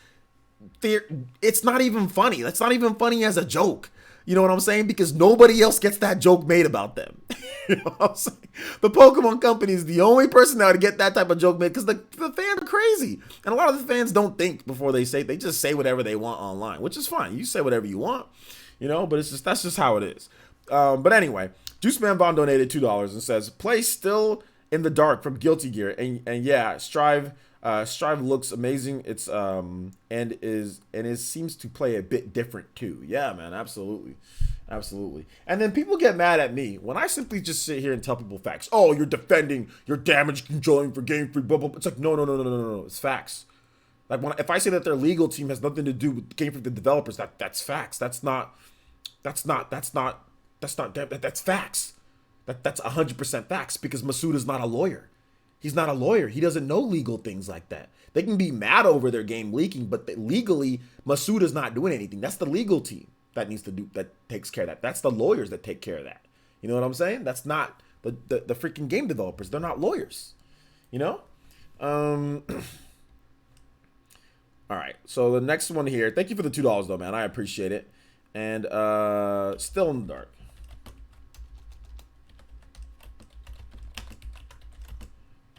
It's not even funny. That's not even funny as a joke. You know what I'm saying? Because nobody else gets that joke made about them. You know what I'm saying? The Pokemon company is the only person that would get that type of joke made because the fans are crazy. And a lot of the fans don't think before they say. They just say whatever they want online, which is fine. You say whatever you want, you know, but that's just how it is. But anyway, Juice Man Bond donated $2 and says, "Play Still in the Dark from Guilty Gear." And yeah, Strive looks amazing. It's it seems to play a bit different too. Yeah, man, absolutely. And then people get mad at me when I simply just sit here and tell people facts. Oh, you're defending, you're damage controlling for Game Freak, blah blah. It's like no. It's facts. Like if I say that their legal team has nothing to do with Game Freak, the developers, that's facts. That's facts. That's 100% facts because Masuda's not a lawyer. He's not a lawyer. He doesn't know legal things like that. They can be mad over their game leaking, but legally, Masuda's not doing anything. That's the legal team that takes care of that. That's the lawyers that take care of that. You know what I'm saying? That's not the freaking game developers. They're not lawyers. You know? All right. So the next one here. Thank you for the $2 though, man. I appreciate it. And Still in the Dark.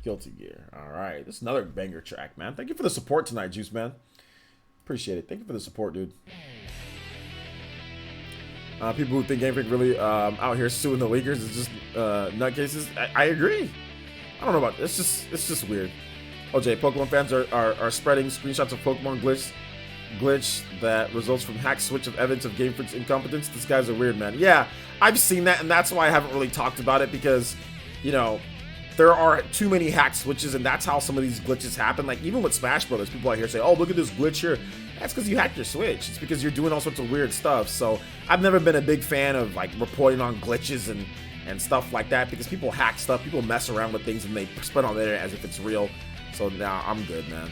Guilty Gear. All right. This is another banger track, man. Thank you for the support tonight, Juice Man. Appreciate it. Thank you for the support, dude. People who think Game Freak really out here suing the leakers is just nutcases. I agree. I don't know about it's just weird. OJ, Pokemon fans are spreading screenshots of Pokemon glitch that results from hack switch of evidence of Game Freak's incompetence. This guy's a weird man. Yeah, I've seen that, and that's why I haven't really talked about it, because, you know, there are too many hack switches, and that's how some of these glitches happen. Like, even with Smash Brothers, people out here say, oh, look at this glitch here. That's because you hacked your Switch. It's because you're doing all sorts of weird stuff. So I've never been a big fan of like reporting on glitches and stuff like that, because people hack stuff, people mess around with things, and they spread on the internet as if it's real. So now I'm good, man.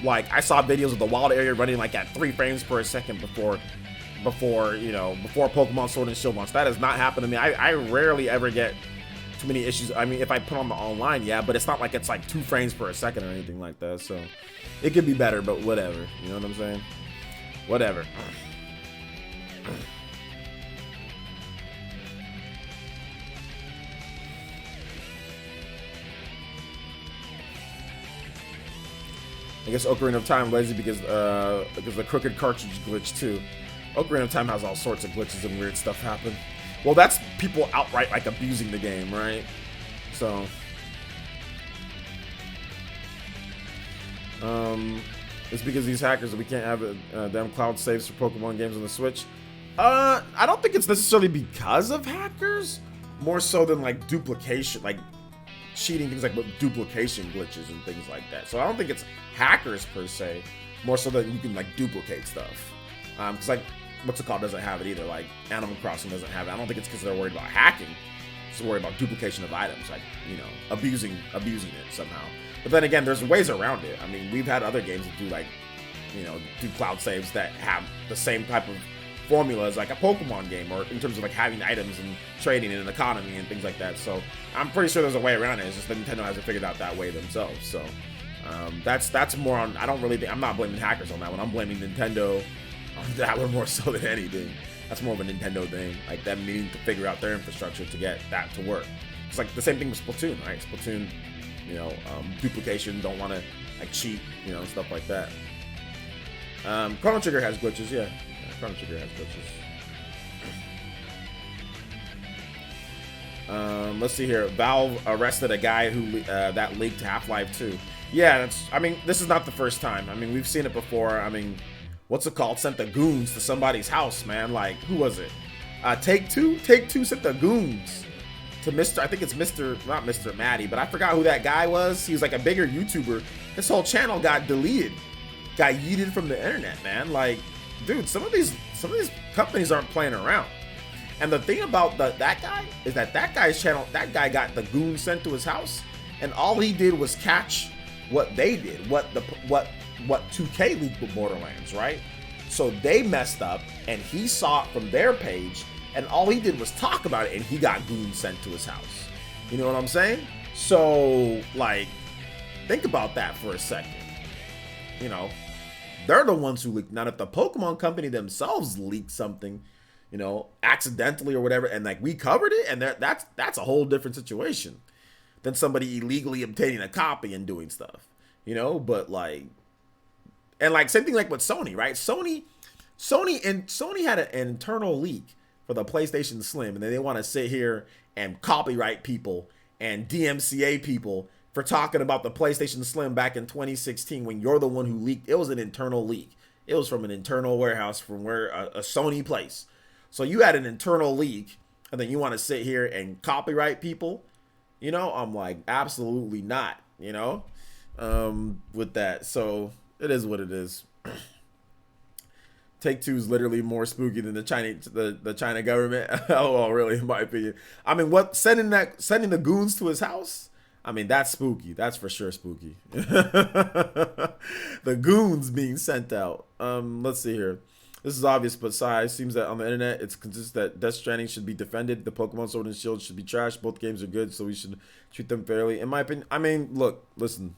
Like, I saw videos of the wild area running like at 3 frames per second before Pokemon Sword and Shield launch. That has not happened to me. I rarely ever get too many issues. I mean, if I put on the online, yeah, but it's not like it's like 2 frames per second or anything like that. So it could be better, but whatever. You know what I'm saying? Whatever. I guess Ocarina of Time lazy because the crooked cartridge glitch too. Ocarina of Time has all sorts of glitches and weird stuff happen. Well, that's people outright like abusing the game, right? So, it's because these hackers that we can't have damn cloud saves for Pokemon games on the Switch. I don't think it's necessarily because of hackers, more so than like duplication, like cheating, things like duplication glitches and things like that. So I don't think it's hackers per se, more so that you can like duplicate stuff. Because like, what's it called doesn't have it either. Like Animal Crossing doesn't have it. I don't think it's because they're worried about hacking. It's worried about duplication of items, like, you know, abusing it somehow. But then again, there's ways around it. I mean, we've had other games that do like, you know, do cloud saves that have the same type of formula as like a Pokemon game, or in terms of like having items and trading and an economy and things like that. So I'm pretty sure there's a way around it. It's just that Nintendo hasn't figured out that way themselves. So that's more on. I don't really think I'm not blaming hackers on that one. I'm blaming Nintendo on that one more so than anything. That's more of a Nintendo thing, like them needing to figure out their infrastructure to get that to work. It's like the same thing with Splatoon, right? Splatoon, you know, duplication, don't want to like cheat, you know, stuff like that. Chrono Trigger has glitches, yeah. Chrono Trigger has glitches. Let's see here. Valve arrested a guy who that leaked Half-Life 2. Yeah, that's. I mean, this is not the first time. I mean, we've seen it before. I mean, what's it called? Sent the goons to somebody's house, man. Like, who was it? Take-Two? Take-Two sent the goons to Mr. I think it's not Mr. Maddie, but I forgot who that guy was. He was like a bigger YouTuber. His whole channel got deleted. Got yeeted from the internet, man. Like, dude, some of these companies aren't playing around. And the thing about that guy is that guy's channel, that guy got the goons sent to his house, and all he did was catch what they did, what 2K leaked with Borderlands, right? So they messed up, and he saw it from their page, and all he did was talk about it, and he got goons sent to his house. You know what I'm saying? So, like, think about that for a second. You know, they're the ones who leaked. Now, if the Pokemon company themselves leaked something, you know, accidentally or whatever, and like we covered it, and that's a whole different situation than somebody illegally obtaining a copy and doing stuff, you know. But like, and like same thing like with Sony, right? Sony had an internal leak for the PlayStation Slim, and then they want to sit here and copyright people and DMCA people for talking about the PlayStation Slim back in 2016 when you're the one who leaked. It was an internal leak. It was from an internal warehouse from where a Sony place. So you had an internal leak, and then you want to sit here and copyright people? You know, I'm like, absolutely not, you know, with that. So it is what it is. Take-Two is literally more spooky than the China government. Oh, really, in my opinion. I mean, what sending the goons to his house? I mean, that's spooky. That's for sure spooky. The goons being sent out. Let's see here. This is obvious, but it seems that on the internet, it's consistent that Death Stranding should be defended. The Pokemon Sword and Shield should be trashed. Both games are good, so we should treat them fairly. In my opinion, I mean, look, listen.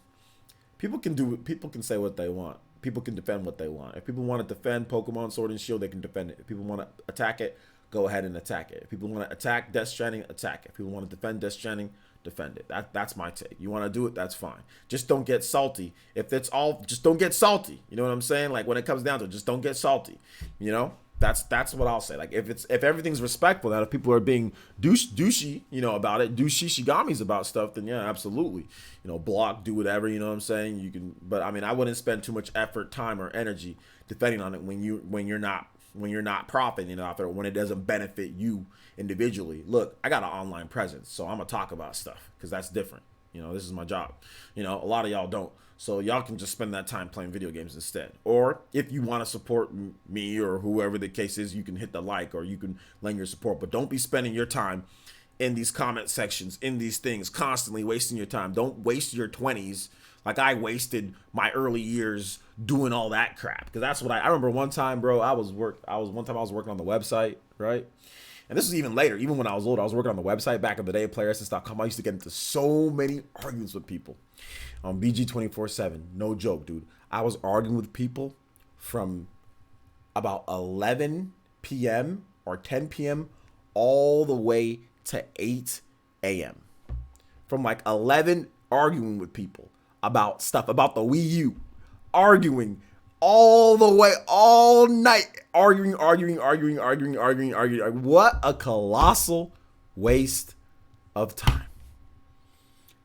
People can say what they want. People can defend what they want. If people want to defend Pokemon Sword and Shield, they can defend it. If people want to attack it, go ahead and attack it. If people want to attack Death Stranding, attack it. If people want to defend Death Stranding, defend it. That's my take. You want to do it, that's fine. Just don't get salty. If it's all, just don't get salty. You know what I'm saying? Like when it comes down to it, just don't get salty. You know? That's what I'll say. Like if everything's respectful, that if people are being douchey, about it, douchey about stuff, then yeah, absolutely. Block, do whatever, you know what I'm saying? You can, but I mean, I wouldn't spend too much effort, time, or energy defending on it when you're not profiting off it, when it doesn't benefit you individually. Look, I got an online presence, so I'm gonna talk about stuff because that's different. This is my job. A lot of y'all don't. So y'all can just spend that time playing video games instead. Or if you want to support me or whoever the case is, you can hit the like or you can lend your support. But don't be spending your time in these comment sections, in these things, constantly wasting your time. Don't waste your 20s like I wasted my early years doing all that crap. Because that's what I remember one time, bro. I was working on the website, right? And this was even later, even when I was older. I was working on the website back in the day, PlayerEssence.com. I used to get into so many arguments with people on BG 24/7. No joke, dude. I was arguing with people from about 11 p.m. or 10 p.m. all the way to 8 a.m. From like 11 arguing with people about stuff, about the Wii U. Arguing all the way, all night, arguing. What a colossal waste of time.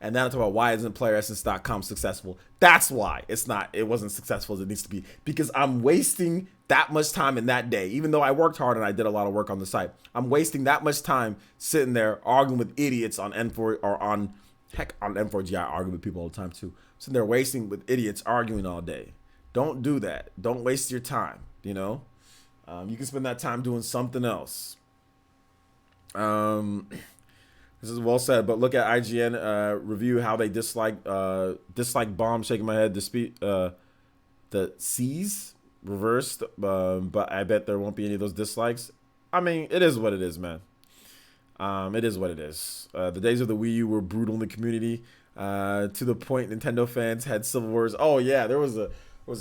And then I talk about why isn't PlayerEssence.com successful. That's why it wasn't successful as it needs to be. Because I'm wasting that much time in that day. Even though I worked hard and I did a lot of work on the site, I'm wasting that much time sitting there arguing with idiots on N4 or on M4G. I argue with people all the time too. Sitting there wasting with idiots arguing all day. Don't do that. Don't waste your time. You can spend that time doing something else. This is well said, but look at IGN review how they dislike bomb. Shaking my head. The C's reversed, but I bet there won't be any of those dislikes. I mean, it is what it is, man. It is what it is. The days of the Wii U were brutal in the community, to the point Nintendo fans had civil wars. Oh yeah, there was a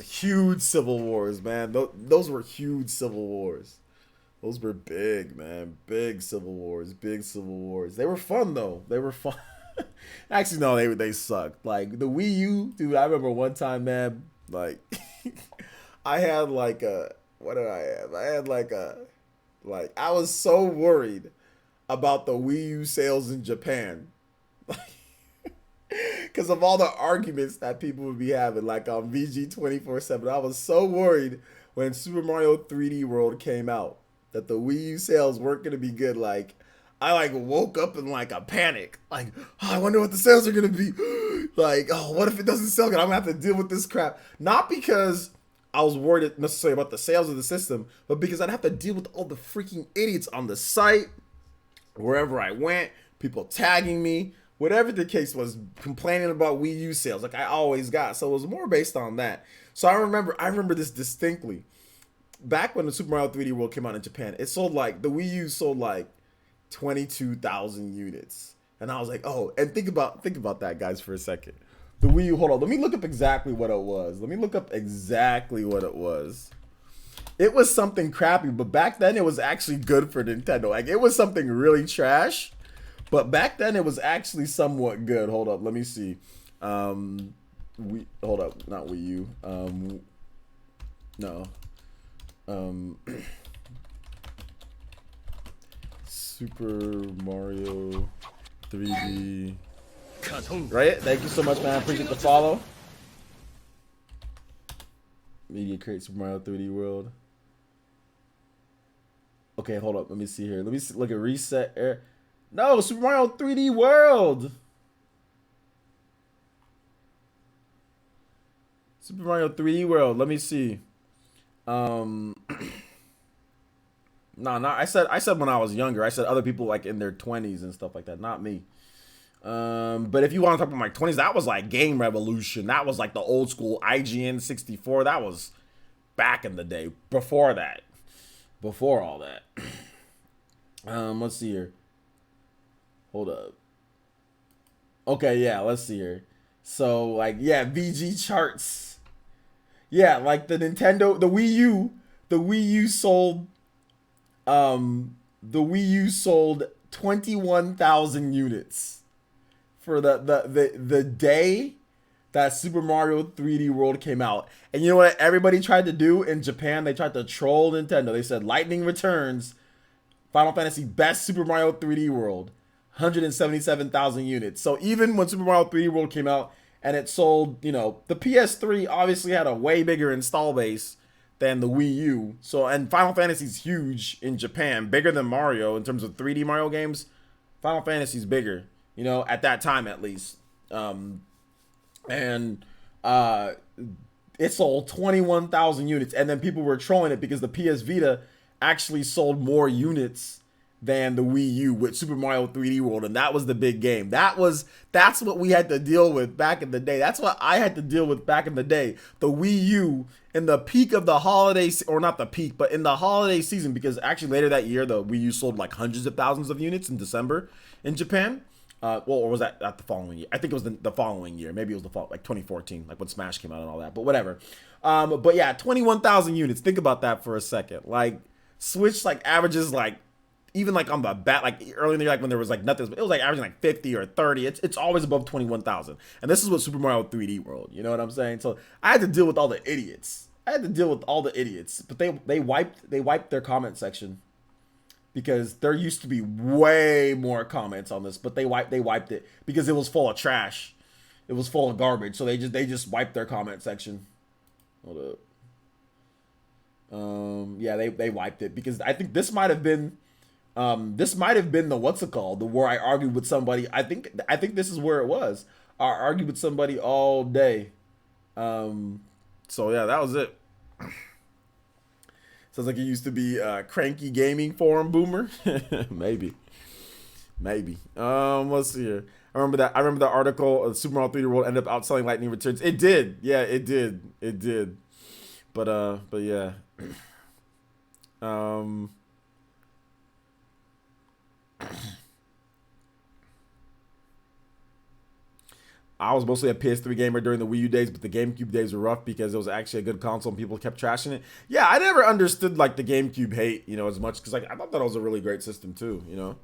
huge civil wars, man. Those were huge civil wars. Those were big, man. Big civil wars. They were fun though. They were fun. Actually, no, they sucked. Like the Wii U, dude. I remember one time, man. Like, I had like a, what did I have? I had like I was so worried about the Wii U sales in Japan. Because of all the arguments that people would be having, like on VG 24/7. I was so worried when Super Mario 3D World came out that the Wii U sales weren't going to be good. Like, I woke up in like a panic. Like, oh, I wonder what the sales are going to be. Like, oh, what if it doesn't sell good? I'm going to have to deal with this crap. Not because I was worried necessarily about the sales of the system, but because I'd have to deal with all the freaking idiots on the site, wherever I went, people tagging me, whatever the case was, complaining about Wii U sales like I always got. So it was more based on that. So I remember this distinctly. Back when the Super Mario 3D World came out in Japan, the Wii U sold like 22,000 units. And I was like, oh, and think about that, guys, for a second. The Wii U, hold on, let me look up exactly what it was. It was something crappy, but back then it was actually good for Nintendo. Like, it was something really trash, but back then it was actually somewhat good. Hold up, let me see. Hold up, not Wii U. No. Super Mario 3D. Right? Thank you so much, man. I appreciate the follow. Media create Super Mario 3D World. Okay, hold up. Let me see here. Let me look at reset air. No, Super Mario 3D World. Super Mario 3D World. Let me see. I said when I was younger. I said other people like in their 20s and stuff like that. Not me. But if you want to talk about my 20s, that was like Game Revolution. That was like the old school IGN 64. That was back in the day. Before that. Before all that. Let's see here. Hold up. Okay, yeah, let's see here. So, like, yeah, VG charts. Yeah, like the Nintendo, the Wii U sold 21,000 units for the day that Super Mario 3D World came out. And you know what everybody tried to do in Japan? They tried to troll Nintendo. They said Lightning Returns, Final Fantasy Best Super Mario 3D World, 177,000 units. So even when Super Mario 3D World came out and it sold, you know, the PS3 obviously had a way bigger install base than the Wii U. So, and Final Fantasy's huge in Japan, bigger than Mario in terms of 3D Mario games. Final Fantasy's bigger, you know, at that time at least. And it sold 21,000 units, and then people were trolling it because the PS Vita actually sold more units than the Wii U with Super Mario 3D World, and that was the big game. That's what we had to deal with back in the day. That's what I had to deal with back in the day. The Wii U in the peak of the holiday, or not the peak, but in the holiday season, because actually later that year the Wii U sold like hundreds of thousands of units in December in Japan. Or was that the following year? I think it was the following year. Maybe it was the fall, like 2014, like when Smash came out and all that. But whatever. But yeah, 21,000 units. Think about that for a second. Like Switch, like averages like even like on the bat, like early in the year, like when there was like nothing, it was like averaging like 50 or 30. It's always above 21,000. And this is what Super Mario 3D World. You know what I'm saying? So I had to deal with all the idiots. But they wiped their comment section, because there used to be way more comments on this, but they wiped it because it was full of trash. It was full of garbage. So they just wiped their comment section. Hold up. Yeah, they wiped it because I think this might have been the what's it called? The where I argued with somebody. I think this is where it was. I argued with somebody all day. So yeah, that was it. Sounds like it used to be Cranky Gaming Forum Boomer. Maybe. Let's see here. I remember the article, Super Mario 3D World ended up outselling Lightning Returns. It did. Yeah, it did. But yeah. I was mostly a PS3 gamer during the Wii U days, but the GameCube days were rough because it was actually a good console and people kept trashing it. Yeah, I never understood like the GameCube hate, you know, as much because like I thought that was a really great system too, you know.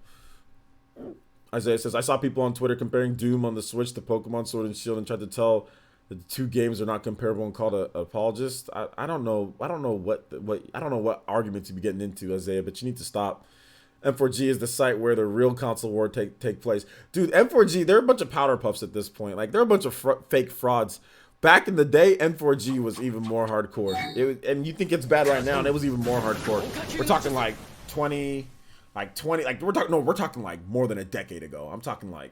Isaiah says I saw people on Twitter comparing Doom on the Switch to Pokemon Sword and Shield and tried to tell that the two games are not comparable and called an apologist. I don't know what arguments you be getting into, Isaiah, but you need to stop. M4G is the site where the real console war take place. Dude, M4G, they're a bunch of powder puffs at this point. Like, they're a bunch of fake frauds. Back in the day, M4G was even more hardcore. And you think it's bad right now, and it was even more hardcore. We're talking like 20, we're talking like more than a decade ago. I'm talking like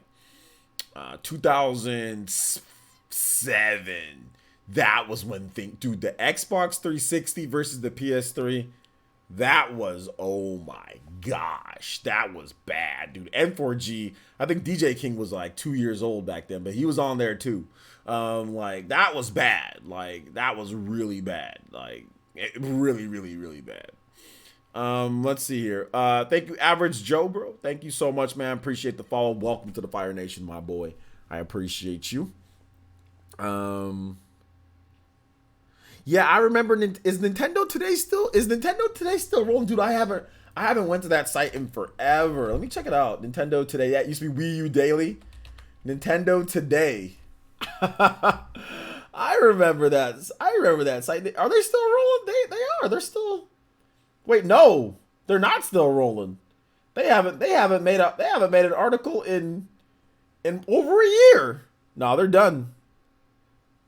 2007. That was when dude, the Xbox 360 versus the PS3. That was, oh my gosh, that was bad, dude. M4G, I think DJ King was like 2 years old back then, but he was on there too. Like, that was bad. Like, that was really bad. Like, really, really, really bad. Let's see here. Thank you, Average Joe, bro. Thank you so much, man. Appreciate the follow. Welcome to the Fire Nation, my boy. I appreciate you. Yeah, I remember. Is Nintendo Today still rolling, dude? I haven't went to that site in forever. Let me check it out. Nintendo Today. That used to be Wii U Daily. Nintendo Today. I remember that site. Are they still rolling? They are. They're still. Wait, no, they're not still rolling. They haven't made an article in over a year. No, they're done.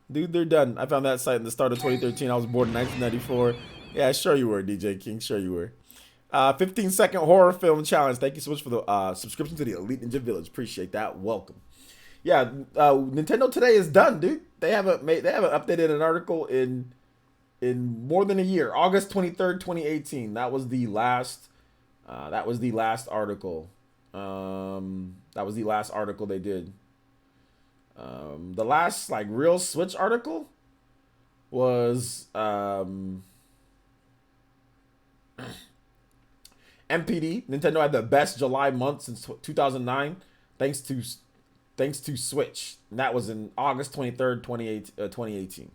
Dude, they're done. I found that site in the start of 2013. I was born in 1994. Yeah, sure you were, DJ King. Sure you were. 15-second horror film challenge. Thank you so much for the subscription to the Elite Ninja Village. Appreciate that. Welcome. Yeah, Nintendo Today is done, dude. They haven't updated an article in more than a year. August 23rd, 2018. That was the last article. That was the last article they did. The last like real Switch article was MPD. Nintendo had the best July month since 2009, thanks to Switch. And that was in August 23rd, 2018.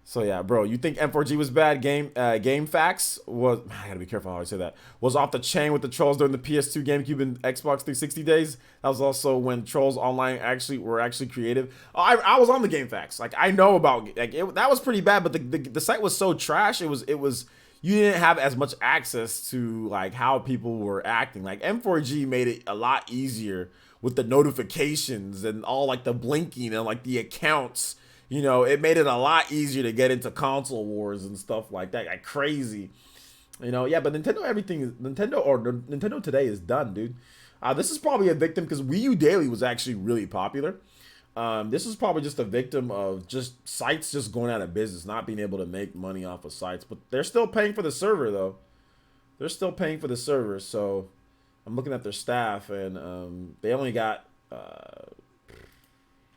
So yeah, bro, you think M4G was bad? Game Facts was, I gotta be careful how I say that. Was off the chain with the trolls during the PS2, GameCube, and Xbox 360 days. That was also when trolls online were actually creative. Oh, I was on the Game Facts. Like I know about that was pretty bad, but the site was so trash. It was you didn't have as much access to like how people were acting. Like M4G made it a lot easier with the notifications and all like the blinking and like the accounts. You know, it made it a lot easier to get into console wars and stuff like that. Like crazy. You know, yeah, but Nintendo today is done, dude. This is probably a victim because Wii U Daily was actually really popular. This is probably just a victim of just sites just going out of business, not being able to make money off of sites. But they're still paying for the server, though. They're still paying for the server. So I'm looking at their staff, and they only got.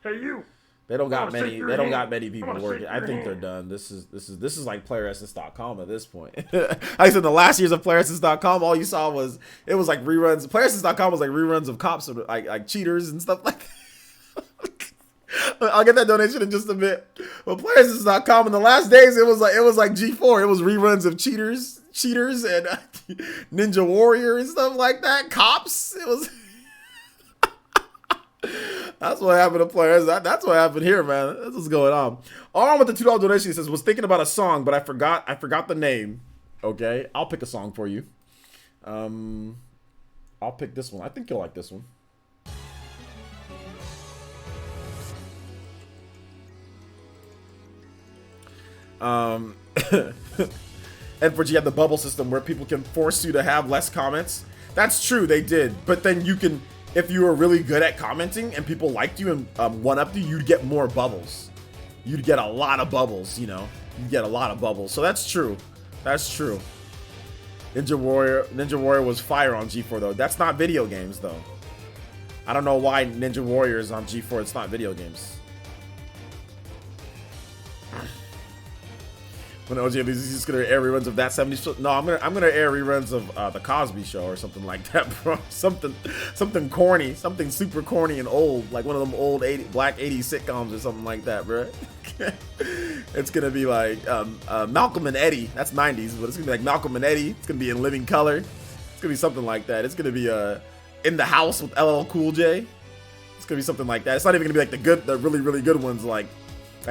Hey, you. They don't got many. They don't got many people I'm gonna working. shake I your think they're hand. done. This is like PlayerEssence.com at this point. I said the last years of PlayerEssence.com, all you saw was it was like reruns. PlayerEssence.com was like reruns of cops, like cheaters and stuff like that. I'll get that donation in just a bit. But PlayerEssence.com in the last days, it was like G4. It was reruns of cheaters and Ninja Warrior and stuff like that. Cops. It was. That's what happened to players. That's what happened here, man. That's what's going on. On with the $2 donation, he says, was thinking about a song, but I forgot the name. Okay, I'll pick a song for you. I'll pick this one. I think you'll like this one. And for you have the bubble system where people can force you to have less comments. That's true, they did. But then you can, if you were really good at commenting and people liked you and one-upped you, you'd get more bubbles. You'd get a lot of bubbles, you know. You'd get a lot of bubbles. So that's true. That's true. Ninja Warrior was fire on G4 though. That's not video games though. I don't know why Ninja Warrior is on G4. It's not video games. When OG is just gonna air reruns of that 70s show. No, I'm gonna air reruns of the Cosby Show or something like that, bro. Something corny, something super corny and old, like one of them old black 80s sitcoms or something like that, bro. It's gonna be like Malcolm and Eddie. That's 90s, but it's gonna be like Malcolm and Eddie. It's gonna be in living color. It's gonna be something like that. It's gonna be In the House with LL Cool J. It's gonna be something like that. It's not even gonna be like the really really good ones like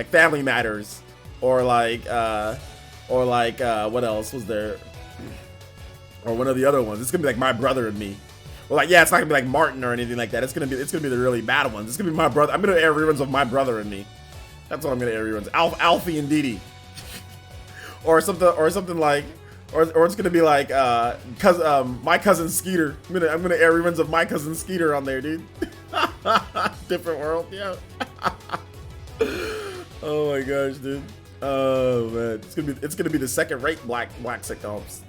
Family Matters. Or like what else was there? Or one of the other ones. It's gonna be like My Brother and Me. Well, like, yeah, it's not gonna be like Martin or anything like that. It's gonna be the really bad ones. It's gonna be My Brother. I'm gonna air reruns of My Brother and Me. That's what I'm gonna air reruns. Alfie and Dee Dee. Or something like, or it's gonna be like My Cousin Skeeter. I'm gonna air reruns of My Cousin Skeeter on there, dude. Different world, yeah. Oh my gosh, dude. Oh man, it's gonna be the second-rate black sitcoms.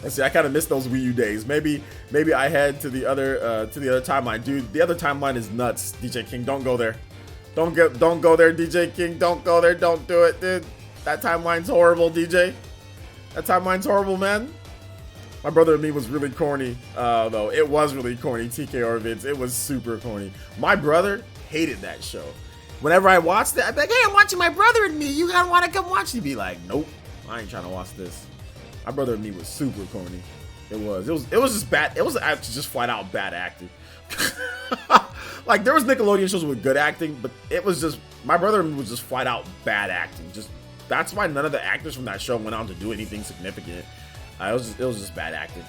Let's see, I kind of miss those Wii U days. Maybe I head to the other timeline, dude. The other timeline is nuts. DJ King, don't go there. Don't go there, DJ King. Don't go there. Don't do it, dude. That timeline's horrible, DJ. That timeline's horrible, man. My Brother and Me was really corny, though. It was really corny, TKR vids. It was super corny. My brother hated that show. Whenever I watched it, I'd be like, hey, I'm watching My Brother and Me. You gotta wanna come watch? He'd be like, nope, I ain't trying to watch this. My Brother and Me was super corny. It was just bad. It was actually just flat out bad acting. Like, there was Nickelodeon shows with good acting, but it was just, My Brother and Me was just flat out bad acting. Just, that's why none of the actors from that show went on to do anything significant. It was just bad acting.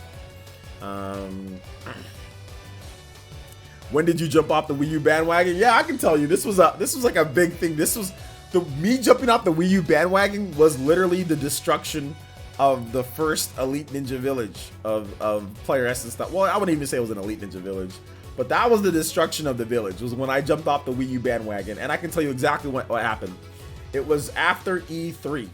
When did you jump off the Wii U bandwagon? Yeah, I can tell you. This was like a big thing. This was me jumping off the Wii U bandwagon was literally the destruction of the first Elite Ninja Village of PlayerEssence stuff. Well, I wouldn't even say it was an Elite Ninja Village, but that was the destruction of the village. Was when I jumped off the Wii U bandwagon, and I can tell you exactly what happened. It was after E3.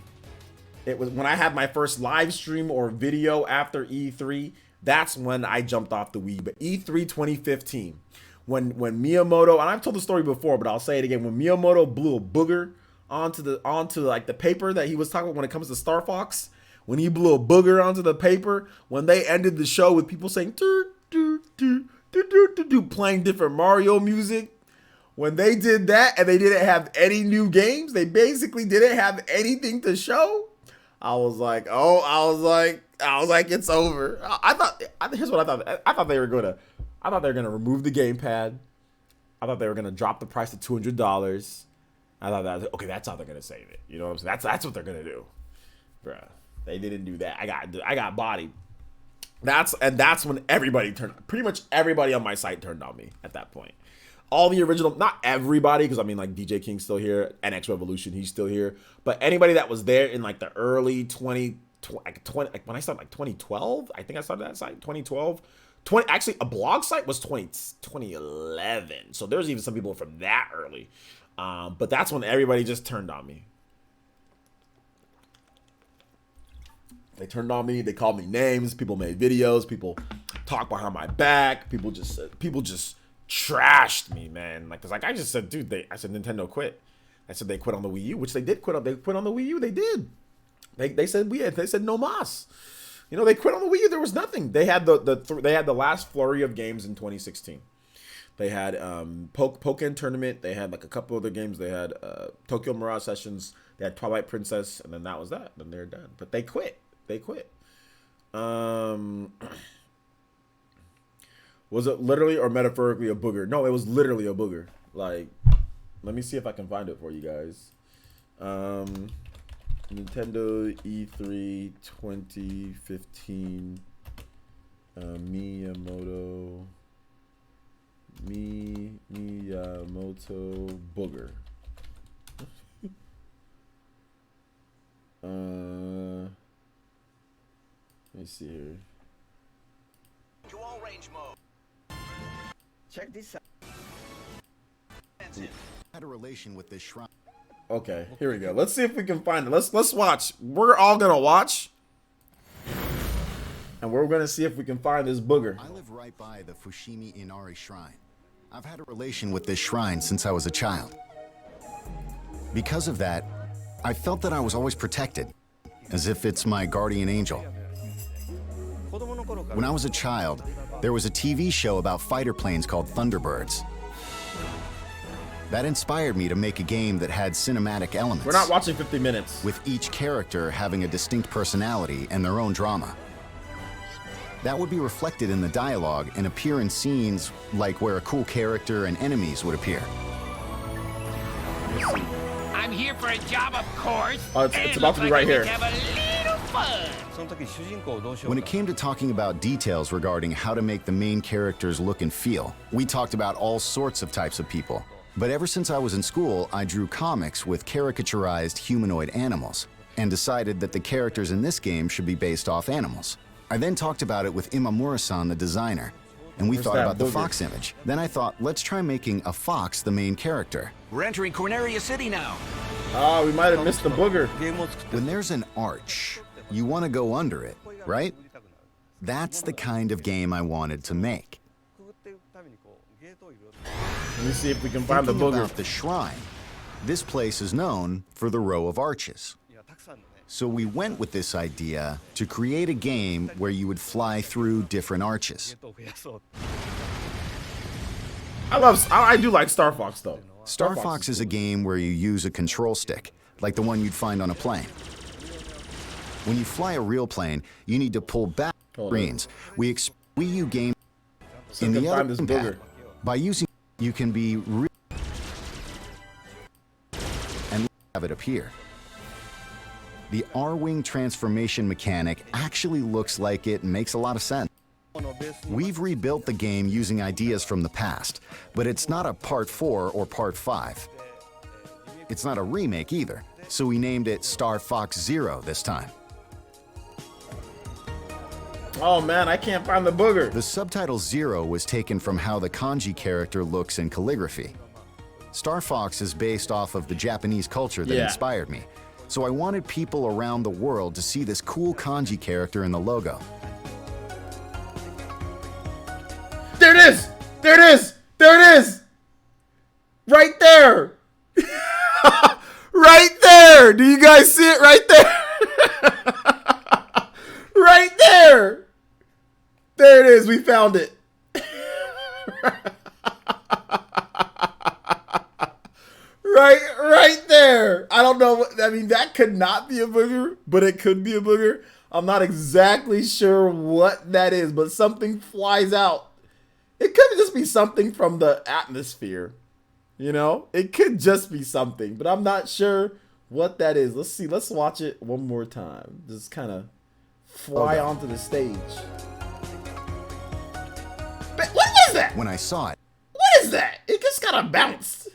It was when I had my first live stream or video after E3. That's when I jumped off the Wii. But E3 2015, when Miyamoto, and I've told the story before, but I'll say it again. When Miyamoto blew a booger onto like the paper that he was talking about when it comes to Star Fox, when he blew a booger onto the paper, when they ended the show with people saying do do do do do do do, playing different Mario music. when they did that and they didn't have any new games, they basically didn't have anything to show. I was like, it's over. Here's what I thought. I thought they were gonna remove the gamepad. I thought they were gonna drop the price to $200. I thought that's how they're gonna save it. You know what I'm saying? That's what they're gonna do, bruh. They didn't do that. I got bodied. That's when pretty much everybody on my site turned on me at that point. All the original, not everybody, because I mean, like, DJ King's still here, NX Revolution, he's still here, but anybody that was there in like the early 20 like when I started, like 2012, I think I started that site 2012. Actually, a blog site was 2011, so there's even some people from that early, but that's when everybody just turned on me. They turned on me. They called me names. People made videos. People talked behind my back. People just trashed me, man. Like, 'cause like I just said, dude, I said Nintendo quit. I said they quit on the Wii U, which they did quit on. They quit on the Wii U. They did. They said no mas. You know, they quit on the Wii U. There was nothing. They had they had the last flurry of games in 2016. They had Pokken Tournament. They had like a couple other games. They had Tokyo Mirage Sessions. They had Twilight Princess, and then that was that. Then they're done. But they quit. They quit. Was it literally or metaphorically a booger? No, it was literally a booger. Like, let me see if I can find it for you guys. Nintendo E3 2015. Miyamoto booger. Let me see here. Dual range mode. Check this out. Had a relation with this shrine. Okay, here we go. Let's see if we can find it. Let's watch. We're all gonna watch, and we're gonna see if we can find this booger. I live right by the Fushimi Inari Shrine. I've had a relation with this shrine since I was a child. Because of that, I felt that I was always protected, as if it's my guardian angel. When I was a child, there was a TV show about fighter planes called Thunderbirds. That inspired me to make a game that had cinematic elements. We're not watching 50 minutes. With each character having a distinct personality and their own drama. That would be reflected in the dialogue and appear in scenes like where a cool character and enemies would appear. I'm here for a job, of course. Oh, it's about to be right here. Have a little fun. When it came to talking about details regarding how to make the main characters look and feel, we talked about all sorts of types of people. But ever since I was in school, I drew comics with caricaturized humanoid animals and decided that the characters in this game should be based off animals. I then talked about it with Imamura-san, the designer, and we thought about the fox image. Then I thought, let's try making a fox the main character. We're entering Corneria City now. Oh, we might have missed the booger. When there's an arch, you want to go under it, right? That's the kind of game I wanted to make. Let me see if we can find the Thinking booger. about the shrine, this place is known for the row of arches. So we went with this idea to create a game where you would fly through different arches. I do like Star Fox though. Star Fox is a game where you use a control stick, like the one you'd find on a plane. When you fly a real plane, you need to pull back screens. Wii U game in the other pad. By using you can be and have it appear. The R-Wing transformation mechanic actually looks like it and makes a lot of sense. We've rebuilt the game using ideas from the past, but it's not a Part 4 or Part 5. It's not a remake either, so we named it Star Fox Zero this time. Oh man, I can't find the booger. The subtitle Zero was taken from how the kanji character looks in calligraphy. Star Fox is based off of the Japanese culture that inspired me, so I wanted people around the world to see this cool kanji character in the logo. There it is! There it is! There it is! Right there! Right there! Do you guys see it right there? Right there! There it is, we found it. Right there. I don't know. I mean, that could not be a booger, but it could be a booger. I'm not exactly sure what that is, but something flies out. It could just be something from the atmosphere. You know? It could just be something, but I'm not sure what that is. Let's see. Let's watch it one more time. Just kind of fly onto the stage. What is that? When I saw it, What is that? It just kind of bounced.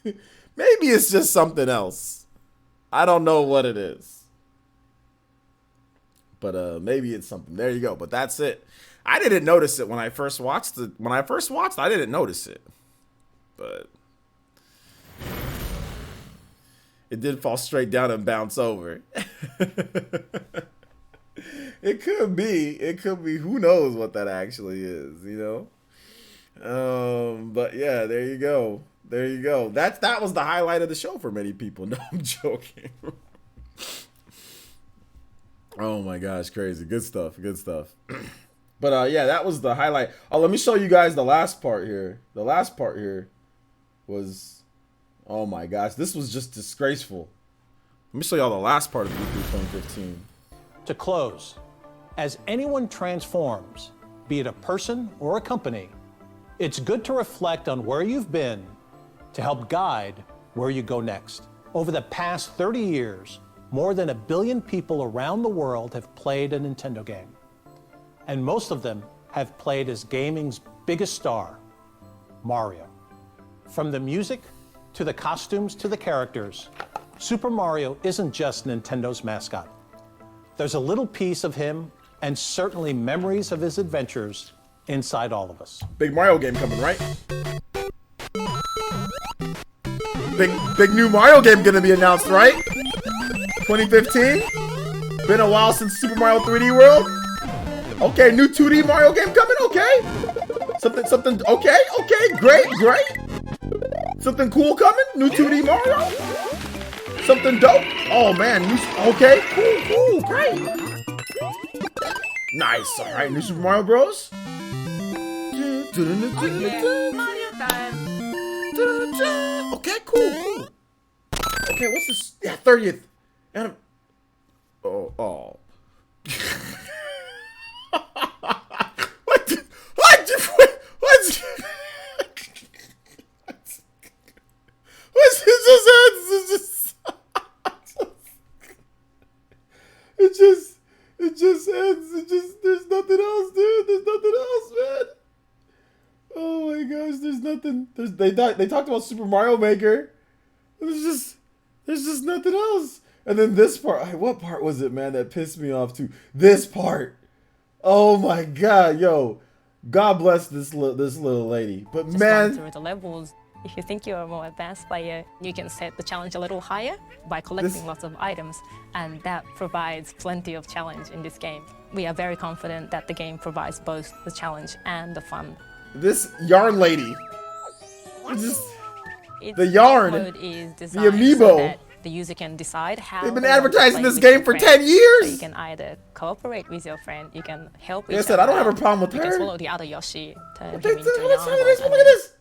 Maybe it's just something else. I don't know what it is. But maybe it's something. There you go. But that's it. I didn't notice it when I first watched it. When I first watched, I didn't notice it. But it did fall straight down and bounce over. It could be. It could be. Who knows what that actually is, you know? But yeah, there you go. There you go. That was the highlight of the show for many people. No, I'm joking. Oh my gosh, crazy. Good stuff. Good stuff. But yeah, that was the highlight. Oh, let me show you guys the last part here. The last part here was, oh my gosh, this was just disgraceful. Let me show y'all the last part of E3 2015. To close, as anyone transforms, be it a person or a company, it's good to reflect on where you've been to help guide where you go next. Over the past 30 years, more than 1 billion people around the world have played a Nintendo game. And most of them have played as gaming's biggest star, Mario. From the music, to the costumes, to the characters, Super Mario isn't just Nintendo's mascot. There's a little piece of him, and certainly memories of his adventures, inside all of us. Big Mario game coming, right? Big new Mario game gonna be announced, right? 2015? Been a while since Super Mario 3D World? Okay, new 2D Mario game coming, okay. Something, okay, great. Something cool coming, new 2D Mario? Something dope? Oh man, okay, cool, great. Nice, all right, new Super Mario Bros. Mario time. Okay, cool. Okay, what's this? Yeah, 30th. Oh. What? What's this? It just ends. There's nothing else, dude. There's nothing else, man. Oh my gosh, there's nothing. They talked about Super Mario Maker. There's just nothing else. And then this part, what part was it, man, that pissed me off too? This part. Oh my god, yo. God bless this little lady. But Just man, run through the levels. If you think you're a more advanced player, you can set the challenge a little higher by collecting lots of items, and that provides plenty of challenge in this game. We are very confident that the game provides both the challenge and the fun. this yarn lady. Its The yarn, mode is the designed amiibo. so that the user can decide how They've been they want to advertising play this with game your for friend. 10 years. So you can either cooperate with your friend, you can help Like I each said, I other don't have a out, problem with you her. can swallow the other Yoshi, turn Look him at into an this. arm, Look at this.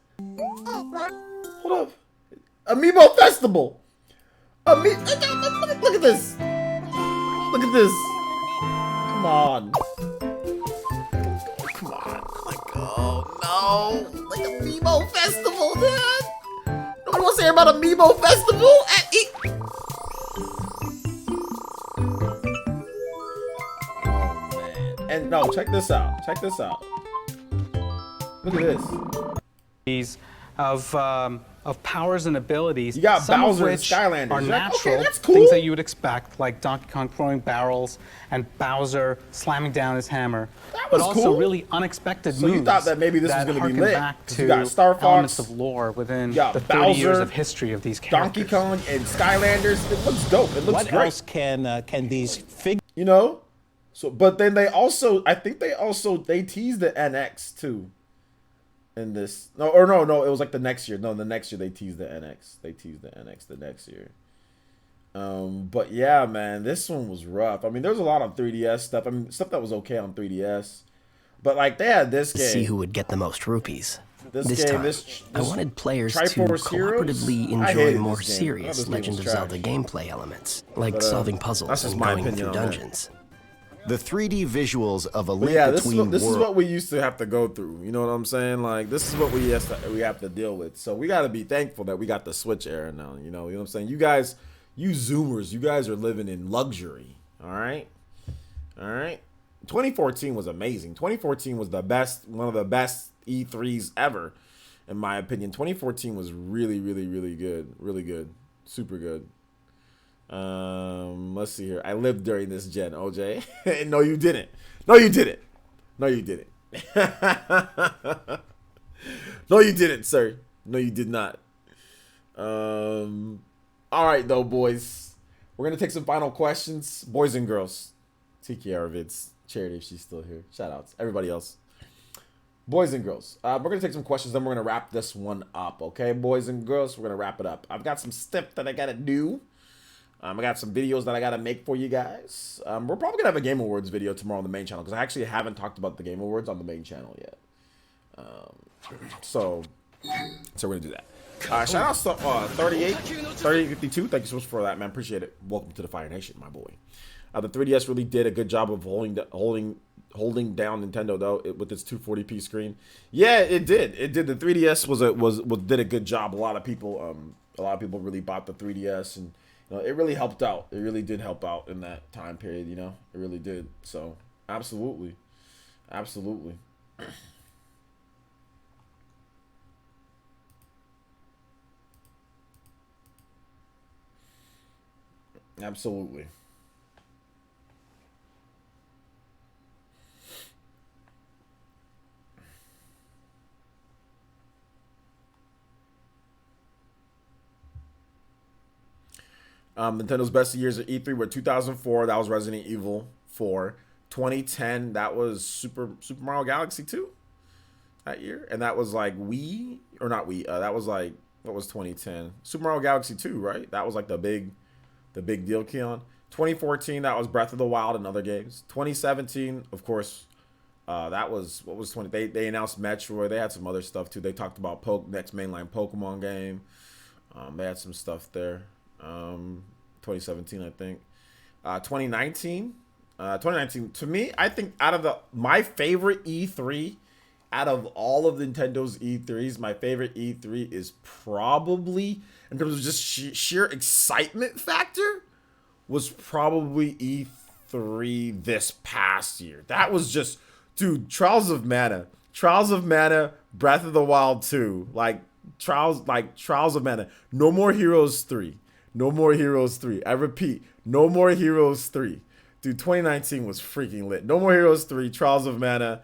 Hold up. Amiibo Festival. Look at this. Look at this. Come on. Like, oh no. Like Amiibo Festival, man. Nobody wants to hear about Amiibo Festival at E. Oh man. And no, check this out. Look at this. Of powers and abilities, You got some Bowser of and which Skylanders. are You're like, okay, natural, that's cool. things that you would expect, like Donkey Kong throwing barrels and Bowser slamming down his hammer, That but was also cool. really unexpected So moves. you thought that maybe this was that gonna be harken lit, back 'cause to you got Star Fox, elements of lore within you got the 30 years Bowser, of history of these characters. Donkey Kong and Skylanders. It looks dope. It looks What great. else can these figures You know? So but then they also they teased the NX too. In this. No, it was like the next year. No, the next year they teased the NX. They teased the NX the next year. But yeah, man, this one was rough. I mean, there's a lot of 3DS stuff. I mean, stuff that was okay on 3DS. But like they had this game. See who would get the most rupees. This time, I wanted players to cooperatively enjoy more serious Legend of Zelda gameplay elements, like solving puzzles and going through dungeons. The 3D visuals of a link yeah, between this is what we used to have to go through. You know what I'm saying? Like, this is what we have to deal with. So we got to be thankful that we got the Switch era now. You know what I'm saying? You guys, you Zoomers, you guys are living in luxury. All right? 2014 was amazing. 2014 was the best, one of the best E3s ever, in my opinion. 2014 was really, really, really good. Really good. Super good. Let's see here. I lived during this gen, OJ. No, you didn't. No, you didn't. No, you didn't. No, you didn't, sir. No, you did not. All right, though, boys. We're going to take some final questions. Boys and girls. Tiki Aravids. Charity, if she's still here. Shout outs. Everybody else. Boys and girls. We're going to take some questions, then we're going to wrap this one up, okay? Boys and girls, we're going to wrap it up. I've got some stuff that I got to do. I got some videos that I got to make for you guys. We're probably going to have a Game Awards video tomorrow on the main channel, because I actually haven't talked about the Game Awards on the main channel yet. So we're going to do that. Shout out to 3852. Thank you so much for that, man. Appreciate it. Welcome to the Fire Nation, my boy. The 3DS really did a good job of holding down Nintendo, though, with its 240p screen. Yeah, it did. It did. The 3DS did a good job. A lot of people really bought the 3DS, and it really helped out. It really did help out in that time period. It really did. So absolutely. Absolutely. Nintendo's best years at E3 were 2004. That was Resident Evil 4. 2010. That was Super Mario Galaxy 2 that year, and that was like Wii or not Wii. That was like, what was 2010? Super Mario Galaxy 2, right? That was like the big deal, Keon. 2014. That was Breath of the Wild and other games. 2017, of course. That was, what was 20? They announced Metroid. They had some other stuff too. They talked about next mainline Pokemon game. They had some stuff there. 2017, I think. 2019 to me, I think out of my favorite E3, out of all of Nintendo's E3s, my favorite E3 is probably, in terms of just sheer excitement factor, was probably E3 this past year. That was just, dude, Trials of Mana, Breath of the Wild 2, Trials of Mana, No More Heroes 3. No More Heroes 3. I repeat, No More Heroes 3. Dude, 2019 was freaking lit. No More Heroes 3, Trials of Mana.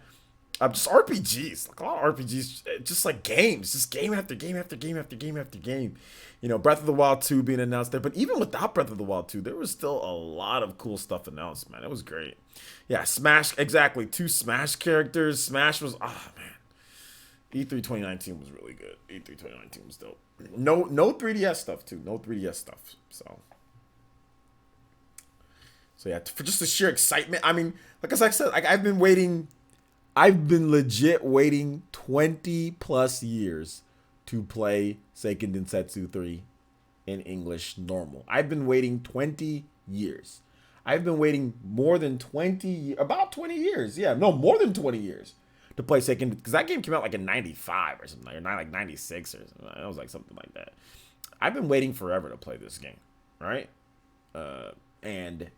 Just RPGs. Like a lot of RPGs. Just like games. Just game after game after game after game after game. Breath of the Wild 2 being announced there. But even without Breath of the Wild 2, there was still a lot of cool stuff announced, man. It was great. Yeah, Smash. Exactly. 2 Smash characters. Smash was, oh, man. E3 2019 was really good. E3 2019 was dope. No 3DS stuff too. No 3DS stuff. So yeah, for just the sheer excitement. I mean, like as I said, I've been legit waiting 20 plus years to play Seiken Densetsu 3 in English normal. I've been waiting 20 years. I've been waiting more than 20 years. Yeah, no, more than 20 years. To play Seiken, because that game came out like in 95 or something, or like 96 or something. It was like something like that. I've been waiting forever to play this game, right? And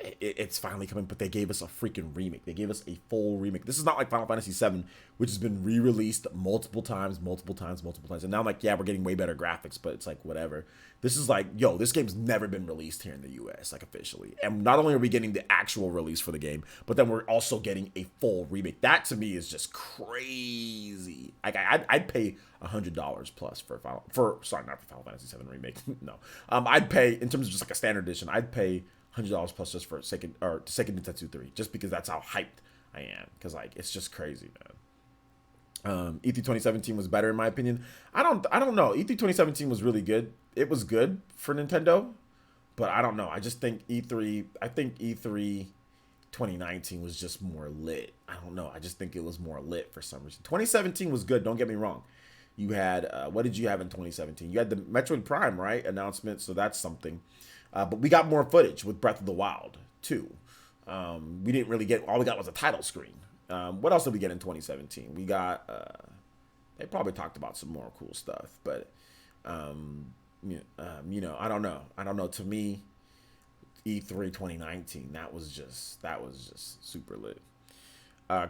it's finally coming, but they gave us a freaking remake. They gave us a full remake. This is not like Final Fantasy VII, which has been re-released multiple times. And now I'm like, yeah, we're getting way better graphics, but it's like, whatever. This is like, yo, this game's never been released here in the US, like officially. And not only are we getting the actual release for the game, but then we're also getting a full remake. That to me is just crazy. Like I'd pay $100 plus not for Final Fantasy VII remake. No, I'd pay, in terms of just like a standard edition, I'd pay $100 plus just for Seiken Densetsu 3, just because that's how hyped I am. Because like it's just crazy, man. E3 2017 was better in my opinion. I don't know. E3 2017 was really good. It was good for Nintendo, but I don't know. I just think E3 2019 was just more lit. I don't know. I just think it was more lit for some reason. 2017 was good. Don't get me wrong. You had, what did you have in 2017? You had the Metroid Prime, right? Announcement. So that's something. But we got more footage with Breath of the Wild, too. We didn't really get, all we got was a title screen. What else did we get in 2017? We got, they probably talked about some more cool stuff. But, you know, I don't know. I don't know. To me, E3 2019, that was just super lit.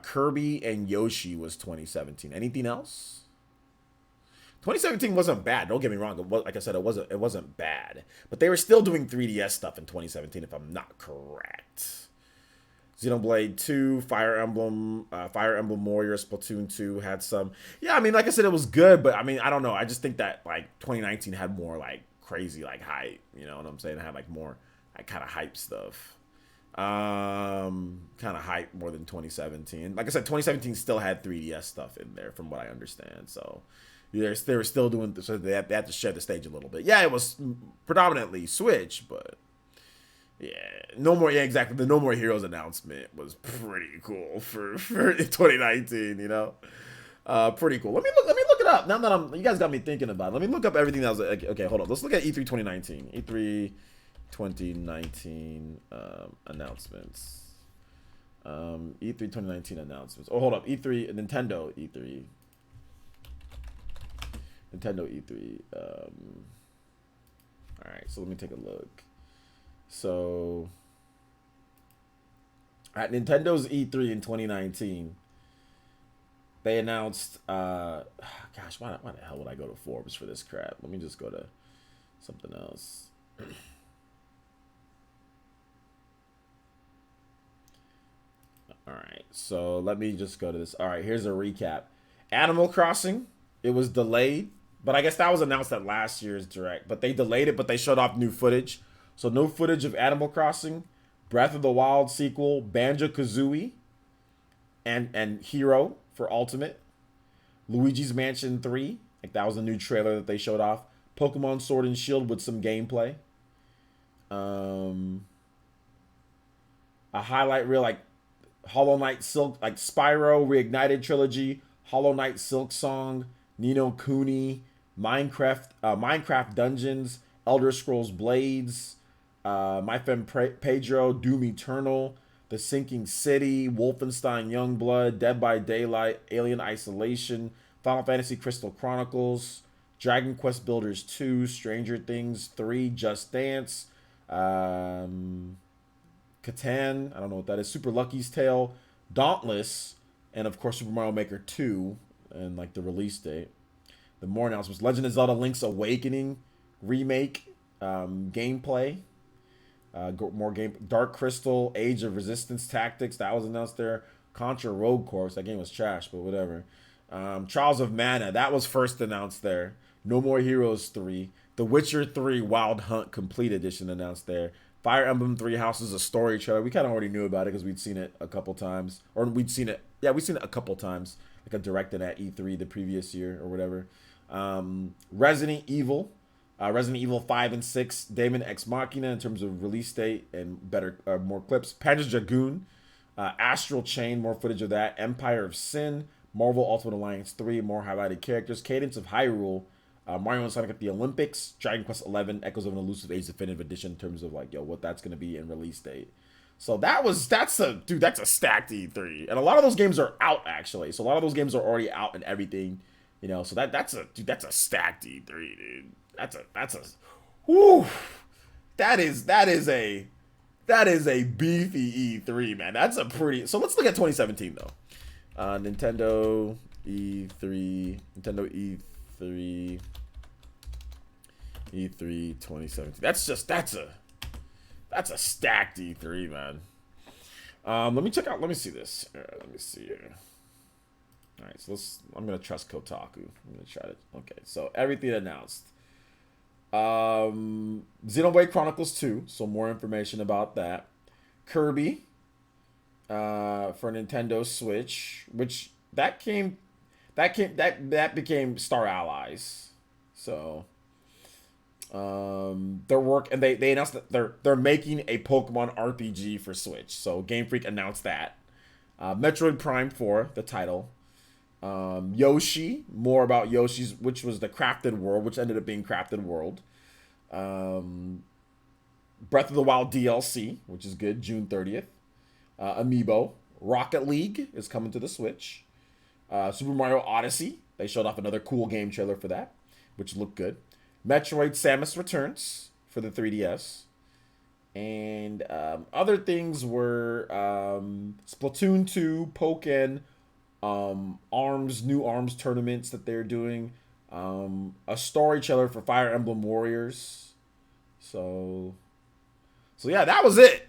Kirby and Yoshi was 2017. Anything else? 2017 wasn't bad. Don't get me wrong. Like I said, it wasn't bad. But they were still doing 3DS stuff in 2017, if I'm not correct. Xenoblade 2, Fire Emblem Warriors, Splatoon 2 had some. Yeah, I mean, like I said, it was good, but I mean, I don't know. I just think that like 2019 had more like crazy like hype. You know what I'm saying? It had like more like kind of hype stuff. Kind of hype more than 2017. Like I said, 2017 still had 3DS stuff in there, from what I understand. So they were still doing, so they had to share the stage a little bit. Yeah, it was predominantly Switch, but yeah, no more. Yeah, exactly. The No More Heroes announcement was pretty cool for 2019. You know, pretty cool. Let me look it up. Now that you guys got me thinking about it. Let me look up everything that was. Okay, hold on. Let's look at E3 2019. E3 2019 announcements. E3 2019 announcements. Oh, hold up. E3 Nintendo E3. Nintendo E3. All right, so let me take a look. So at Nintendo's E3 in 2019, they announced, gosh, why the hell would I go to Forbes for this crap? Let me just go to something else. All right, so let me just go to this. All right, here's a recap. Animal Crossing, it was delayed, but I guess that was announced at last year's Direct. But they delayed it, but they showed off new footage. So no footage of Animal Crossing, Breath of the Wild sequel, Banjo-Kazooie, and Hero for Ultimate, Luigi's Mansion 3, like that was a new trailer that they showed off, Pokemon Sword and Shield with some gameplay, a highlight reel like Hollow Knight Silk, like Spyro Reignited Trilogy, Hollow Knight Silk Song, Ni no Kuni, Minecraft Dungeons, Elder Scrolls Blades, My Friend Pedro, Doom Eternal, The Sinking City, Wolfenstein Youngblood, Dead by Daylight, Alien Isolation, Final Fantasy Crystal Chronicles, Dragon Quest Builders 2, Stranger Things 3, Just Dance, Catan, I don't know what that is, Super Lucky's Tale, Dauntless, and of course Super Mario Maker 2, and like the release date. The more announcements: Legend of Zelda Link's Awakening remake, gameplay, more game. Dark Crystal, Age of Resistance Tactics, that was announced there. Contra Rogue Course, that game was trash, but whatever. Trials of Mana, that was first announced there. No More Heroes 3, The Witcher 3 Wild Hunt Complete Edition announced there. Fire Emblem 3 Houses, a story trailer. We kind of already knew about it because we'd seen it a couple times, or we'd seen it a couple times, like a directed at E3 the previous year or whatever. Resident Evil 5 and 6, Daemon Ex Machina in terms of release date and more clips. Panzer Dragoon, Astral Chain, more footage of that. Empire of Sin, Marvel Ultimate Alliance 3, more highlighted characters. Cadence of Hyrule, Mario and Sonic at the Olympics, Dragon Quest 11, Echoes of an Elusive Age Definitive Edition in terms of like, what that's going to be in release date. So that's a stacked E3. And a lot of those games are out actually. So a lot of those games are already out and everything, so that's a stacked E3, dude. That is a beefy E3, man. So let's look at 2017 though. Nintendo E3 2017. That's a stacked E3, man. Let me see this. Let me see here. All right, so I'm gonna trust Kotaku. I'm gonna try to. Okay, so everything announced. Xenoblade Chronicles 2, so more information about that. Kirby, for Nintendo Switch, which that became Star Allies. So, They announced that they're making a Pokemon RPG for Switch. So Game Freak announced that. Metroid Prime 4, the title. Yoshi, more about Yoshi's, which was the Crafted World, which ended up being Crafted World. Breath of the Wild DLC, which is good, June 30th. Amiibo. Rocket League is coming to the Switch. Super Mario Odyssey. They showed off another cool game trailer for that, which looked good. Metroid Samus Returns for the 3DS. And other things were Splatoon 2, Pokken, new ARMS tournaments that they're doing. A story trailer for Fire Emblem Warriors. So yeah, that was it.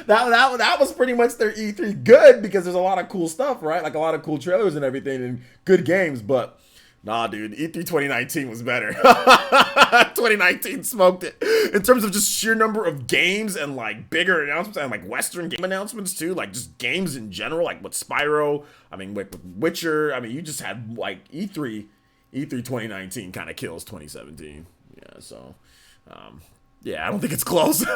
that was pretty much their E3. Good, because there's a lot of cool stuff, right? Like a lot of cool trailers and everything and good games, but nah, dude, E3 2019 was better. 2019 smoked it. In terms of just sheer number of games and like bigger announcements and like Western game announcements too, like just games in general, like with Spyro, I mean with Witcher, I mean you just had like E3 2019 kind of kills 2017. Yeah, so yeah, I don't think it's close.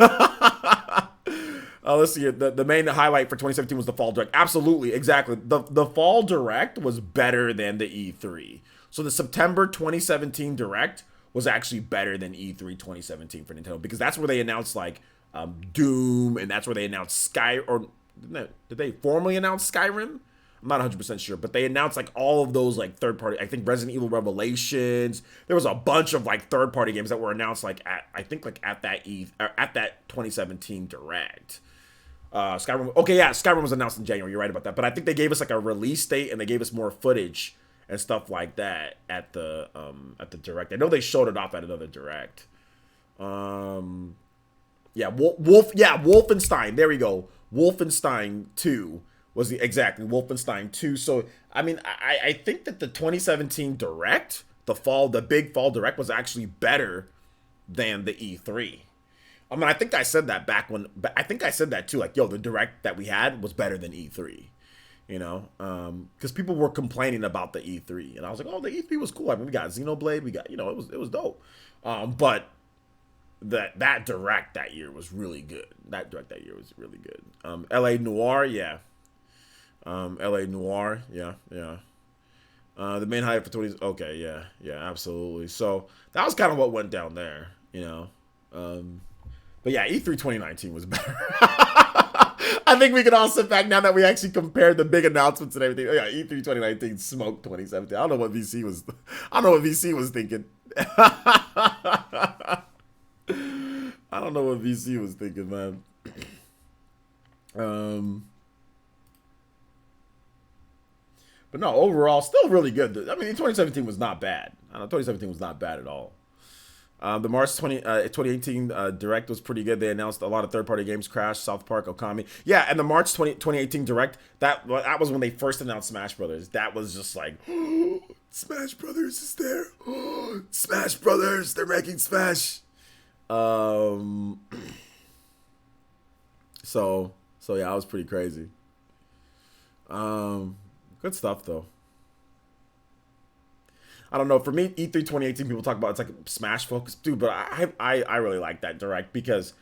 Let's see. The main highlight for 2017 was the Fall Direct. Absolutely, exactly. The Fall Direct was better than the E3. So the September 2017 Direct was actually better than E3 2017 for Nintendo, because that's where they announced like Doom, and that's where they announced did they formally announce Skyrim? I'm not 100% sure, but they announced like all of those like third party, I think Resident Evil Revelations. There was a bunch of like third party games that were announced like at that 2017 Direct. Skyrim. Okay, yeah, Skyrim was announced in January. You're right about that. But I think they gave us like a release date, and they gave us more footage and stuff like that at the Direct. I know they showed it off at another Direct. Yeah, Wolfenstein. There we go. Wolfenstein 2 was Wolfenstein 2. So I mean, I think that the 2017 Direct, the big Fall Direct, was actually better than the E3. I mean, I think I said that I think I said that too. Like, yo, the Direct that we had was better than E3. You know, because people were complaining about the E3, and I was like, oh, the E3 was cool. I mean, we got Xenoblade, we got, it was dope. But that Direct that year was really good. That Direct that year was really good. LA Noir, yeah. LA Noir, yeah. The main highlight for 20, okay, yeah, absolutely. So that was kind of what went down there, you know. But yeah, E3 2019 was better. I think we can all sit back now that we actually compared the big announcements and everything. Oh, yeah, E3 2019 smoked 2017. I don't know what VC was thinking. I don't know what VC was thinking, man. But no, overall, still really good. I mean, 2017 was not bad. 2017 was not bad at all. The March 2018 Direct was pretty good. They announced a lot of third-party games, Crash, South Park, Okami. Yeah, and the March 2018 Direct, that was when they first announced Smash Brothers. That was just like, oh, Smash Brothers is there. Oh, Smash Brothers, they're making Smash. So yeah, it was pretty crazy. Good stuff though. I don't know. For me, E3 2018, people talk about it's like Smash focus, dude. But I really like that Direct because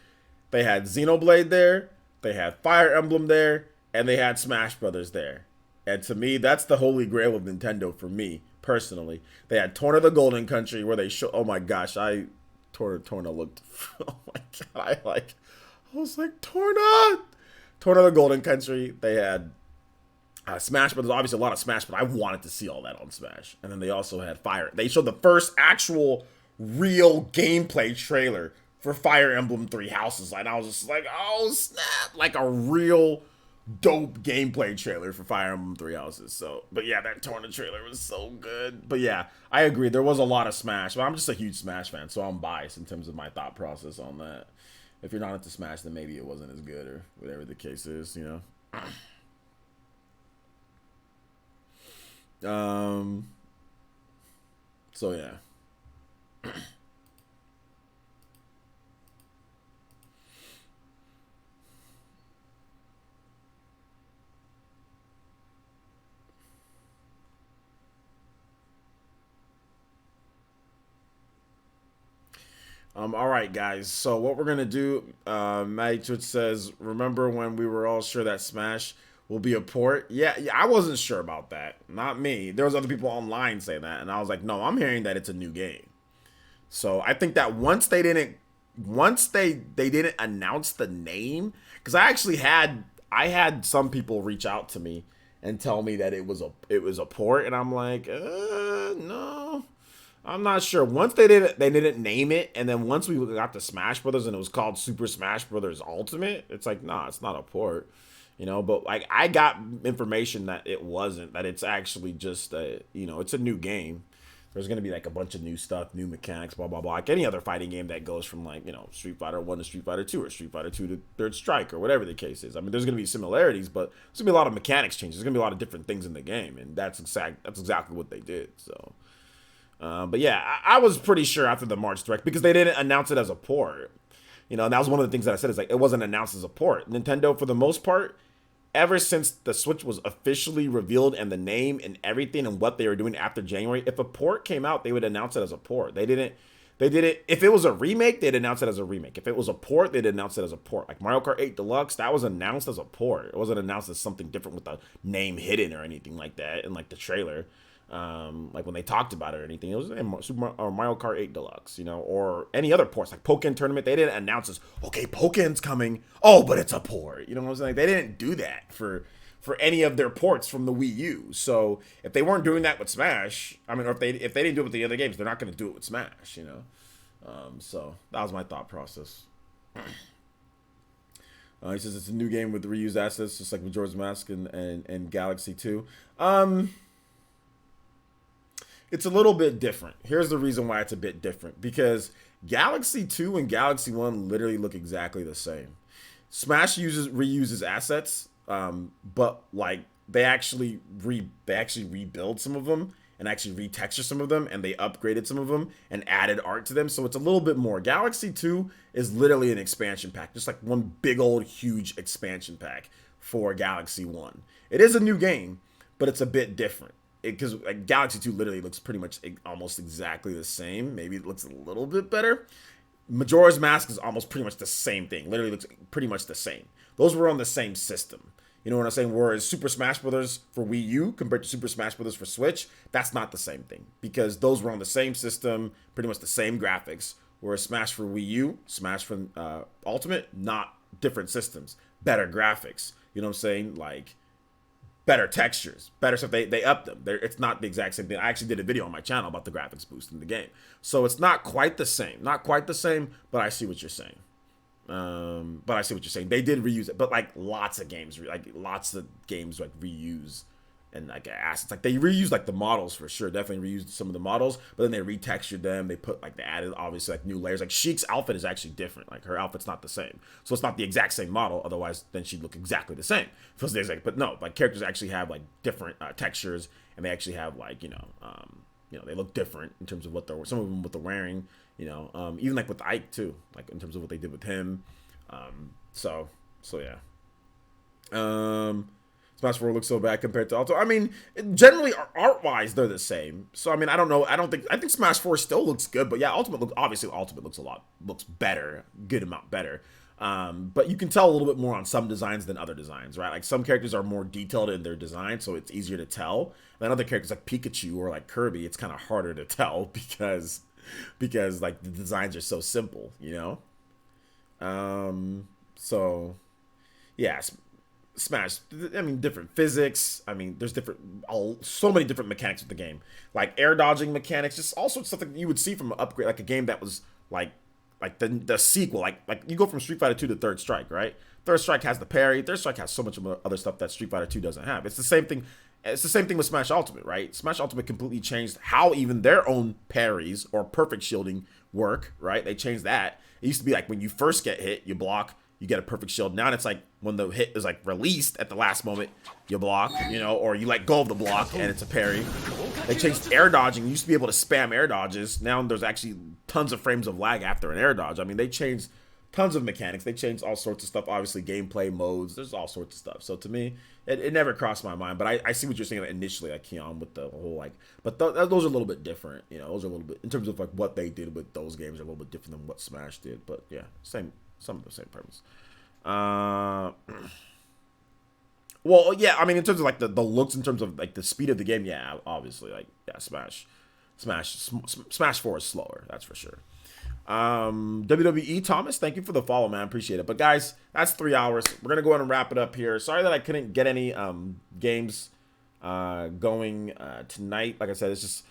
they had Xenoblade there, they had Fire Emblem there, and they had Smash Brothers there. And to me, that's the holy grail of Nintendo for me personally. They had Torna the Golden Country where they show. Oh my gosh, Torna looked. Oh my god, I was like Torna the Golden Country. They had Smash, but there's obviously a lot of Smash, but I wanted to see all that on Smash. And then they also had Fire. They showed the first actual real gameplay trailer for Fire Emblem Three Houses. And I was just like, oh snap, like a real dope gameplay trailer for Fire Emblem Three Houses. So, but yeah, that Torna trailer was so good. But yeah, I agree. There was a lot of Smash, but I'm just a huge Smash fan, so I'm biased in terms of my thought process on that. If you're not into Smash, then maybe it wasn't as good or whatever the case is, you know. So yeah. All right, guys. So what we're gonna do, Metroid says, remember when we were all sure that Smash will be a port? Yeah, I wasn't sure about that. Not me. There was other people online saying that, and I was like, no, I'm hearing that it's a new game. So I think that once they didn't announce the name, because I had some people reach out to me and tell me that it was a port, and I'm like, no. I'm not sure. Once they didn't name it, and then once we got to Smash Brothers and it was called Super Smash Brothers Ultimate, it's like, nah, it's not a port, you know. But like, I got information that it wasn't, that it's actually just it's a new game. There's gonna be like a bunch of new stuff, new mechanics, blah blah blah, like any other fighting game that goes from like Street Fighter 1 to Street Fighter 2 or Street Fighter 2 to Third Strike or whatever the case is. I mean, there's gonna be similarities, but there's gonna be a lot of mechanics changes. There's gonna be a lot of different things in the game, and that's exactly what they did. So. But yeah, I was pretty sure after the March Direct, because they didn't announce it as a port. And that was one of the things that I said, is like, it wasn't announced as a port. Nintendo, for the most part, ever since the Switch was officially revealed and the name and everything and what they were doing after January, if a port came out, they would announce it as a port. They didn't, if it was a remake, they'd announce it as a remake. If it was a port, they'd announce it as a port. Like Mario Kart 8 Deluxe, that was announced as a port. It wasn't announced as something different with the name hidden or anything like that in like the trailer. Like when they talked about it or anything, it was Mario Kart 8 Deluxe, or any other ports, like Pokken Tournament. They didn't announce this, okay, Pokken's coming, but it's a port. You know what I'm saying? Like, they didn't do that for any of their ports from the Wii U. So if they weren't doing that with Smash, I mean, or if they didn't do it with the other games, they're not going to do it with Smash, So that was my thought process. He says it's a new game with reused assets, just like Majora's Mask and Galaxy 2. It's a little bit different. Here's the reason why it's a bit different. Because Galaxy 2 and Galaxy 1 literally look exactly the same. Smash reuses assets, but like they actually rebuild some of them and actually retexture some of them, and they upgraded some of them and added art to them. So it's a little bit more. Galaxy 2 is literally an expansion pack, just like one big old huge expansion pack for Galaxy 1. It is a new game, but it's a bit different. Because like, Galaxy 2 literally looks pretty much almost exactly the same. Maybe it looks a little bit better. Majora's Mask is almost pretty much the same thing. Literally looks pretty much the same. Those were on the same system. You know what I'm saying? Whereas Super Smash Brothers for Wii U compared to Super Smash Brothers for Switch, that's not the same thing. Because those were on the same system, pretty much the same graphics. Whereas Smash for Wii U, Smash for Ultimate, not different systems. Better graphics. You know what I'm saying? Like, better textures, better stuff. They upped them. It's not the exact same thing. I actually did a video on my channel about the graphics boost in the game. So it's not quite the same. Not quite the same, but I see what you're saying. They did reuse it, but like lots of games like reuse and like assets. Like they reused like the models for sure. Definitely reused some of the models, but then they retextured them. They put like, they added obviously like new layers. Like Sheik's outfit is actually different. Like her outfit's not the same. So it's not the exact same model. Otherwise then she'd look exactly the same. But no, like characters actually have like different textures, and they actually have like, they look different in terms of some of them what they're wearing, even like with Ike too, like in terms of what they did with him. So yeah. Smash 4 looks so bad compared to Ultimate. I mean, generally art-wise, they're the same. So I mean, I don't know. I think Smash 4 still looks good, but yeah, Ultimate looks better, good amount better. But you can tell a little bit more on some designs than other designs, right? Like some characters are more detailed in their design, so it's easier to tell. And then other characters like Pikachu or like Kirby, it's kind of harder to tell because like the designs are so simple, So yeah. Smash, I mean, different physics. I mean, there's so many different mechanics with the game, like air dodging mechanics, just all sorts of stuff that you would see from an upgrade, like a game that was like the sequel, like you go from Street Fighter 2 to Third Strike, right? Third Strike has the parry. Third Strike has so much other stuff that Street Fighter 2 doesn't have. It's the same thing. It's the same thing with Smash Ultimate, right? Smash Ultimate completely changed how even their own parries or perfect shielding work, right? They changed that. It used to be like when you first get hit, you block, you get a perfect shield. Now it's like when the hit is like released at the last moment, you block, or you let go of the block and it's a parry. They changed air dodging. You used to be able to spam air dodges. Now there's actually tons of frames of lag after an air dodge. I mean, they changed tons of mechanics. They changed all sorts of stuff. Obviously, gameplay modes. There's all sorts of stuff. So to me, it never crossed my mind. But I see what you're saying initially, like Keon, with the whole like. But those are a little bit different. You know, those are a little bit in terms of like what they did with those games are a little bit different than what Smash did. But yeah, some of the same premise. Well, yeah, I mean, in terms of like the looks, in terms of like the speed of the game, yeah, obviously, like yeah, Smash 4 is slower, that's for sure. WWE Thomas, thank you for the follow, man, appreciate it. But guys, that's 3 hours. We're gonna go ahead and wrap it up here. Sorry that I couldn't get any games going tonight. Like I said, it's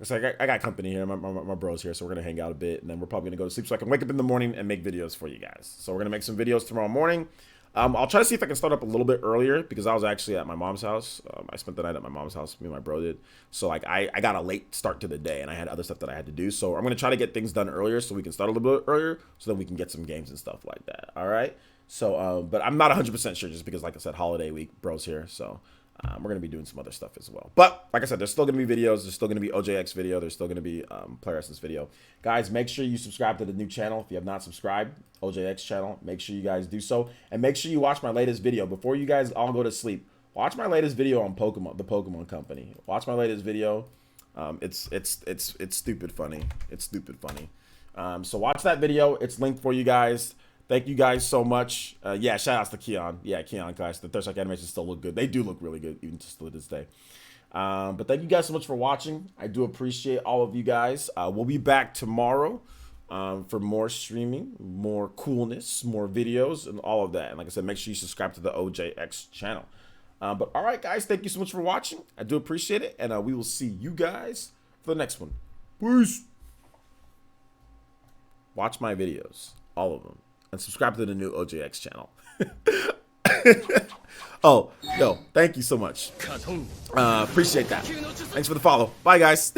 like I got company here. My bro's here, so we're gonna hang out a bit, and then we're probably gonna go to sleep so I can wake up in the morning and make videos for you guys. So we're gonna make some videos tomorrow morning. I'll try to see if I can start up a little bit earlier because I was actually at my mom's house. I spent the night at my mom's house. Me and my bro did. So like I got a late start to the day and I had other stuff that I had to do. So I'm gonna try to get things done earlier so we can start a little bit earlier so that we can get some games and stuff like that. All right. So but I'm not 100% sure just because like I said, holiday week, bro's here. So we're gonna be doing some other stuff as well. But like I said, there's still gonna be videos. There's still gonna be OJX video. There's still gonna be PlayerEssence video. Guys, make sure you subscribe to the new channel if you have not subscribed. OJX channel. Make sure you guys do so, and make sure you watch my latest video before you guys all go to sleep. Watch my latest video on Pokemon, the Pokemon Company. Watch my latest video. It's stupid funny. It's stupid funny. So watch that video. It's linked for you guys. Thank you guys so much. Yeah, shout outs to Keon. Yeah, Keon, guys. The Thirst Like animations still look good. They do look really good, even to this day. But thank you guys so much for watching. I do appreciate all of you guys. We'll be back tomorrow for more streaming, more coolness, more videos, and all of that. And like I said, make sure you subscribe to the OJX channel. But all right, guys, thank you so much for watching. I do appreciate it. And we will see you guys for the next one. Peace. Watch my videos, all of them. And subscribe to the new OJX channel. Oh, yo, thank you so much. Appreciate that. Thanks for the follow. Bye, guys.